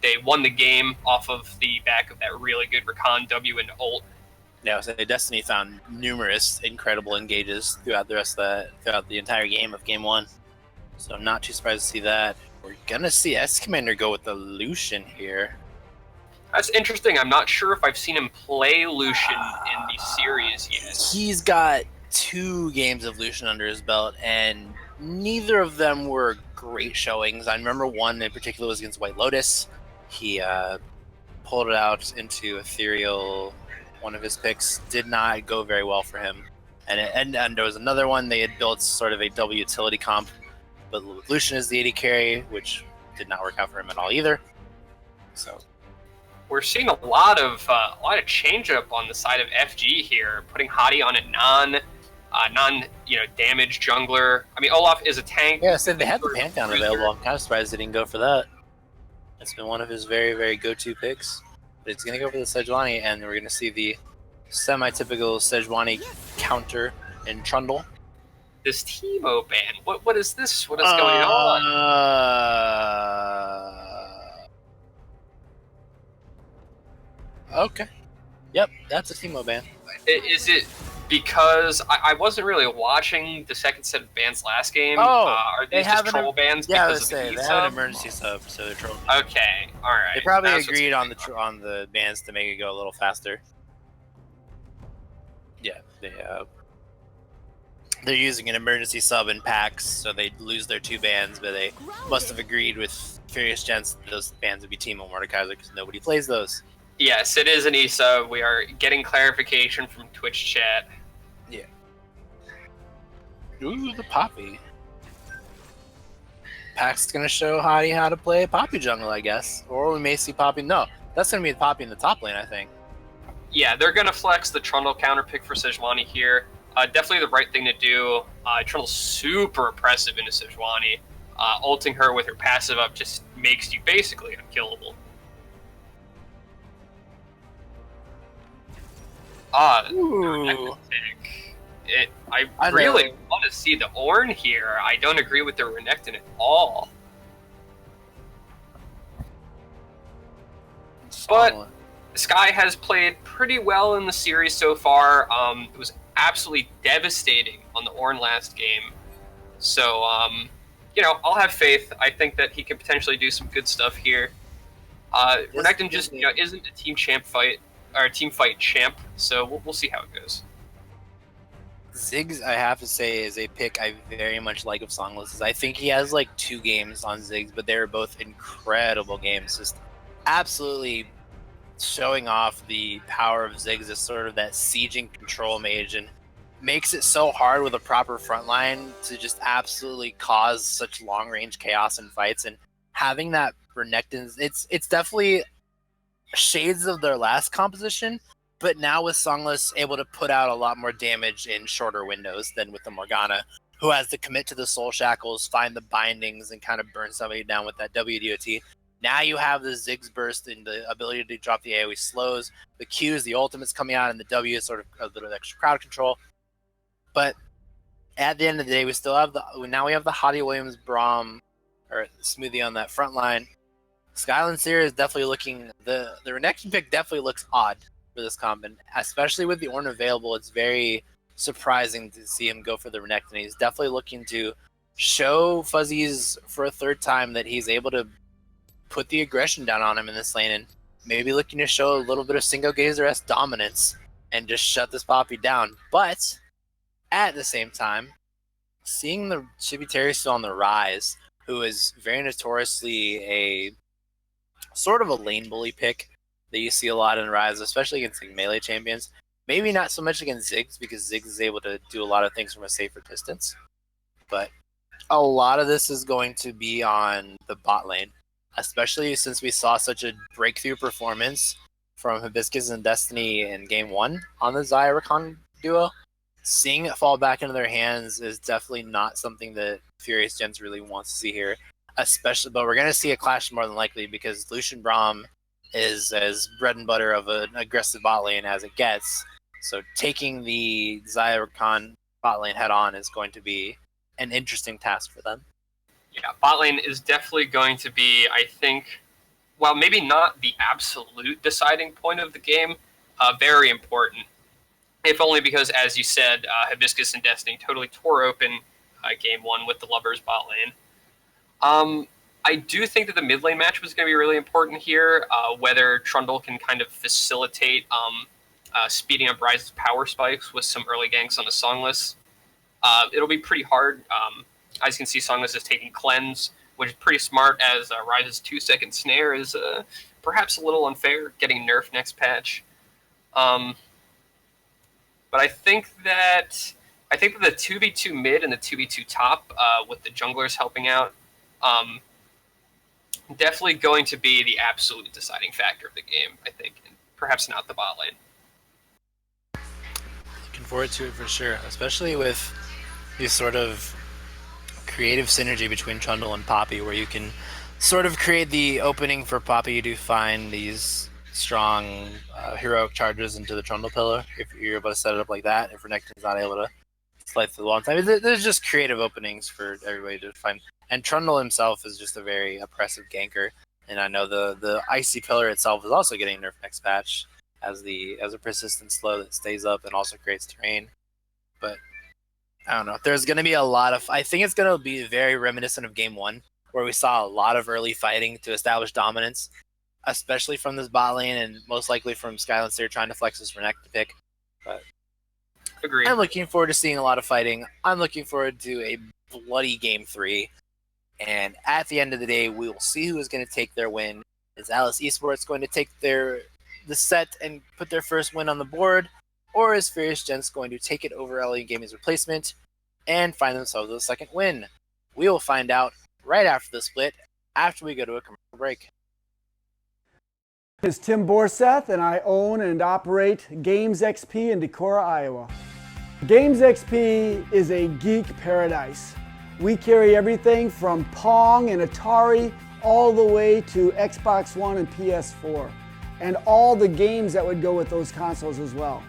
they won the game off of the back of that really good Rakan W and ult. Yeah, so Destiny found numerous incredible engages throughout throughout the entire game of game 1. So I'm not too surprised to see that. We're gonna see S Commander go with the Lucian here. That's interesting. I'm not sure if I've seen him play Lucian in the series yet. He's got 2 games of Lucian under his belt, and neither of them were great showings. I remember one in particular was against White Lotus. He pulled it out into Ethereal. One of his picks did not go very well for him. And there was another one, they had built sort of a double utility comp, but Lucian is the AD carry, which did not work out for him at all either. So we're seeing a lot of change up on the side of FG here, putting Hadi on a non damage jungler. I mean, Olaf is a tank. Yeah, so they had the Pantheon available. I'm kind of surprised they didn't go for that. It's been one of his very, very go-to picks. But it's going to go for the Sejuani, and we're going to see the semi-typical Sejuani counter in Trundle. This Teemo ban. What is this? What is going on? Okay. Yep, that's a Teemo ban. Is it because I wasn't really watching the second set of bans last game? Oh, are these just troll bans? Yeah, because they have an emergency sub, so they're troll. Okay, all right. They probably agreed on the bans to make it go a little faster. Yeah, they're using an emergency sub in packs, so they lose their 2 bans, but they must have agreed with Furious Gentz that those bans would be Teemo Mordekaiser because nobody plays those. Yes, it is an e-sub. We are getting clarification from Twitch chat. Yeah. Ooh, the Poppy. Pack's gonna show Hadi how to play Poppy jungle, I guess. Or we may see Poppy. No, that's gonna be the Poppy in the top lane, I think. Yeah, they're gonna flex the Trundle counter pick for Sejuani here. Definitely the right thing to do. Trundle's super oppressive into Sejuani. Ulting her with her passive up just makes you basically unkillable. Ooh. I really want to see the Ornn here. I don't agree with the Renekton at all. But Sky has played pretty well in the series so far. It was absolutely devastating on the Ornn last game. So, I'll have faith. I think that he can potentially do some good stuff here. Renekton just isn't a team fight champ, so we'll see how it goes. Ziggs, I have to say, is a pick I very much like of Songless. I think he has like 2 games on Ziggs, but they were both incredible games. Just absolutely showing off the power of Ziggs as sort of that sieging control mage, and makes it so hard with a proper front line to just absolutely cause such long-range chaos in fights. And having that Renekton's, it's definitely shades of their last composition, but now with Songless able to put out a lot more damage in shorter windows than with the Morgana, who has to commit to the Soul Shackles, find the bindings, and kind of burn somebody down with that WDOT. Now you have the Ziggs burst and the ability to drop the AoE slows, the Qs, the ultimates coming out, and the W is sort of a little extra crowd control. But at the end of the day, we have the Hottie Williams, Braum, or Smoothie on that front line. Skyland Seer is definitely looking, the Renekton pick definitely looks odd for this comp, and especially with the Ornn available, it's very surprising to see him go for the Renekton. He's definitely looking to show Fuzzies for a third time that he's able to put the aggression down on him in this lane, and maybe looking to show a little bit of Single Gazer-esque dominance and just shut this Poppy down. But at the same time, seeing the Chibi still on the rise, who is very notoriously a sort of a lane bully pick that you see a lot in Rise, especially against like melee champions. Maybe not so much against Ziggs, because Ziggs is able to do a lot of things from a safer distance. But a lot of this is going to be on the bot lane, especially since we saw such a breakthrough performance from Hibiscus and Destiny in Game 1 on the Xayah Rakan duo. Seeing it fall back into their hands is definitely not something that Furious Gentz really wants to see here. But we're going to see a clash more than likely, because Lucian Braum is as bread and butter of an aggressive bot lane as it gets. So taking the Xayah Rakan bot lane head on is going to be an interesting task for them. Yeah, bot lane is definitely going to be, I think, while maybe not the absolute deciding point of the game, very important. If only because, as you said, Hibiscus and Destiny totally tore open Game 1 with the Lovers bot lane. I do think that the mid lane match was going to be really important here, whether Trundle can kind of facilitate speeding up Rise's power spikes with some early ganks on the Songless. It'll be pretty hard. As you can see, Songless is taking Cleanse, which is pretty smart, as Rise's 2-second snare is perhaps a little unfair, getting nerfed next patch. But I think that the 2v2 mid and the 2v2 top, with the junglers helping out, definitely going to be the absolute deciding factor of the game, I think, and perhaps not the bot lane. Looking forward to it for sure, especially with these sort of creative synergy between Trundle and Poppy, where you can sort of create the opening for Poppy to find these strong heroic charges into the Trundle pillar, if you're able to set it up like that. If Renekton's not able to slide through the long time, there's just creative openings for everybody to find. And Trundle himself is just a very oppressive ganker, and I know the icy pillar itself is also getting nerfed next patch as a persistent slow that stays up and also creates terrain. But I don't know. There's going to be a lot of... I think it's going to be very reminiscent of Game 1, where we saw a lot of early fighting to establish dominance, especially from this bot lane, and most likely from Skyland Seer trying to flex this Renekton pick. But agreed. I'm looking forward to seeing a lot of fighting. I'm looking forward to a bloody Game 3. And at the end of the day, we will see who is going to take their win. Is Alice Esports going to take the set and put their first win on the board? Or is Furious Gentz going to take it over LA Gaming's replacement and find themselves a second win? We will find out right after the split, after we go to a commercial break. My name is Tim Borseth, and I own and operate Games XP in Decorah, Iowa. Games XP is a geek paradise. We carry everything from Pong and Atari all the way to Xbox One and PS4, and all the games that would go with those consoles as well.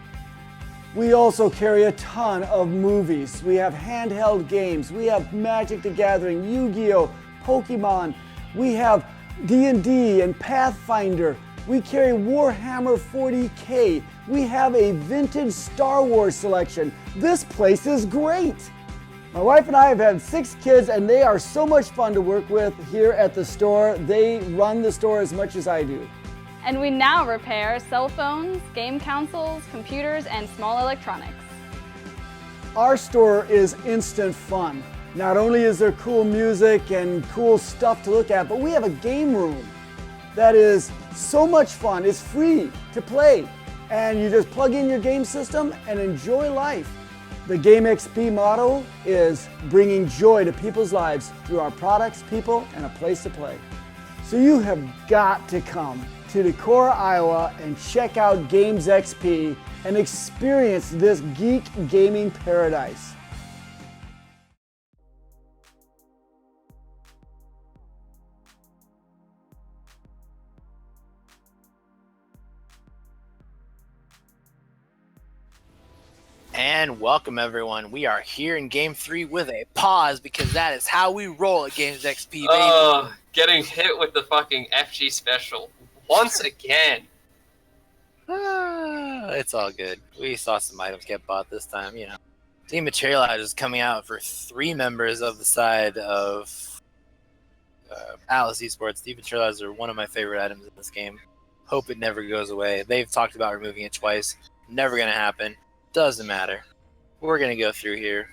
We also carry a ton of movies. We have handheld games. We have Magic the Gathering, Yu-Gi-Oh!, Pokemon. We have D&D and Pathfinder. We carry Warhammer 40K. We have a vintage Star Wars selection. This place is great. My wife and I have had 6 kids, and they are so much fun to work with here at the store. They run the store as much as I do. And we now repair cell phones, game consoles, computers, and small electronics. Our store is instant fun. Not only is there cool music and cool stuff to look at, but we have a game room that is so much fun. It's free to play, and you just plug in your game system and enjoy life. The GXPC motto is bringing joy to people's lives through our products, people, and a place to play. So you have got to come to Decorah, Iowa and check out GXPC and experience this geek gaming paradise. And welcome everyone. We are here in Game 3 with a pause because that is how we roll at GXPC, baby. Oh, getting hit with the fucking FG special once again. It's all good. We saw some items get bought this time, you know. Team Materialize is coming out for 3 members of the side of Atlas Esports. Team Materialize are one of my favorite items in this game. Hope it never goes away. They've talked about removing it twice. Never going to happen. Doesn't matter. We're going to go through here.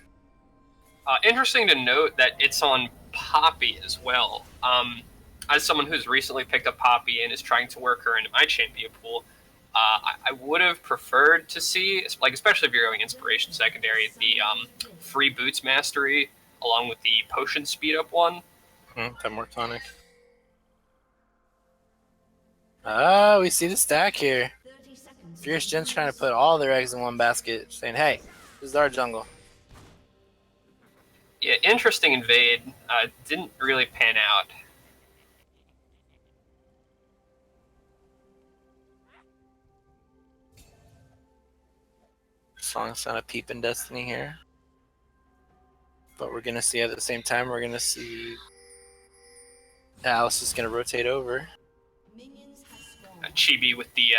Interesting to note that it's on Poppy as well. As someone who's recently picked up Poppy and is trying to work her into my champion pool, I would have preferred to see, like especially if you're going Inspiration Secondary, the free Boots Mastery along with the Potion Speed Up one. 10 more tonic. We see the stack here. Fierce Gentz trying to put all their eggs in one basket, saying, hey, this is our jungle. Yeah, interesting invade. Didn't really pan out. Song sound of peep in Destiny here. But we're going to see at the same time, we're going to see Alice is going to rotate over. Chibi with the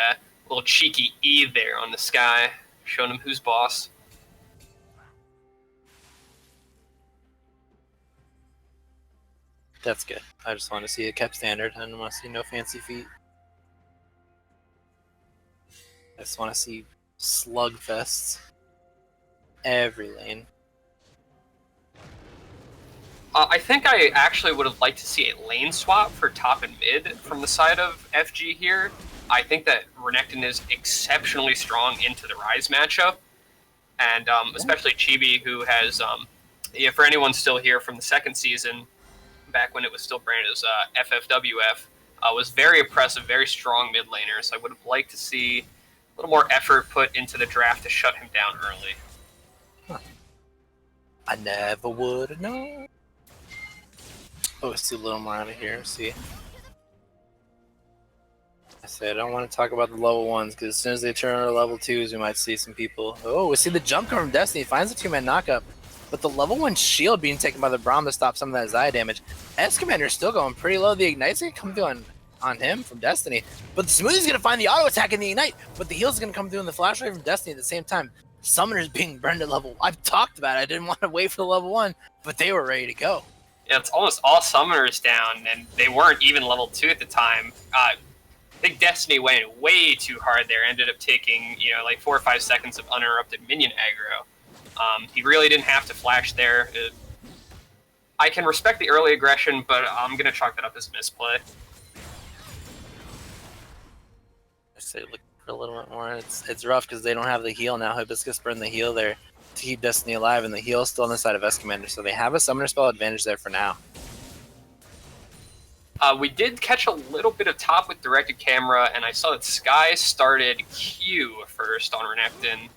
little cheeky E there on the sky, showing him who's boss. That's good. I just want to see it kept standard. I don't want to see no fancy feet. I just want to see slugfests every lane. I think I actually would have liked to see a lane swap for top and mid from the side of FG here. I think that Renekton is exceptionally strong into the Rise matchup, and especially Chibi, who has, for anyone still here from the second season, back when it was still branded as FFWF, was very impressive, very strong mid laner, so I would have liked to see a little more effort put into the draft to shut him down early. Huh. I never would have known. Oh, let's see a little more out of here. See. I said I don't want to talk about the level 1s because as soon as they turn on level 2s, we might see some people. Oh, we see the jump come from Destiny. Finds the 2-man knockup. But the level 1 shield being taken by the Braum to stop some of that Zaya damage. S-Commander is still going pretty low. The Ignite's going to come through on him from Destiny. But the Smoothie's going to find the auto attack in the Ignite. But the heal's going to come through in the Flash Ray from Destiny at the same time. Summoners being burned at level 1. I've talked about it. I didn't want to wait for the level 1, but they were ready to go. Yeah, it's almost all Summoners down, and they weren't even level 2 at the time. I think Destiny went way too hard there. Ended up taking, like 4 or 5 seconds of uninterrupted minion aggro. He really didn't have to flash there. I can respect the early aggression, but I'm going to chalk that up as misplay. I say look for a little bit more. It's rough because they don't have the heal now. Hibiscus burned the heal there to keep Destiny alive, and the heal is still on the side of S-Commander, so they have a summoner spell advantage there for now. We did catch a little bit of top with directed camera, and I saw that Sky started Q first on Renekton.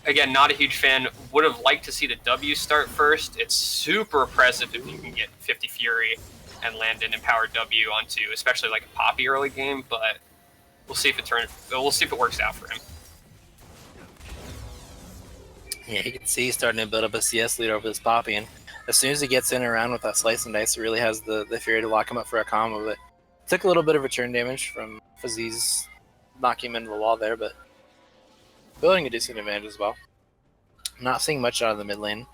Again, not a huge fan. Would have liked to see the W start first. It's super impressive if you can get 50 Fury and land an empowered W onto, especially like a Poppy early game. But we'll see if it works out for him. Yeah, you can see he's starting to build up a CS lead over this Poppy, and as soon as he gets in and around with that slice and dice, it really has the Fury to lock him up for a combo. But took a little bit of return damage from Fazziz knocking him into the wall there, but building a decent advantage as well. I'm not seeing much out of the mid lane.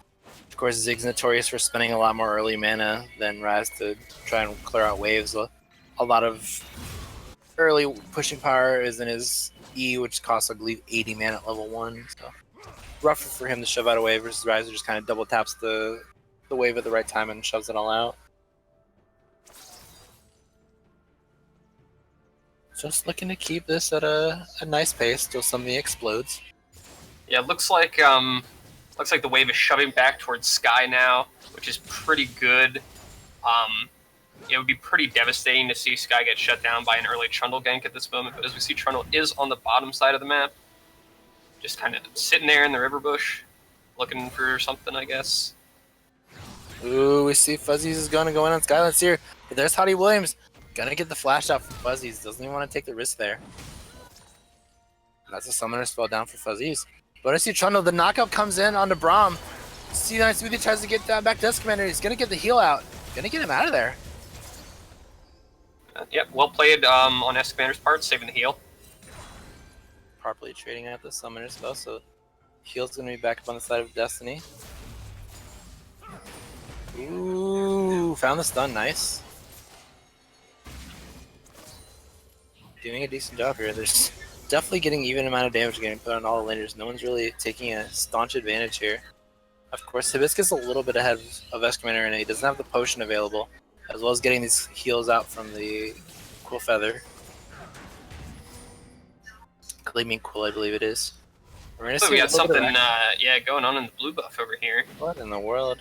Of course, Zig's notorious for spending a lot more early mana than Raz to try and clear out waves. A lot of early pushing power is in his E, which costs, I believe, 80 mana at level 1. So rougher for him to shove out a wave versus Raz, who just kind of double taps the wave at the right time and shoves it all out. Just looking to keep this at a nice pace till something explodes. Yeah, it looks like the wave is shoving back towards Sky now, which is pretty good. It would be pretty devastating to see Sky get shut down by an early Trundle gank at this moment, but as we see, Trundle is on the bottom side of the map, just kind of sitting there in the river bush, looking for something, I guess. Ooh, we see Fuzzies is gonna go in on Skylands here, but there's Hottie Williams. Gonna get the flash out for Fuzzies, doesn't even want to take the risk there. That's a summoner spell down for Fuzzies. But I see Trundle, the knockup comes in onto Braum. See, Nice Smoothie tries to get back to Death Commander, he's gonna get the heal out. Gonna get him out of there. Yep, well played on S Commander's part, saving the heal. Properly trading out the summoner spell, so heal's gonna be back up on the side of Destiny. Ooh, found the stun, nice. Doing a decent job here. There's definitely getting even amount of damage getting put on all the laners. No one's really taking a staunch advantage here. Of course, Hibiscus is a little bit ahead of S Commander, and he doesn't have the potion available, as well as getting these heals out from the Cool Feather. Gleaming Quill, I believe it is. We're gonna So see we got something, yeah, going on in the blue buff over here. What in the world?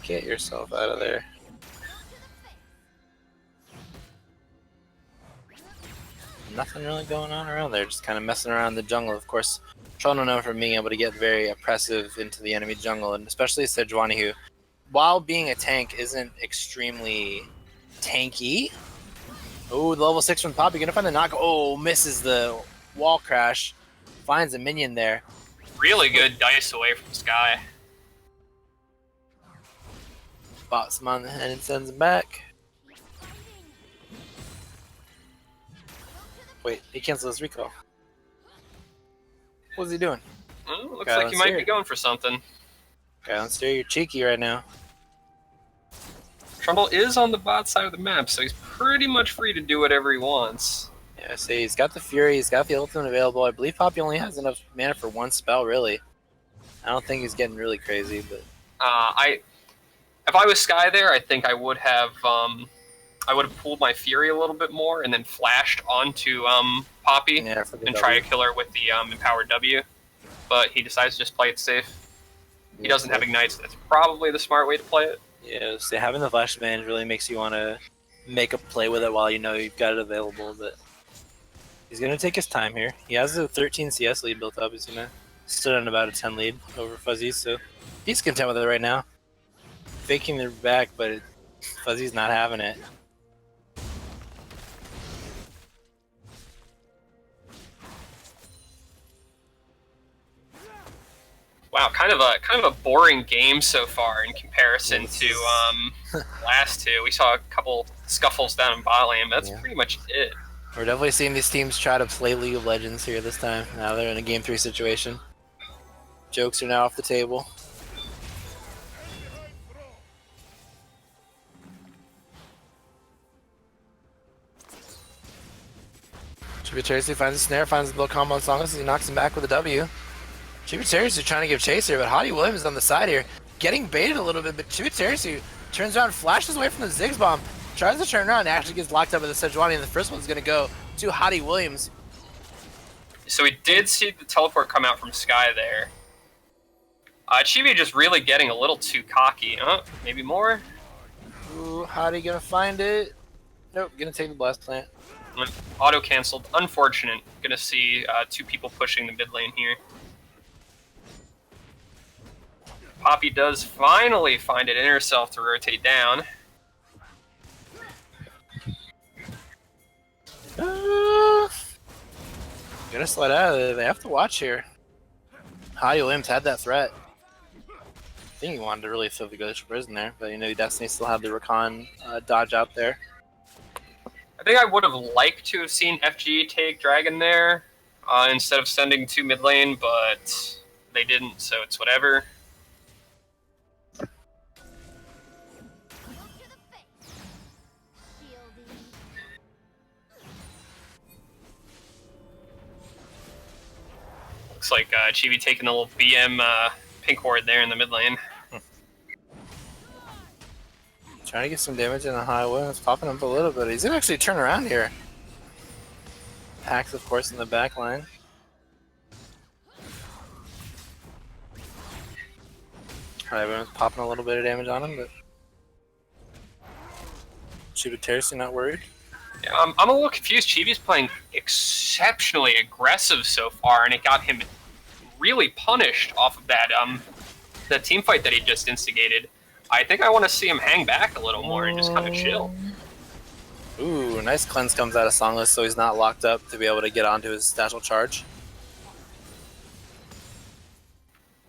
Get yourself out of there. Nothing really going on around there, just kind of messing around in the jungle. Of course, Trundle known for being able to get very oppressive into the enemy jungle, and especially Sejuani, who, while being a tank, isn't extremely tanky. Oh, the level 6 from Poppy, gonna find the knock. Oh, misses the wall crash. Finds a minion there. Really good dice away from Sky. Bots him on the head and sends him back. Wait, he canceled his recall. What's he doing? Looks like he might be going for something. Skyland Steer, you're cheeky right now. Trundle is on the bot side of the map, so he's pretty much free to do whatever he wants. Yeah, see, he's got the Fury, he's got the ultimate available. I believe Poppy only has enough mana for one spell, really. I don't think he's getting really crazy, but... If I was Sky there, I think I would have pulled my Fury a little bit more and then flashed onto Poppy and try to kill her with the empowered W. But he decides to just play it safe. He doesn't have ignites. That's probably the smart way to play it. Yeah, so having the flash advantage really makes you want to make a play with it while you know you've got it available. But he's going to take his time here. He has a 13 CS lead built up. He's going to sit on about a 10 lead over Fuzzy, so he's content with it right now. Faking their back, but Fuzzy's not having it. Wow, kind of a boring game so far in comparison to last two. We saw a couple scuffles down in bot lane, but that's pretty much it. We're definitely seeing these teams try to play League of Legends here this time. Now they're in a Game 3 situation. Jokes are now off the table. Tributary finds a snare, finds the little combo on Songless as he knocks him back with a W. Tributaries are trying to give chase here, but Hottie Williams is on the side here, getting baited a little bit, but Tributaries turns around, flashes away from the Ziggs bomb, tries to turn around, and actually gets locked up with the Sejuani, and the first one's going to go to Hottie Williams. So we did see the teleport come out from Sky there. Chibi just really getting a little too cocky. Maybe more? Ooh, Hottie gonna find it. Nope, gonna take the blast plant. Auto canceled. Unfortunate. Gonna see two people pushing the mid lane here. Poppy does finally find it in herself to rotate down. Gonna slide out of there. They have to watch here. Hottie Williams had that threat. I think he wanted to really throw the Ghost Prison there, but you know, Destiny still had the Rakan dodge out there. I think I would have liked to have seen FG take Dragon there, instead of sending to mid lane, but they didn't, so it's whatever. Looks like Chibi taking a little BM pink ward there in the mid lane. Trying to get some damage in a high win. It's popping up a little bit. He's gonna actually turn around here. Pax, of course, in the back line. Everyone's popping a little bit of damage on him, but Chibi not worried. Yeah, I'm a little confused. Chibi's playing exceptionally aggressive so far, and it got him really punished off of that team fight that he just instigated. I think I want to see him hang back a little more and just kind of chill. Ooh, nice cleanse comes out of Songless, so he's not locked up to be able to get onto his satchel charge.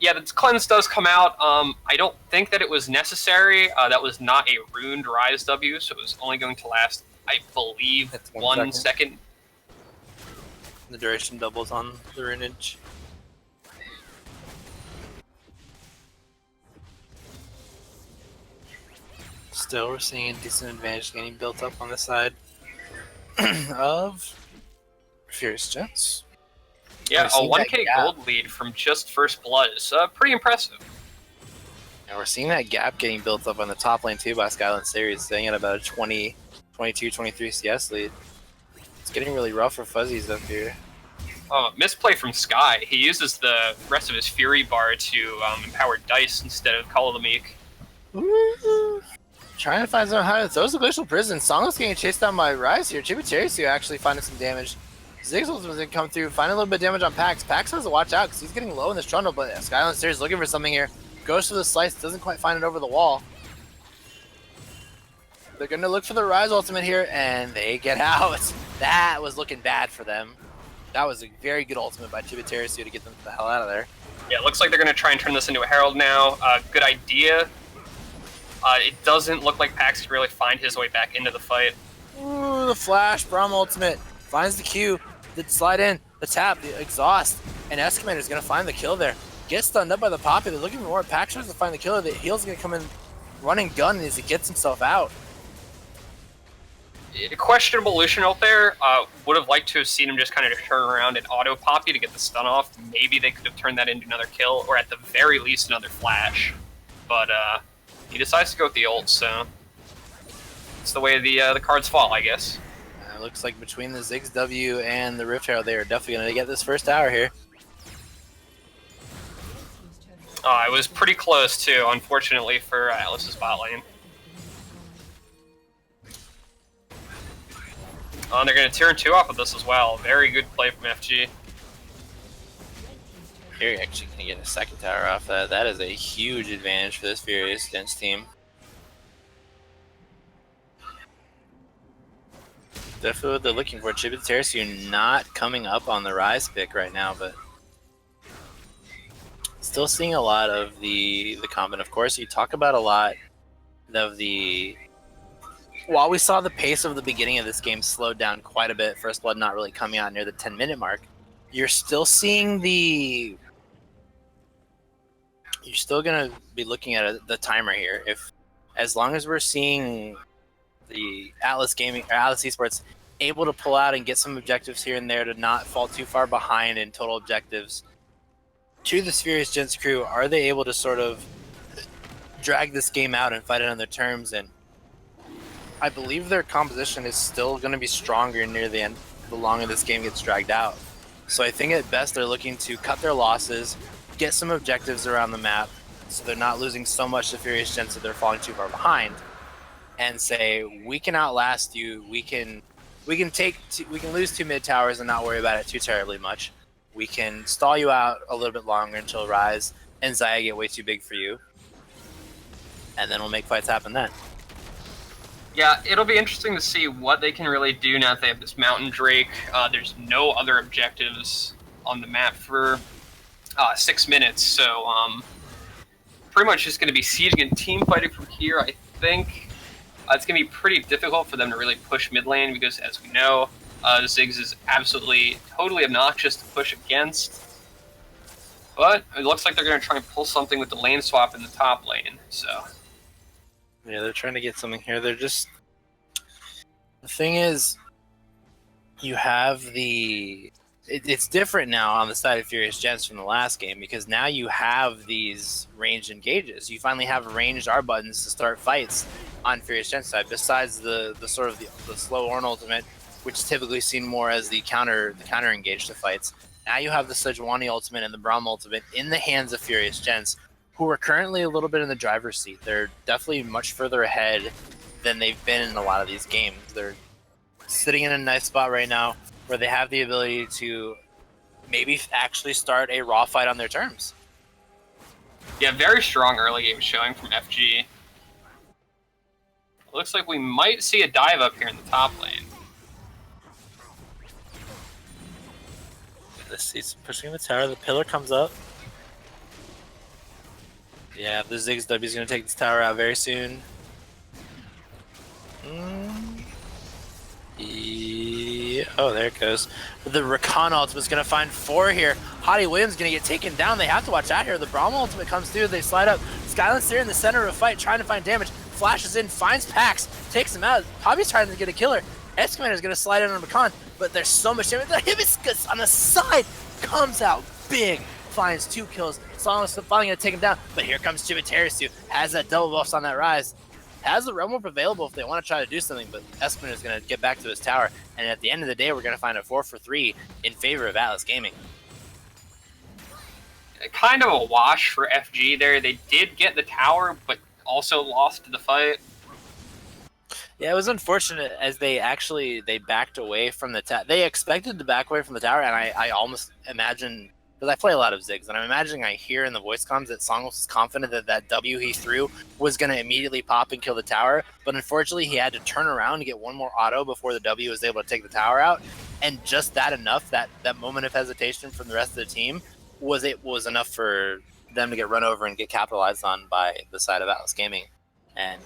Yeah, the cleanse does come out. I don't think that it was necessary. That was not a runed Rise W, so it was only going to last, I believe, That's 1 second. The duration doubles on the runage. Still, we're seeing a decent advantage getting built up on the side of Furious Gentz. Yeah, a 1k gold lead from just first blood is pretty impressive. And we're seeing that gap getting built up on the top lane too by Skyland Series, staying at about a 20, 22, 23 CS lead. It's getting really rough for Fuzzies up here. Misplay from Sky. He uses the rest of his Fury bar to empower Dice instead of Call of the Meek. Trying to find out how to throw the Glacial Prison. Songless getting chased down by Rise here. Chibi actually finding some damage. Ziggs was going to come through, finding a little bit of damage on Pax. Pax has to watch out because he's getting low in this trundle, but Skyland Series looking for something here. Goes for the slice, doesn't quite find it over the wall. They're going to look for the Rise ultimate here, and they get out. That was looking bad for them. That was a very good ultimate by Chibi to get them the hell out of there. Yeah, it looks like they're going to try and turn this into a Herald now. Good idea. It doesn't look like Pax can really find his way back into the fight. Ooh, the flash, Braum ultimate. Finds the Q, the slide in, the tap, the exhaust, and Escamator's going to find the kill there. Gets stunned up by the Poppy. They're looking for more. Pax tries to find the killer. The heal's going to come in running gun as he gets himself out. A questionable Lucian out there. Would have liked to have seen him just kind of turn around and auto Poppy to get the stun off. Maybe they could have turned that into another kill, or at the very least another flash. But he decides to go with the ult, so it's the way the cards fall, I guess. It looks like between the Ziggs W and the Rift Herald, they are definitely going to get this first tower here. It was pretty close, too, unfortunately, for Atlas's bot lane. And they're going to turn 2 off of this as well. Very good play from FG. Here, actually going to get a second tower off that. That is a huge advantage for this Furious Gentz team. Definitely what they're looking for. Chibi not coming up on the Rise pick right now, but still seeing a lot of the combat. Of course, you talk about a lot of the... While we saw the pace of the beginning of this game slowed down quite a bit, First Blood not really coming out near the 10-minute mark, you're still seeing the... You're still going to be looking at the timer here. As long as we're seeing the Atlas Gaming or Atlas Esports able to pull out and get some objectives here and there to not fall too far behind in total objectives to the Furious Gentz crew, are they able to sort of drag this game out and fight it on their terms? And I believe their composition is still going to be stronger near the end, the longer this game gets dragged out. So I think at best they're looking to cut their losses, get some objectives around the map, so they're not losing so much to Furious Gentz that they're falling too far behind, and say, we can outlast you, we can lose 2 mid towers and not worry about it too terribly much. We can stall you out a little bit longer until Rise and Zaya get way too big for you, and then we'll make fights happen then. Yeah, it'll be interesting to see what they can really do now that they have this Mountain Drake. There's no other objectives on the map for 6 minutes, so pretty much just going to be sieging and team fighting from here. I think it's going to be pretty difficult for them to really push mid lane because, as we know, Ziggs is absolutely, totally obnoxious to push against. But it looks like they're going to try and pull something with the lane swap in the top lane, so... Yeah, they're trying to get something here. They're just... The thing is, you have the... It's different now on the side of Furious Gentz from the last game, because now you have these ranged engages. You finally have ranged R buttons to start fights on Furious Gentz side, besides the sort of the slow Ornn ultimate, which is typically seen more as the counter engage to fights. Now you have the Sejuani ultimate and the Braum ultimate in the hands of Furious Gentz, who are currently a little bit in the driver's seat. They're definitely much further ahead than they've been in a lot of these games. They're sitting in a nice spot right now where they have the ability to maybe actually start a raw fight on their terms. Yeah, very strong early game showing from FG. Looks like we might see a dive up here in the top lane. He's pushing the tower. The pillar comes up. Yeah, the Ziggs W is going to take this tower out very soon. Yeah. Oh, there it goes. The Rakan ultimate is going to find 4 here. Hottie Williams going to get taken down. They have to watch out here. The Braum ultimate comes through. They slide up. Skyland's here in the center of a fight, trying to find damage. Flashes in, finds Pax, takes him out. Poppy's trying to get a killer. Excavator is going to slide in on Rakan, but there's so much damage. The Hibiscus on the side comes out big. Finds 2 kills. Song's finally going to take him down, but here comes Chibiterisu. Has that double buffs on that rise. Has the realm warp available if they want to try to do something, but Espen is going to get back to his tower, and at the end of the day, we're going to find a 4-for-3 in favor of Atlas Gaming. Kind of a wash for FG there. They did get the tower, but also lost the fight. Yeah, it was unfortunate as they backed away from the tower. They expected to back away from the tower, and I almost imagine, because I play a lot of Ziggs, and I'm imagining I hear in the voice comms that Song was confident that that W he threw was going to immediately pop and kill the tower, but unfortunately he had to turn around and get one more auto before the W was able to take the tower out, and just that enough, that moment of hesitation from the rest of the team, was enough for them to get run over and get capitalized on by the side of Atlas Gaming. And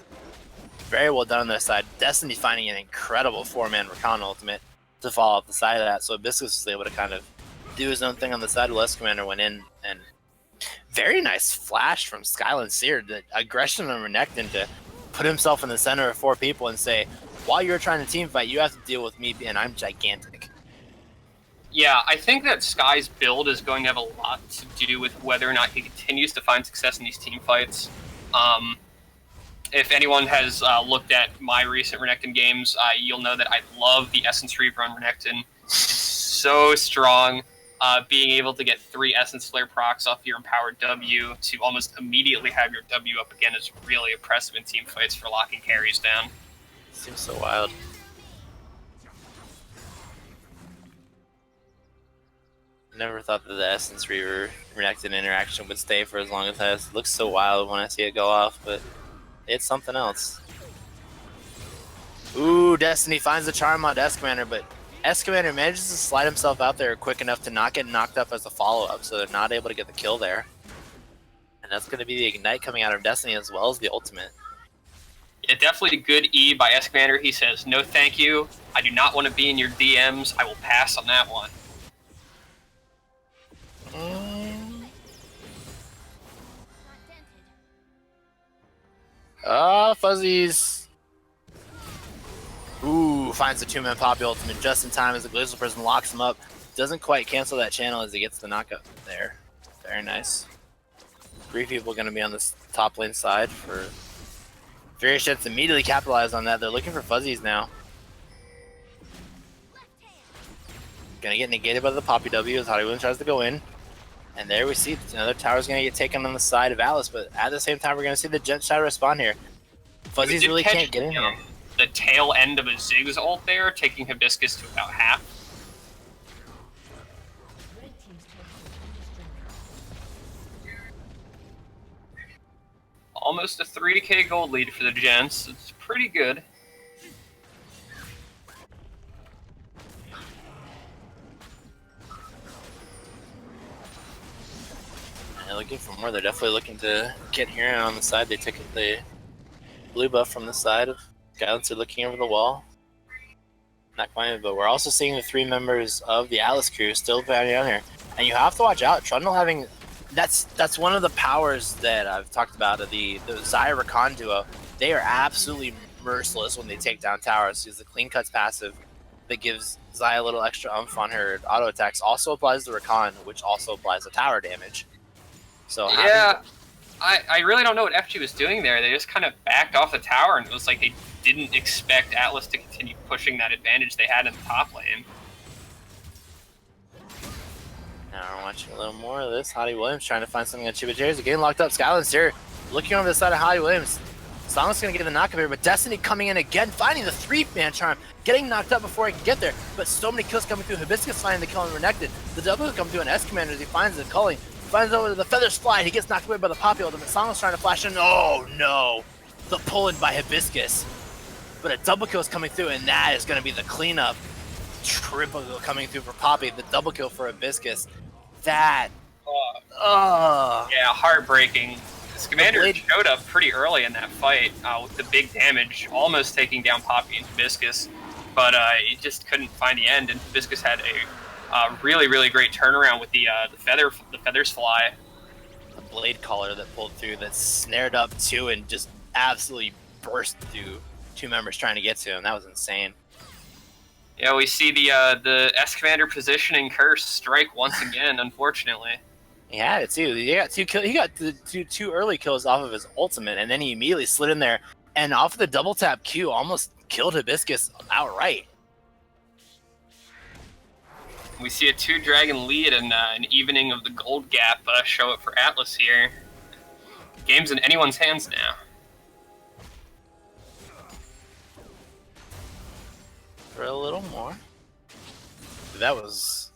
very well done on their side. Destiny finding an incredible 4-man Rakan ultimate to fall off the side of that, so Hibiscus was able to kind of do his own thing on the side. Less Commander went in, and very nice flash from Skyland Seer. The aggression on Renekton to put himself in the center of 4 people and say, while you're trying to team fight, you have to deal with me, and I'm gigantic. Yeah, I think that Sky's build is going to have a lot to do with whether or not he continues to find success in these team fights. If anyone has looked at my recent Renekton games, you'll know that I love the Essence Reaver on Renekton. It's so strong. Being able to get 3 Essence Flare procs off your empowered W to almost immediately have your W up again is really impressive in team fights for locking carries down. Seems so wild. Never thought that the Essence Reaver Renekton interaction would stay for as long as it has. It looks so wild when I see it go off, but it's something else. Ooh, Destiny finds the charm on S-Commander, but S-Commander manages to slide himself out there quick enough to not get knocked up as a follow-up, so they're not able to get the kill there. And that's going to be the Ignite coming out of Destiny as well as the ultimate. Yeah, definitely a good E by S-Commander. He says, no thank you, I do not want to be in your DMs, I will pass on that one. Fuzzies. Ooh, finds the 2-man Poppy ultimate just in time as the Glacial Prison locks him up. Doesn't quite cancel that channel as he gets the knockup there. Very nice. 3 people going to be on this top lane side for Furious Gentz. Immediately capitalize on that. They're looking for Fuzzies now. Gonna get negated by the Poppy W as Hottie Williams tries to go in. And there we see another tower's gonna get taken on the side of Atlas, but at the same time we're gonna see the Gentz shadow respawn here. Fuzzies really can't get in here. The tail end of a Ziggs ult there, taking Hibiscus to about half. Almost a 3k gold lead for the Gents. It's pretty good. They're looking for more. They're definitely looking to get here on the side. They took the blue buff from the side of Skylancer looking over the wall. Not quite, but we're also seeing the 3 members of the Atlas crew still down here. And you have to watch out. Trundle having... That's one of the powers that I've talked about of the Xayah Rakan duo. They are absolutely merciless when they take down towers. Because the clean cuts passive that gives Xayah a little extra oomph on her auto attacks also applies to Rakan, which also applies to tower damage. So yeah, I really don't know what FG was doing there. They just kind of backed off the tower, and it was like they didn't expect Atlas to continue pushing that advantage they had in the top lane. Now we're watching a little more of this. Hottie Williams trying to find something on Chibuteris. They're getting locked up. Skyland's here, looking over the side of Hottie Williams. Song's gonna get the knockup here, but Destiny coming in again, finding the 3-man charm, getting knocked up before he can get there. But so many kills coming through. Hibiscus finding the kill and Renekton. The double coming through an S commander as he finds the culling. Finds over the feathers fly. He gets knocked away by the poppy ultimate. Song's trying to flash in. Oh no! The pull-in by Hibiscus. But a double kill is coming through, and that is gonna be the cleanup. Triple kill coming through for Poppy. The double kill for Hibiscus. That. Yeah, heartbreaking. This commander showed up pretty early in that fight with the big damage, almost taking down Poppy and Hibiscus, but he just couldn't find the end. And Hibiscus had a really, really great turnaround with the feathers fly. The blade collar that pulled through, that snared up 2 and just absolutely burst through 2 members trying to get to him. That was insane. Yeah, we see the S commander positioning curse strike once again, unfortunately. He had it too. He got 2 kills. He got two early kills off of his ultimate, and then he immediately slid in there and off of the double tap Q almost killed Hibiscus outright. We see a 2-dragon lead and an evening of the gold gap show up for Atlas here. Game's in anyone's hands now. For a little more. That was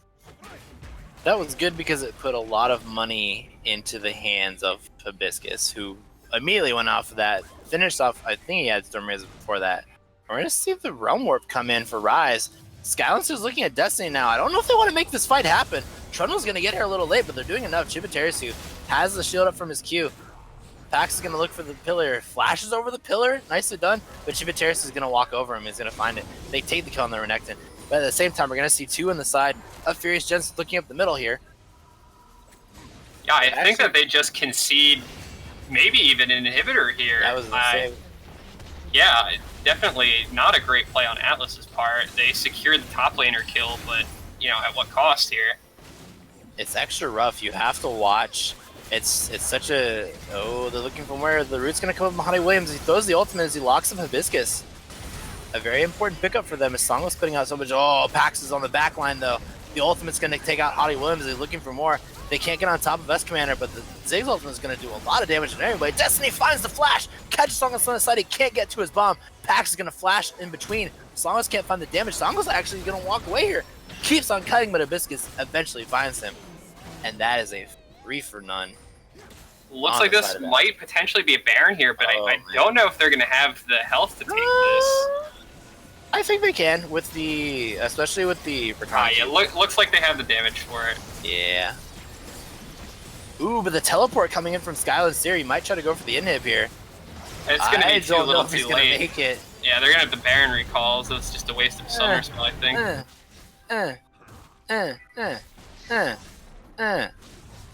good because it put a lot of money into the hands of Hibiscus, who immediately went off of that. Finished off, I think he had Storm Razor before that. We're going to see if the Realm Warp come in for Rise. Skylancer's looking at Destiny now. I don't know if they want to make this fight happen. Trundle's going to get here a little late, but they're doing enough. Chibuteris, who has the shield up from his Q. Pax is going to look for the pillar. Flashes over the pillar. Nicely done. But Chibuteris is going to walk over him. He's going to find it. They take the kill on the Renekton. But at the same time, we're going to see 2 on the side of Furious Gentz looking up the middle here. Yeah, I think that they just concede maybe even an inhibitor here. That was insane. Yeah, definitely not a great play on Atlas's part. They secured the top laner kill, but, you know, at what cost here? It's extra rough. You have to watch. It's such a... Oh, they're looking from where the root's going to come up behind Williams. He throws the ultimate as he locks up Hibiscus. A very important pickup for them as Song was putting out so much. Oh, Pax is on the back line, though. The ultimate's going to take out Hottie Williams. They're looking for more. They can't get on top of S Commander, but the Ziggs ultimate is going to do a lot of damage to everybody. Destiny finds the flash. Catches Song on the side. He can't get to his bomb. Pax is going to flash in between. Songos can't find the damage. Songos actually going to walk away here. Keeps on cutting, but Hibiscus eventually finds him. And that is a 3 for none. Looks like this might potentially be a Baron here, but I don't know if they're going to have the health to take this. I think they can, with the, especially with the Rakan. Yeah, looks like they have the damage for it. Yeah. Ooh, but the teleport coming in from Skyland's Theory might try to go for the inhib here. It's going to be too little too gonna late. Make it. Yeah, they're going to have the Baron recall, so it's just a waste of Summer Spell, I think.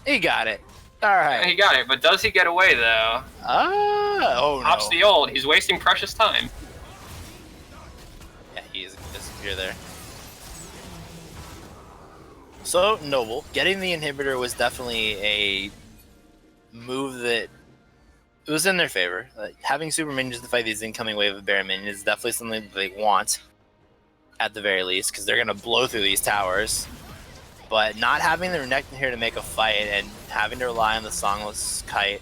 He got it. All right. Yeah, he got it, but does he get away, though? Oh, Pops no. the ult. He's wasting precious time. Yeah, he's going to disappear there. So, Noble, getting the inhibitor was definitely a move that it was in their favor. Having super minions to fight these incoming wave of Baron minions is definitely something that they want, at the very least, because they're going to blow through these towers. But not having the Renekton here to make a fight and having to rely on the Songless Kite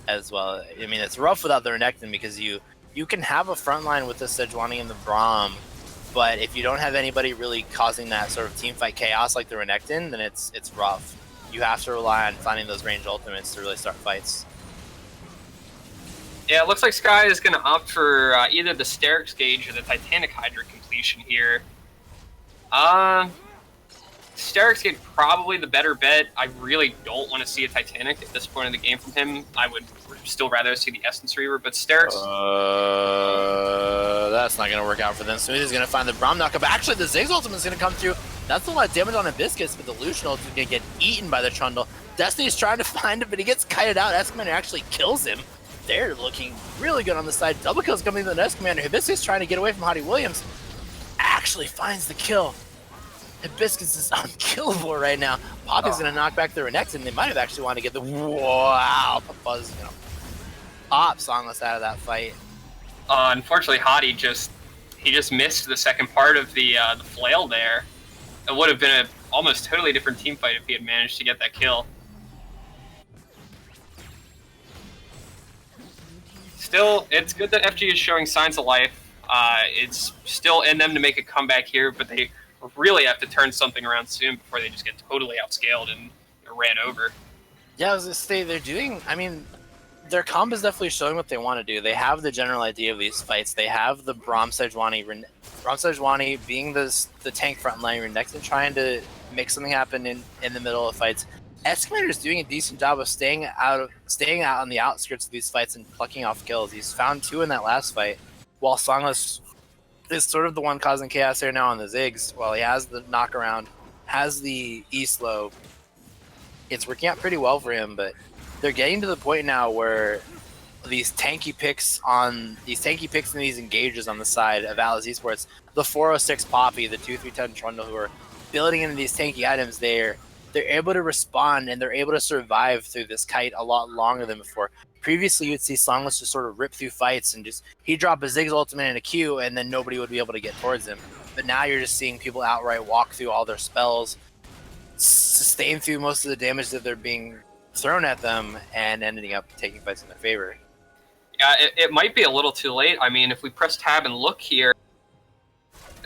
as well. I mean, it's rough without the Renekton because you can have a front line with the Sejuani and the Braum, but if you don't have anybody really causing that sort of teamfight chaos like the Renekton, then it's rough. You have to rely on finding those ranged ultimates to really start fights. Yeah, it looks like Sky is going to opt for either the Sterix Gauge or the Titanic Hydra completion here. Sterix Gauge probably the better bet. I really don't want to see a Titanic at this point in the game from him. I would still rather see the Essence Reaver, but Sterix... that's not going to work out for them. So he's going to find the Braum knockup. Actually, the Ziggs ultimate is going to come through. That's a lot of damage on Hibiscus, but the Lucian ultimate is going to get eaten by the Trundle. Destiny's trying to find him, but he gets kited out. S-Commander actually kills him. They're looking really good on the side. Double kill's coming to the S-Commander. Hibiscus trying to get away from Hottie Williams. Actually finds the kill. Hibiscus is unkillable right now. Poppy's going to knock back the Renekton, and they might have actually wanted to get the... Wow! Buzz, you know, pop Songless out of that fight. Unfortunately, Hottie just missed the second part of the flail there. It would have been a almost totally different team fight if he had managed to get that kill. Still, it's good that FG is showing signs of life. It's still in them to make a comeback here, but they really have to turn something around soon before they just get totally outscaled and ran over. Yeah, I was going to say, they're doing... I mean, their comp is definitely showing what they want to do. They have the general idea of these fights. They have the Braum Sejuani being the tank frontline, Renekton trying to make something happen in the middle of fights. S-Commander is doing a decent job of staying out on the outskirts of these fights and plucking off kills. He's found 2 in that last fight, while Songless is sort of the one causing chaos here now on the Ziggs. While he has the knockaround, has the E-slow, it's working out pretty well for him, but they're getting to the point now where these tanky picks and these engages on the side of Atlas Esports, the 406 Poppy, the 2310 Trundle, who are building into these tanky items, they're able to respond and they're able to survive through this kite a lot longer than before. Previously, you'd see Songless just sort of rip through fights and he'd drop a Ziggs ultimate in a Q and then nobody would be able to get towards him. But now you're just seeing people outright walk through all their spells, sustain through most of the damage that they're being thrown at them, and ending up taking fights in their favor. Yeah, it might be a little too late. I mean, if we press tab and look here,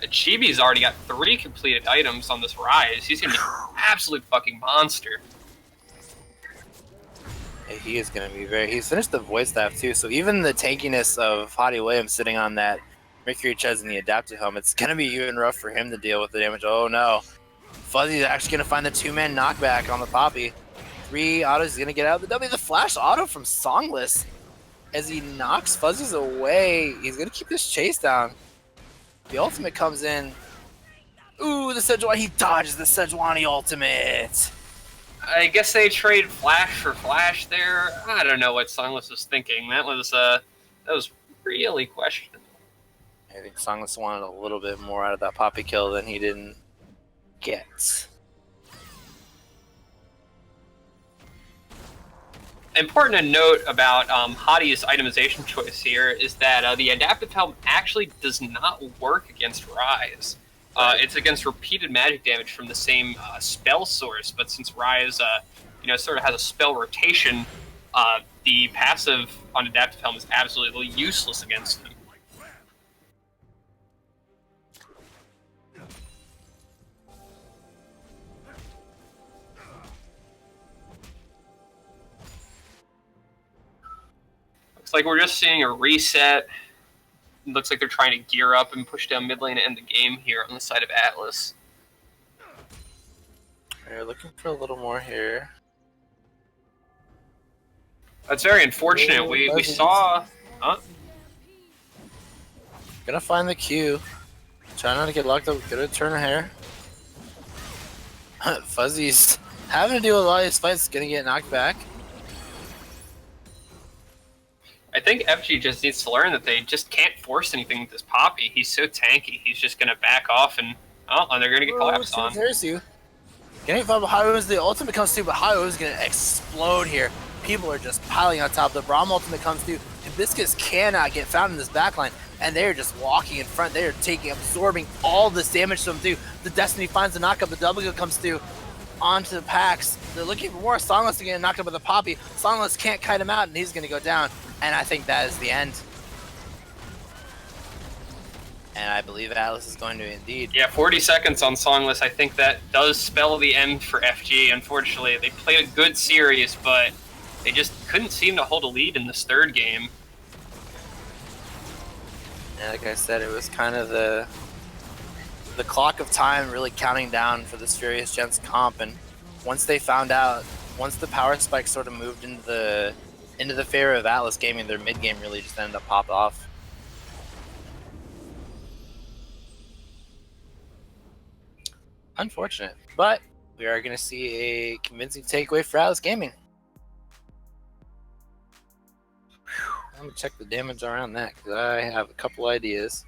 Chibi's already got 3 completed items on this Rise. He's gonna be an absolute fucking monster. Yeah, he is gonna be he's finished the Void Staff too, so even the tankiness of Hottie Williams sitting on that Mercury Ches and the Adaptive Helm, it's gonna be even rough for him to deal with the damage. Oh no. Fuzzy's actually gonna find the 2-man knockback on the Poppy. 3 autos, he's gonna get out of the W. The flash auto from Songless as he knocks Fuzzy's away. He's gonna keep this chase down. The ultimate comes in. Ooh, the Sejuani, he dodges the Sejuani ultimate. I guess they trade flash for flash there. I don't know what Songless was thinking. That was really questionable. I think Songless wanted a little bit more out of that Poppy kill than he didn't get. Important to note about Hottie's itemization choice here is that the Adaptive Helm actually does not work against Rise. It's against repeated magic damage from the same spell source, but since Rise, sort of has a spell rotation, the passive on Adaptive Helm is absolutely useless against them. Looks like we're just seeing a reset. It looks like they're trying to gear up and push down mid lane to end the game here on the side of Atlas. We're looking for a little more here. That's very unfortunate. We saw... Huh? Gonna find the Q. Trying not to get locked up. Gonna turn her hair. Fuzzy's having to deal with all these fights. Gonna get knocked back. I think FG just needs to learn that they just can't force anything with this Poppy. He's so tanky. He's just going to back off and they're going to get collapsed on. There's you. Getting found by Hyo as the ultimate comes through, but Hyo is going to explode here. People are just piling on top. The Braum ultimate comes through. Hibiscus cannot get found in this backline, and they're just walking in front. They're absorbing all this damage to them through. The Destiny finds the knockup. The W comes through onto the Pax. They're looking for more. Songless to get knocked up with a Poppy. Songless can't kite him out, and he's going to go down. And I think that is the end. And I believe Atlas is going to indeed. Yeah, 40 seconds on Songless. I think that does spell the end for FG. Unfortunately, they played a good series, but they just couldn't seem to hold a lead in this third game. Yeah, like I said, it was kind of the clock of time really counting down for this Furious Gentz comp. And once they found out, once the power spike sort of moved into the favor of Atlas Gaming, their mid game really just ended up popped off. Unfortunate, but we are going to see a convincing takeaway for Atlas Gaming. I'm going to check the damage around that because I have a couple ideas.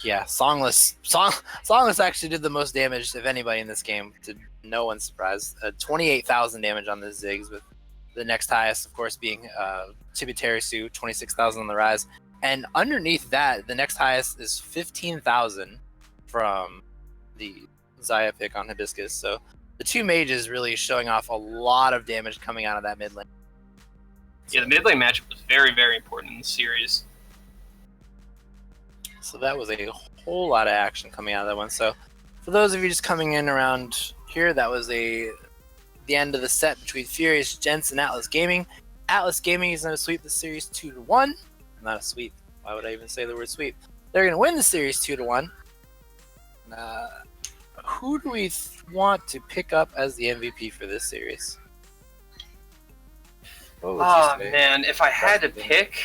Yeah, Songless actually did the most damage of anybody in this game, to no one's surprise. 28,000 damage on the Ziggs, with the next highest, of course, being Tibetarisu, 26,000 on the Rise. And underneath that, the next highest is 15,000 from the Xayah pick on Hibiscus. So the two mages really showing off a lot of damage coming out of that mid lane. Yeah, the mid lane matchup was very, very important in the series. So that was a whole lot of action coming out of that one. So for those of you just coming in around here, that was the end of the set between Furious, Gentz, and Atlas Gaming. Atlas Gaming is going to sweep the series 2-1. Not a sweep. Why would I even say the word sweep? They're going to win the series 2-1. Who do we want to pick up as the MVP for this series? Oh man, if I had to pick,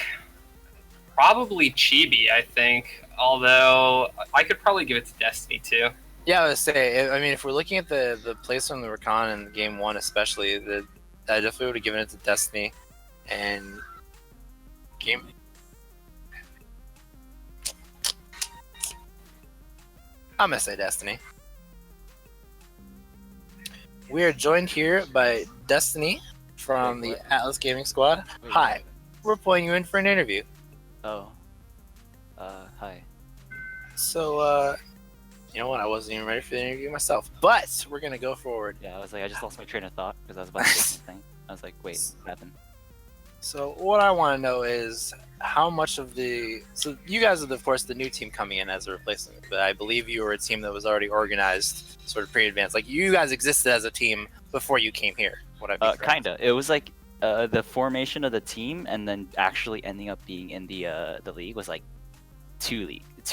probably Chibi, I think. Although I could probably give it to Destiny too. Yeah, I would say. I mean, if we're looking at the place on the Rakan in Game 1 especially, I definitely would have given it to Destiny. And Game... I'm going to say Destiny. We are joined here by Destiny from the Atlas Gaming Squad. Hi, we're pulling you in for an interview. Oh. Hi. So, you know what? I wasn't even ready for the interview myself, but we're gonna go forward. Yeah, I was like, I just lost my train of thought because I was about to say something. I was like, wait, what happened? So what I want to know is how much of the... So you guys are, of course, the new team coming in as a replacement, but I believe you were a team that was already organized sort of pre-advanced. Like, you guys existed as a team before you came here. Would I be correct? Kinda. It was like the formation of the team and then actually ending up being in the league was like 2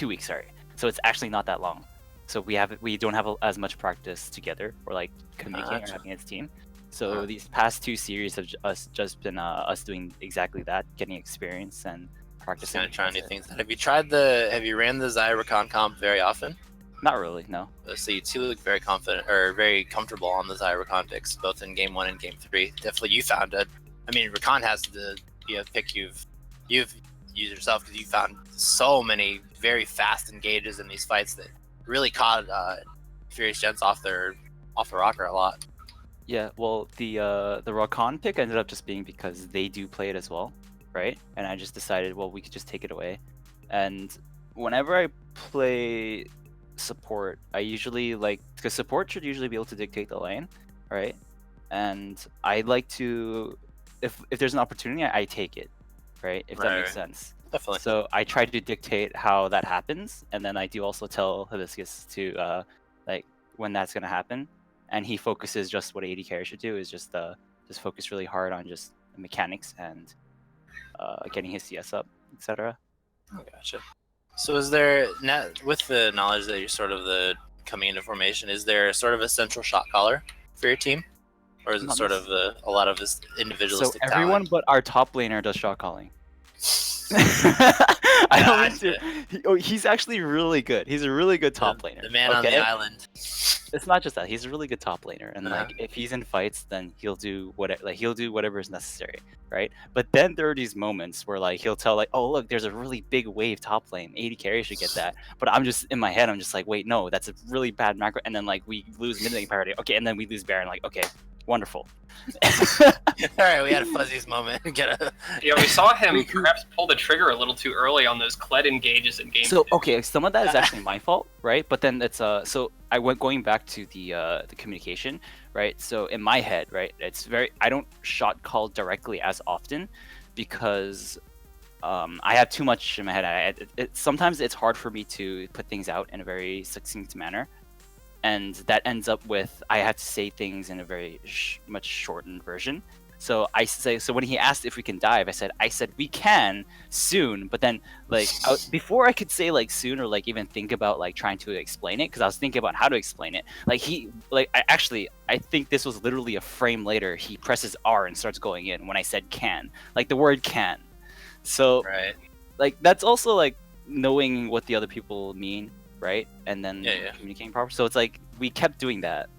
weeks, sorry. So it's actually not that long. So we don't have as much practice together or like communicating or having a team. So these past 2 series have just been us doing exactly that, getting experience and practicing. Kind of trying new things. Have you ran the Xayah Rakan comp very often? Not really, no. So you two look very confident or very comfortable on the Xayah Rakan picks, both in Game 1 and Game 3. Definitely you found it. I mean, Rakan has the pick you've used yourself because you found so many very fast engages in these fights that really caught Furious Gents off the rocker a lot. Yeah, well, the Rakan pick ended up just being because they do play it as well, right? And I just decided, well, we could just take it away. And whenever I play support, I usually because support should usually be able to dictate the lane, right? And I like to, if there's an opportunity, I take it, right? If that makes sense. Definitely. So I try to dictate how that happens, and then I do also tell Hibiscus to when that's gonna happen. And he focuses just what AD carry should do, is just focus really hard on just the mechanics and getting his CS up, etc. Oh, gotcha. So is there, with the knowledge that you're sort of coming into formation, is there sort of a central shot caller for your team? Or is it sort of a lot of this individualistic talent? So everyone but our top laner does shot calling. He's actually really good. He's a really good top laner. The man on the island. It's not just that. He's a really good top laner, and if he's in fights, then he'll do whatever is necessary, right? But then there are these moments where he'll tell oh look, there's a really big wave top lane. AD carry should get that. But I'm just in my head, I'm just like, wait, no, that's a really bad macro. And then we lose mid lane parity. Okay, and then we lose Baron. Okay, wonderful. Alright, we had a Fuzzy's moment. We saw him perhaps pull the trigger a little too early on those Kled engages in game 2. Okay, some of that is actually my fault, right? But then it's so I went going back to the communication, right? So in my head, right, I don't shot call directly as often because I have too much in my head. Sometimes it's hard for me to put things out in a very succinct manner. And that ends up with I have to say things in a very much shortened version. So so when he asked if we can dive, I said we can soon. But then before I could say soon or even think about trying to explain it, because I was thinking about how to explain it. I think this was literally a frame later. He presses R and starts going in when I said can, the word can. So that's also knowing what the other people mean. Right, and then communicating proper. So it's we kept doing that.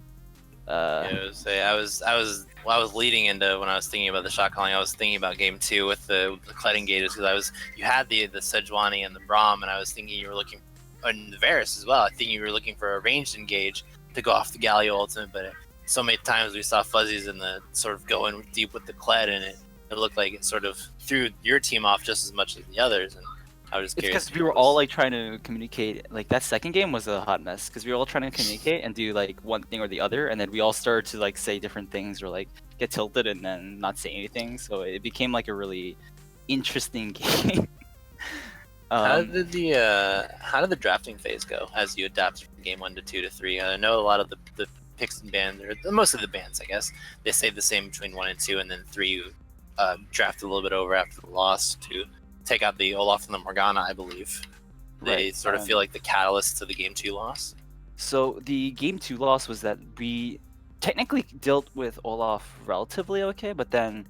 I was leading into when I was thinking about the shot calling. I was thinking about game 2 with the Kled engages because you had the Sejuani and the Braum, and I was thinking you were looking, and the Varus as well. I think you were looking for a ranged engage to go off the Galio ultimate, but so many times we saw Fuzzies in the sort of going deep with the Kled, and it looked like it sort of threw your team off just as much as the others. And I was just curious. It's because we were all like trying to communicate. Like that second game was a hot mess because we were all trying to communicate and do like one thing or the other, and then we all started to like say different things or like get tilted and then not say anything. So it became like a really interesting game. How did the drafting phase go as you adapted from game 1 to 2 to 3? I know a lot of the picks and bans, or most of the bans, I guess, they stay the same between 1 and 2, and then 3 you drafted a little bit over after the loss to take out the Olaf and the Morgana, I believe. They sort of feel like the catalyst to the game 2 loss. So the game 2 loss was that we technically dealt with Olaf relatively okay, but then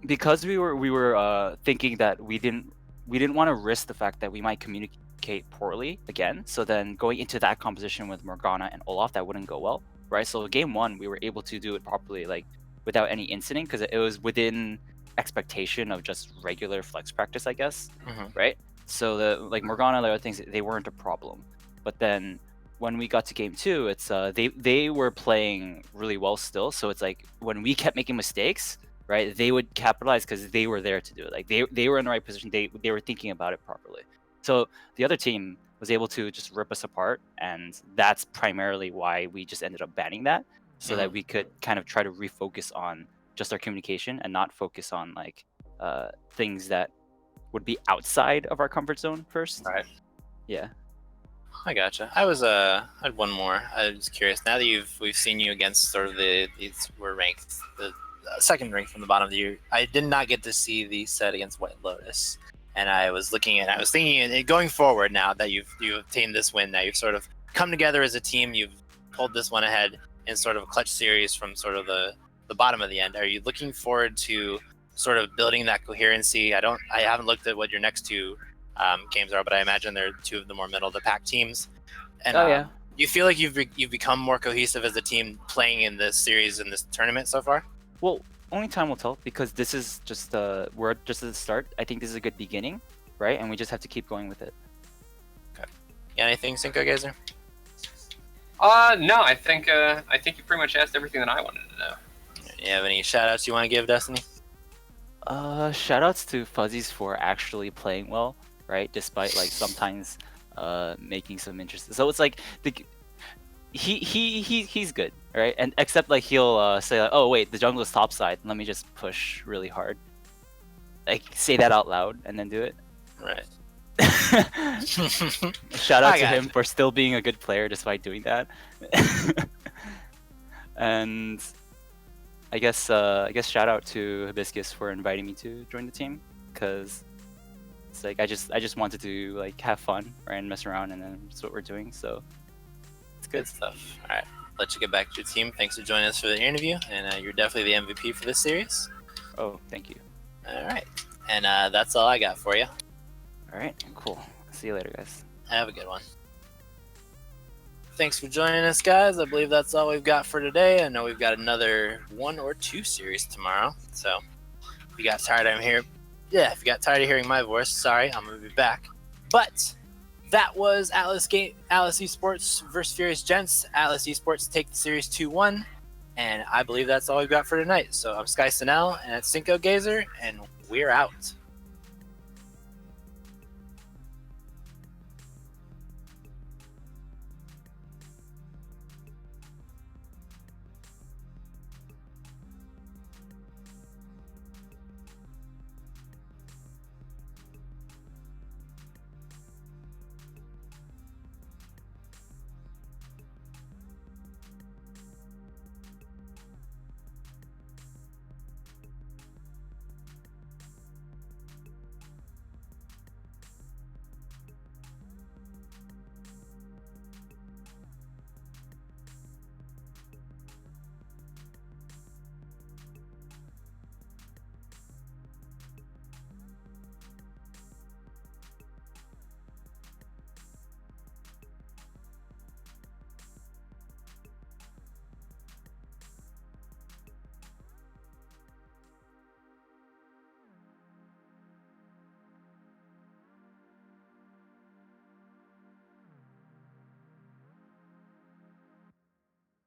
because we were thinking that we didn't want to risk the fact that we might communicate poorly again. So then going into that composition with Morgana and Olaf, that wouldn't go well, right? So game 1 we were able to do it properly, like without any incident, because it was within expectation of just regular flex practice, I guess, right? So the like Morgana and the other things, they weren't a problem. But then when we got to game 2, it's they were playing really well still. So it's like when we kept making mistakes, right, they would capitalize because they were there to do it. Like they were in the right position. They were thinking about it properly. So the other team was able to just rip us apart, and that's primarily why we just ended up banning that, so that we could kind of try to refocus on just our communication and not focus on like things that would be outside of our comfort zone first. Right. Yeah. I gotcha. I had one more. I was curious. Now that we've seen you against sort of we're ranked the second rank from the bottom of the year. I did not get to see the set against White Lotus, and I was thinking, and going forward now that you've obtained this win, now you've sort of come together as a team. You've pulled this one ahead in sort of a clutch series from sort of the bottom of the end. Are you looking forward to sort of building that coherency? I haven't looked at what your next 2 games are, but I imagine they're 2 of the more middle of the pack teams. And you feel like you've become more cohesive as a team playing in this series, in this tournament so far? Well, only time will tell, because this is just we're just at the start. I think this is a good beginning, right? And we just have to keep going with it. Okay. Yeah, anything, Cinco Gazer? No, I think you pretty much asked everything that I wanted to know. You have any shout outs you want to give, Destiny? Shout outs to Fuzzies for actually playing well, right? Despite like sometimes making some interesting. So it's like he's good, right? And except like he'll say like, oh wait, the jungle is topside, let me just push really hard. Like say that out loud and then do it. Right. Shout out to him for still being a good player despite doing that. And I guess shout out to Hibiscus for inviting me to join the team, because it's like I just wanted to like have fun, right, and mess around, and then that's what we're doing. So it's good stuff. All right, let you get back to your team. Thanks for joining us for the interview, and you're definitely the MVP for this series. Oh, thank you. All right, and that's all I got for you. All right, cool. See you later, guys. Have a good one. Thanks for joining us, guys. I believe that's all we've got for today. I know we've got another 1 or 2 series tomorrow. So if you got tired of hearing my voice, sorry, I'm going to be back. But that was Atlas Esports versus Furious Gentz. Atlas Esports take the series 2-1. And I believe that's all we've got for tonight. So I'm Sky Sinel, and it's Cinco Gazer, and we're out.